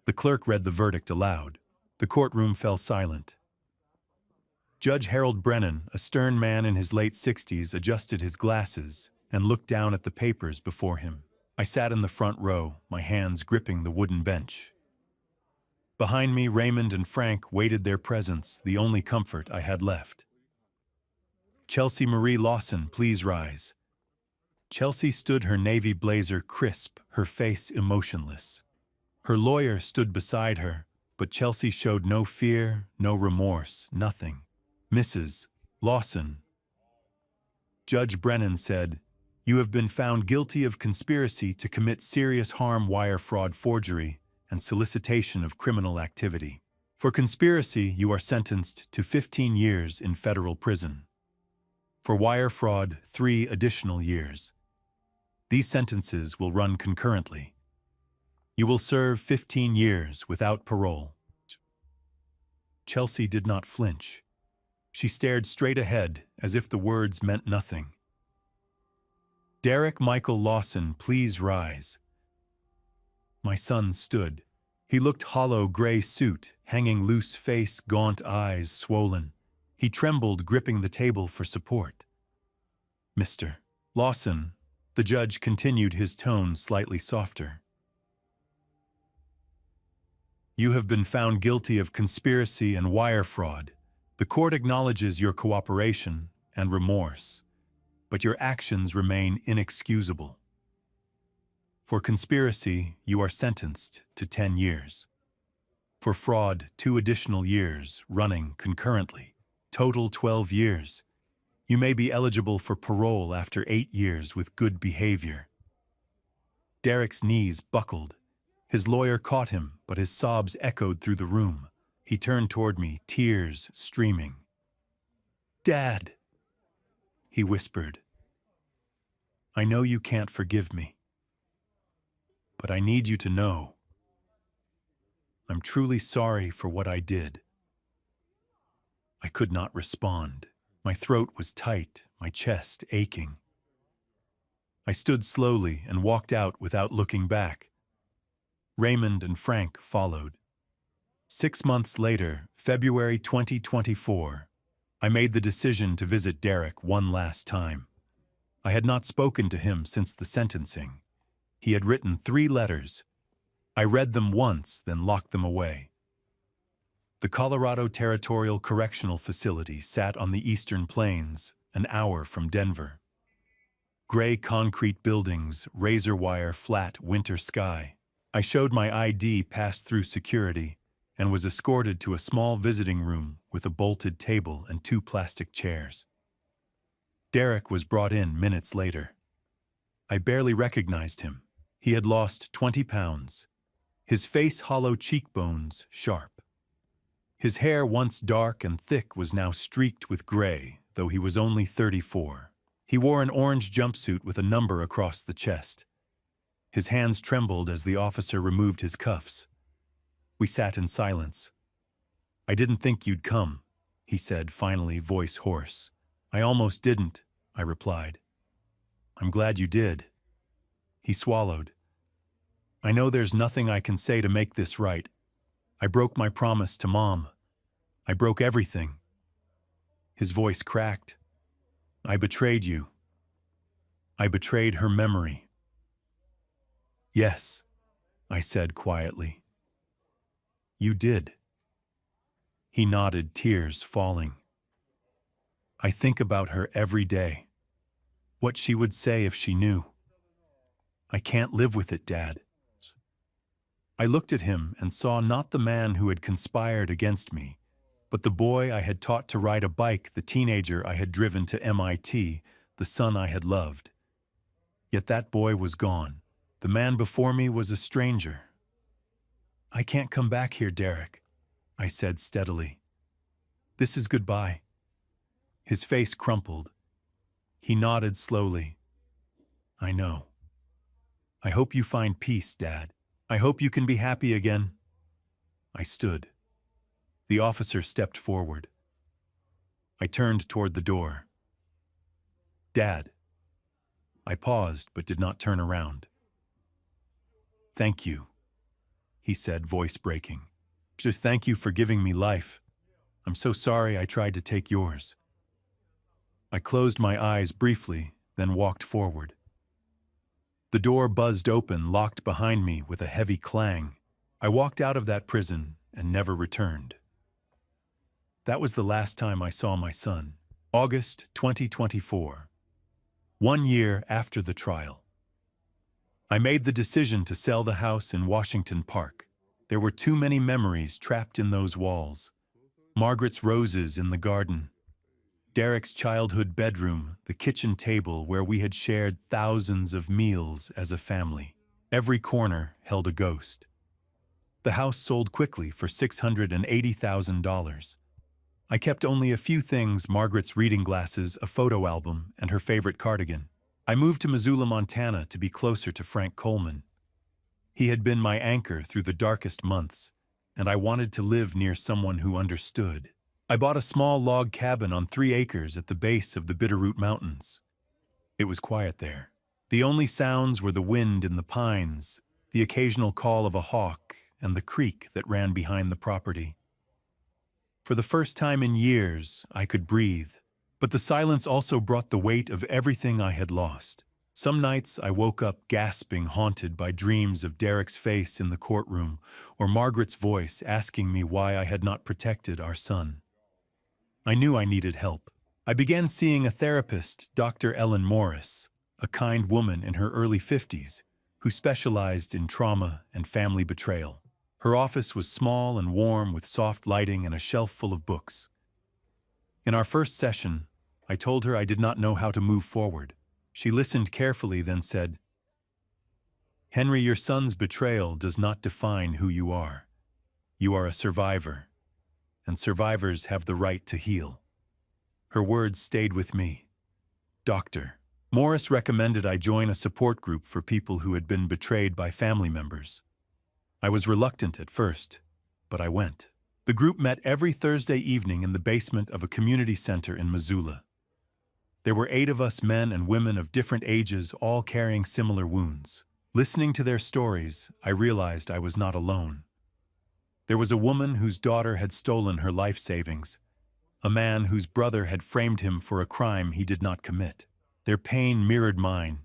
The clerk read the verdict aloud. The courtroom fell silent. Judge Harold Brennan, a stern man in his late 60s, adjusted his glasses and looked down at the papers before him. I sat in the front row, my hands gripping the wooden bench. Behind me, Raymond and Frank waited their presence, the only comfort I had left. "Chelsea Marie Lawson, please rise." Chelsea stood, her navy blazer crisp, her face emotionless. Her lawyer stood beside her, but Chelsea showed no fear, no remorse, nothing. "Mrs. Lawson." Judge Brennan said, "You have been found guilty of conspiracy to commit serious harm, wire fraud, forgery, and solicitation of criminal activity. For conspiracy, you are sentenced to 15 years in federal prison. For wire fraud, 3 additional years. These sentences will run concurrently. You will serve 15 years without parole." Chelsea did not flinch. She stared straight ahead as if the words meant nothing. "Derek Michael Lawson, please rise." My son stood. He looked hollow, gray suit, hanging loose face, gaunt eyes swollen. He trembled, gripping the table for support. "Mr. Lawson," the judge continued, his tone slightly softer. "You have been found guilty of conspiracy and wire fraud. The court acknowledges your cooperation and remorse, but your actions remain inexcusable. For conspiracy, you are sentenced to 10 years. For fraud, 2 additional years, running concurrently. Total 12 years. You may be eligible for parole after 8 years with good behavior." Derek's knees buckled. His lawyer caught him, but his sobs echoed through the room. He turned toward me, tears streaming. "Dad," he whispered, "I know you can't forgive me, but I need you to know I'm truly sorry for what I did." I could not respond. My throat was tight, my chest aching. I stood slowly and walked out without looking back. Raymond and Frank followed. 6 months later, February 2024, I made the decision to visit Derek one last time. I had not spoken to him since the sentencing. He had written 3 letters. I read them once, then locked them away. The Colorado Territorial Correctional Facility sat on the Eastern Plains, an hour from Denver. Gray concrete buildings, razor wire flat winter sky. I showed my ID, passed through security, and was escorted to a small visiting room with a bolted table and 2 plastic chairs. Derek was brought in minutes later. I barely recognized him. He had lost 20 pounds. His face hollow, cheekbones sharp. His hair, once dark and thick, was now streaked with gray, though he was only 34. He wore an orange jumpsuit with a number across the chest. His hands trembled as the officer removed his cuffs. We sat in silence. "I didn't think you'd come," he said, finally, voice hoarse. "I almost didn't," I replied. "I'm glad you did." He swallowed. "I know there's nothing I can say to make this right. I broke my promise to Mom. I broke everything." His voice cracked. "I betrayed you. I betrayed her memory." "Yes," I said quietly. "You did." He nodded, tears falling. "I think about her every day. What she would say if she knew. I can't live with it, Dad." I looked at him and saw not the man who had conspired against me, but the boy I had taught to ride a bike, the teenager I had driven to MIT, the son I had loved. Yet that boy was gone. The man before me was a stranger. "I can't come back here, Derek," I said steadily. "This is goodbye." His face crumpled. He nodded slowly. "I know. I hope you find peace, Dad. I hope you can be happy again." I stood. The officer stepped forward. I turned toward the door. "Dad." I paused but did not turn around. "Thank you," he said, voice breaking. "Just thank you for giving me life. I'm so sorry I tried to take yours." I closed my eyes briefly, then walked forward. The door buzzed open, locked behind me with a heavy clang. I walked out of that prison and never returned. That was the last time I saw my son. August 2024. 1 year after the trial. I made the decision to sell the house in Washington Park. There were too many memories trapped in those walls. Margaret's roses in the garden. Derek's childhood bedroom, the kitchen table where we had shared thousands of meals as a family. Every corner held a ghost. The house sold quickly for $680,000. I kept only a few things: Margaret's reading glasses, a photo album, and her favorite cardigan. I moved to Missoula, Montana to be closer to Frank Coleman. He had been my anchor through the darkest months, and I wanted to live near someone who understood. I bought a small log cabin on 3 acres at the base of the Bitterroot Mountains. It was quiet there. The only sounds were the wind in the pines, the occasional call of a hawk, and the creek that ran behind the property. For the first time in years, I could breathe, but the silence also brought the weight of everything I had lost. Some nights I woke up gasping, haunted by dreams of Derek's face in the courtroom or Margaret's voice asking me why I had not protected our son. I knew I needed help. I began seeing a therapist, Dr. Ellen Morris, a kind woman in her early 50s, who specialized in trauma and family betrayal. Her office was small and warm with soft lighting and a shelf full of books. In our first session, I told her I did not know how to move forward. She listened carefully, then said, "Henry, your son's betrayal does not define who you are. You are a survivor, and survivors have the right to heal." Her words stayed with me. Dr. Morris recommended I join a support group for people who had been betrayed by family members. I was reluctant at first, but I went. The group met every Thursday evening in the basement of a community center in Missoula. There were 8 of us, men and women of different ages, all carrying similar wounds. Listening to their stories, I realized I was not alone. There was a woman whose daughter had stolen her life savings, a man whose brother had framed him for a crime he did not commit. Their pain mirrored mine,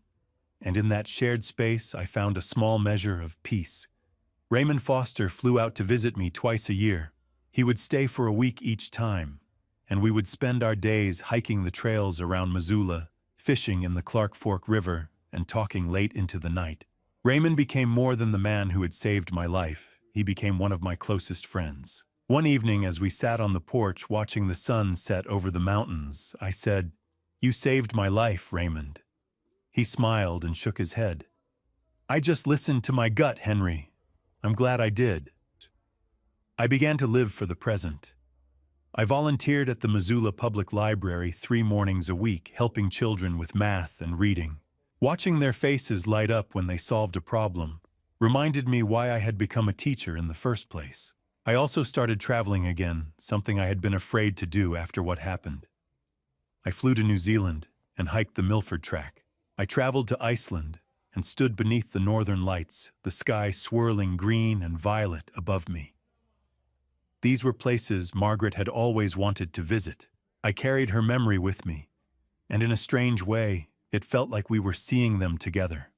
and in that shared space I found a small measure of peace. Raymond Foster flew out to visit me twice a year. He would stay for a week each time, and we would spend our days hiking the trails around Missoula, fishing in the Clark Fork River, and talking late into the night. Raymond became more than the man who had saved my life. He became one of my closest friends. One evening, as we sat on the porch watching the sun set over the mountains, I said, "You saved my life, Raymond." He smiled and shook his head. "I just listened to my gut, Henry. I'm glad I did." I began to live for the present. I volunteered at the Missoula Public Library 3 mornings a week, helping children with math and reading. Watching their faces light up when they solved a problem reminded me why I had become a teacher in the first place. I also started traveling again, something I had been afraid to do after what happened. I flew to New Zealand and hiked the Milford Track. I traveled to Iceland and stood beneath the northern lights, the sky swirling green and violet above me. These were places Margaret had always wanted to visit. I carried her memory with me, and in a strange way, it felt like we were seeing them together.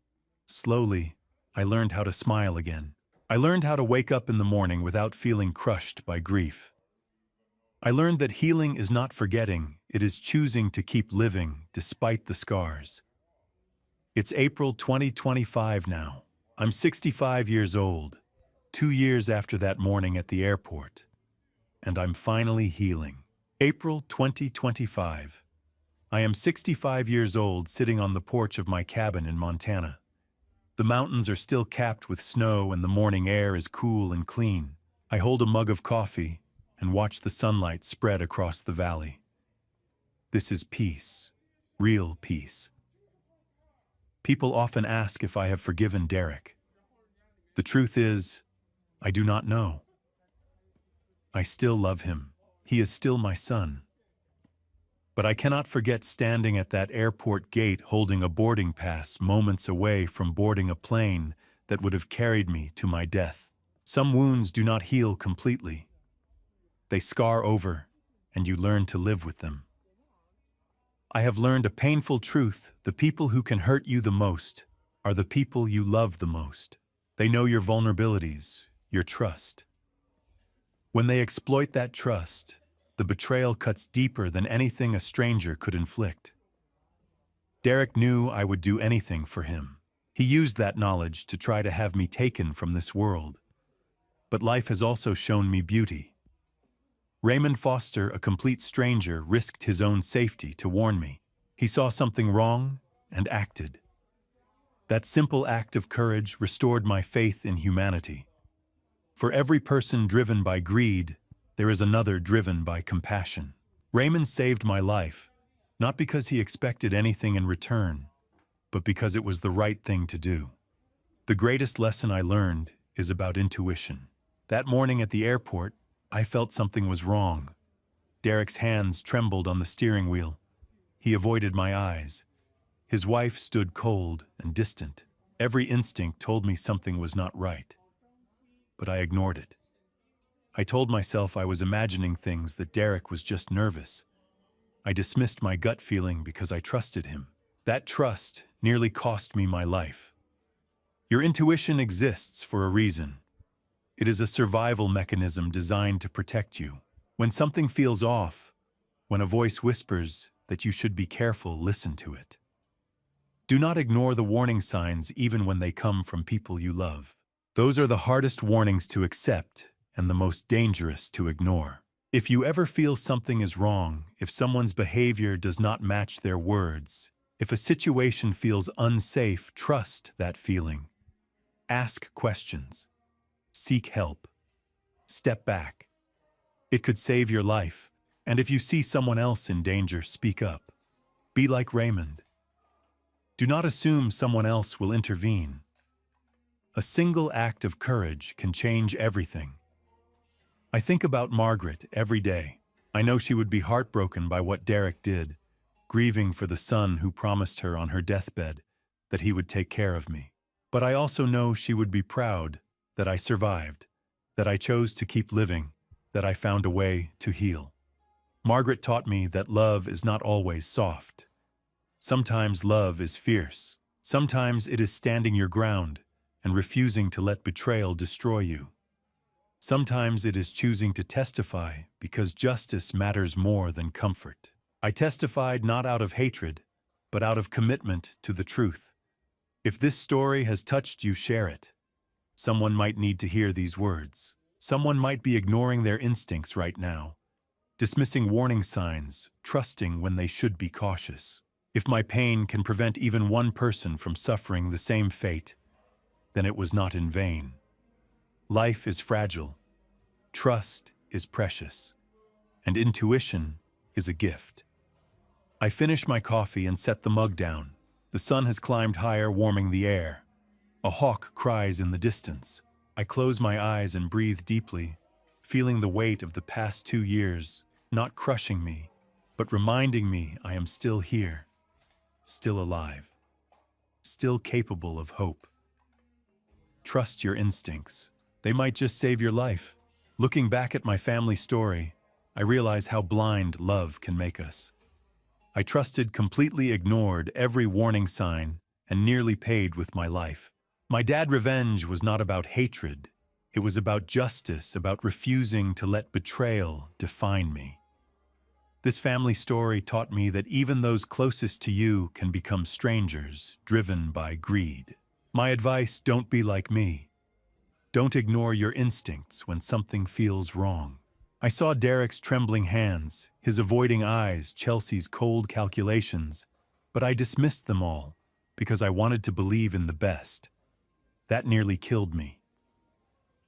Slowly, I learned how to smile again. I learned how to wake up in the morning without feeling crushed by grief. I learned that healing is not forgetting, it is choosing to keep living despite the scars. It's April 2025 now. I'm 65 years old, 2 years after that morning at the airport, and I'm finally healing. April 2025. I am 65 years old, sitting on the porch of my cabin in Montana. The mountains are still capped with snow and the morning air is cool and clean. I hold a mug of coffee and watch the sunlight spread across the valley. This is peace, real peace. People often ask if I have forgiven Derek. The truth is, I do not know. I still love him. He is still my son. But I cannot forget standing at that airport gate holding a boarding pass moments away from boarding a plane that would have carried me to my death. Some wounds do not heal completely. They scar over, and you learn to live with them. I have learned a painful truth: the people who can hurt you the most are the people you love the most. They know your vulnerabilities, your trust. When they exploit that trust, the betrayal cuts deeper than anything a stranger could inflict. Derek knew I would do anything for him. He used that knowledge to try to have me taken from this world. But life has also shown me beauty. Raymond Foster, a complete stranger, risked his own safety to warn me. He saw something wrong and acted. That simple act of courage restored my faith in humanity. For every person driven by greed, there is another driven by compassion. Raymond saved my life, not because he expected anything in return, but because it was the right thing to do. The greatest lesson I learned is about intuition. That morning at the airport, I felt something was wrong. Derek's hands trembled on the steering wheel. He avoided my eyes. His wife stood cold and distant. Every instinct told me something was not right. But I ignored it. I told myself I was imagining things, that Derek was just nervous. I dismissed my gut feeling because I trusted him. That trust nearly cost me my life. Your intuition exists for a reason. It is a survival mechanism designed to protect you. When something feels off, when a voice whispers that you should be careful, listen to it. Do not ignore the warning signs even when they come from people you love. Those are the hardest warnings to accept and the most dangerous to ignore. If you ever feel something is wrong, if someone's behavior does not match their words, if a situation feels unsafe, trust that feeling. Ask questions. Seek help. Step back. It could save your life. And if you see someone else in danger, speak up. Be like Raymond. Do not assume someone else will intervene. A single act of courage can change everything. I think about Margaret every day. I know she would be heartbroken by what Derek did, grieving for the son who promised her on her deathbed that he would take care of me. But I also know she would be proud that I survived, that I chose to keep living, that I found a way to heal. Margaret taught me that love is not always soft. Sometimes love is fierce. Sometimes it is standing your ground and refusing to let betrayal destroy you. Sometimes it is choosing to testify because justice matters more than comfort. I testified not out of hatred, but out of commitment to the truth. If this story has touched you, share it. Someone might need to hear these words. Someone might be ignoring their instincts right now, dismissing warning signs, trusting when they should be cautious. If my pain can prevent even one person from suffering the same fate, then it was not in vain. Life is fragile, trust is precious, and intuition is a gift. I finish my coffee and set the mug down. The sun has climbed higher, warming the air. A hawk cries in the distance. I close my eyes and breathe deeply, feeling the weight of the past 2 years, not crushing me, but reminding me I am still here, still alive, still capable of hope. Trust your instincts. They might just save your life. Looking back at my family story, I realize how blind love can make us. I trusted, completely ignored every warning sign, and nearly paid with my life. My dad's revenge was not about hatred. It was about justice, about refusing to let betrayal define me. This family story taught me that even those closest to you can become strangers, driven by greed. My advice: don't be like me. Don't ignore your instincts when something feels wrong. I saw Derek's trembling hands, his avoiding eyes, Chelsea's cold calculations, but I dismissed them all because I wanted to believe in the best. That nearly killed me.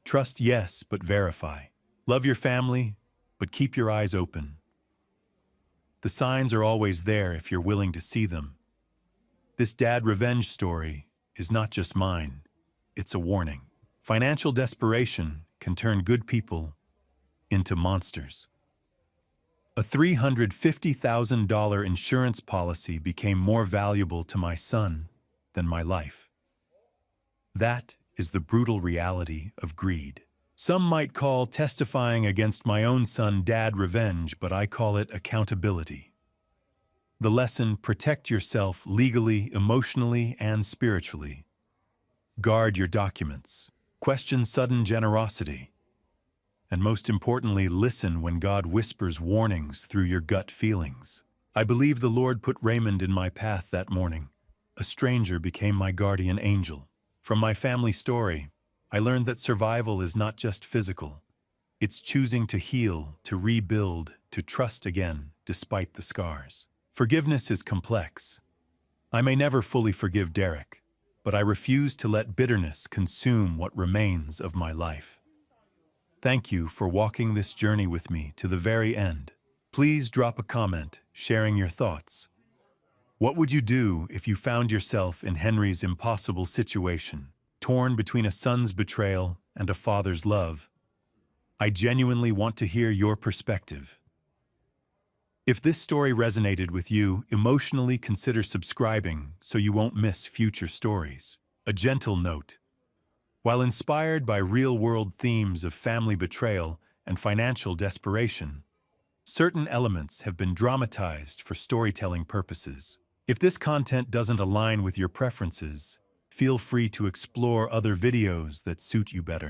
Trust, yes, but verify. Love your family, but keep your eyes open. The signs are always there if you're willing to see them. This dad revenge story is not just mine, it's a warning. Financial desperation can turn good people into monsters. A $350,000 insurance policy became more valuable to my son than my life. That is the brutal reality of greed. Some might call testifying against my own son dad revenge, but I call it accountability. The lesson: protect yourself legally, emotionally, and spiritually. Guard your documents. Question sudden generosity. And most importantly, listen when God whispers warnings through your gut feelings. I believe the Lord put Raymond in my path that morning. A stranger became my guardian angel. From my family story, I learned that survival is not just physical. It's choosing to heal, to rebuild, to trust again, despite the scars. Forgiveness is complex. I may never fully forgive Derek, but I refuse to let bitterness consume what remains of my life. Thank you for walking this journey with me to the very end. Please drop a comment sharing your thoughts. What would you do if you found yourself in Henry's impossible situation, torn between a son's betrayal and a father's love? I genuinely want to hear your perspective. If this story resonated with you, emotionally consider subscribing so you won't miss future stories. A gentle note: while inspired by real-world themes of family betrayal and financial desperation, certain elements have been dramatized for storytelling purposes. If this content doesn't align with your preferences, feel free to explore other videos that suit you better.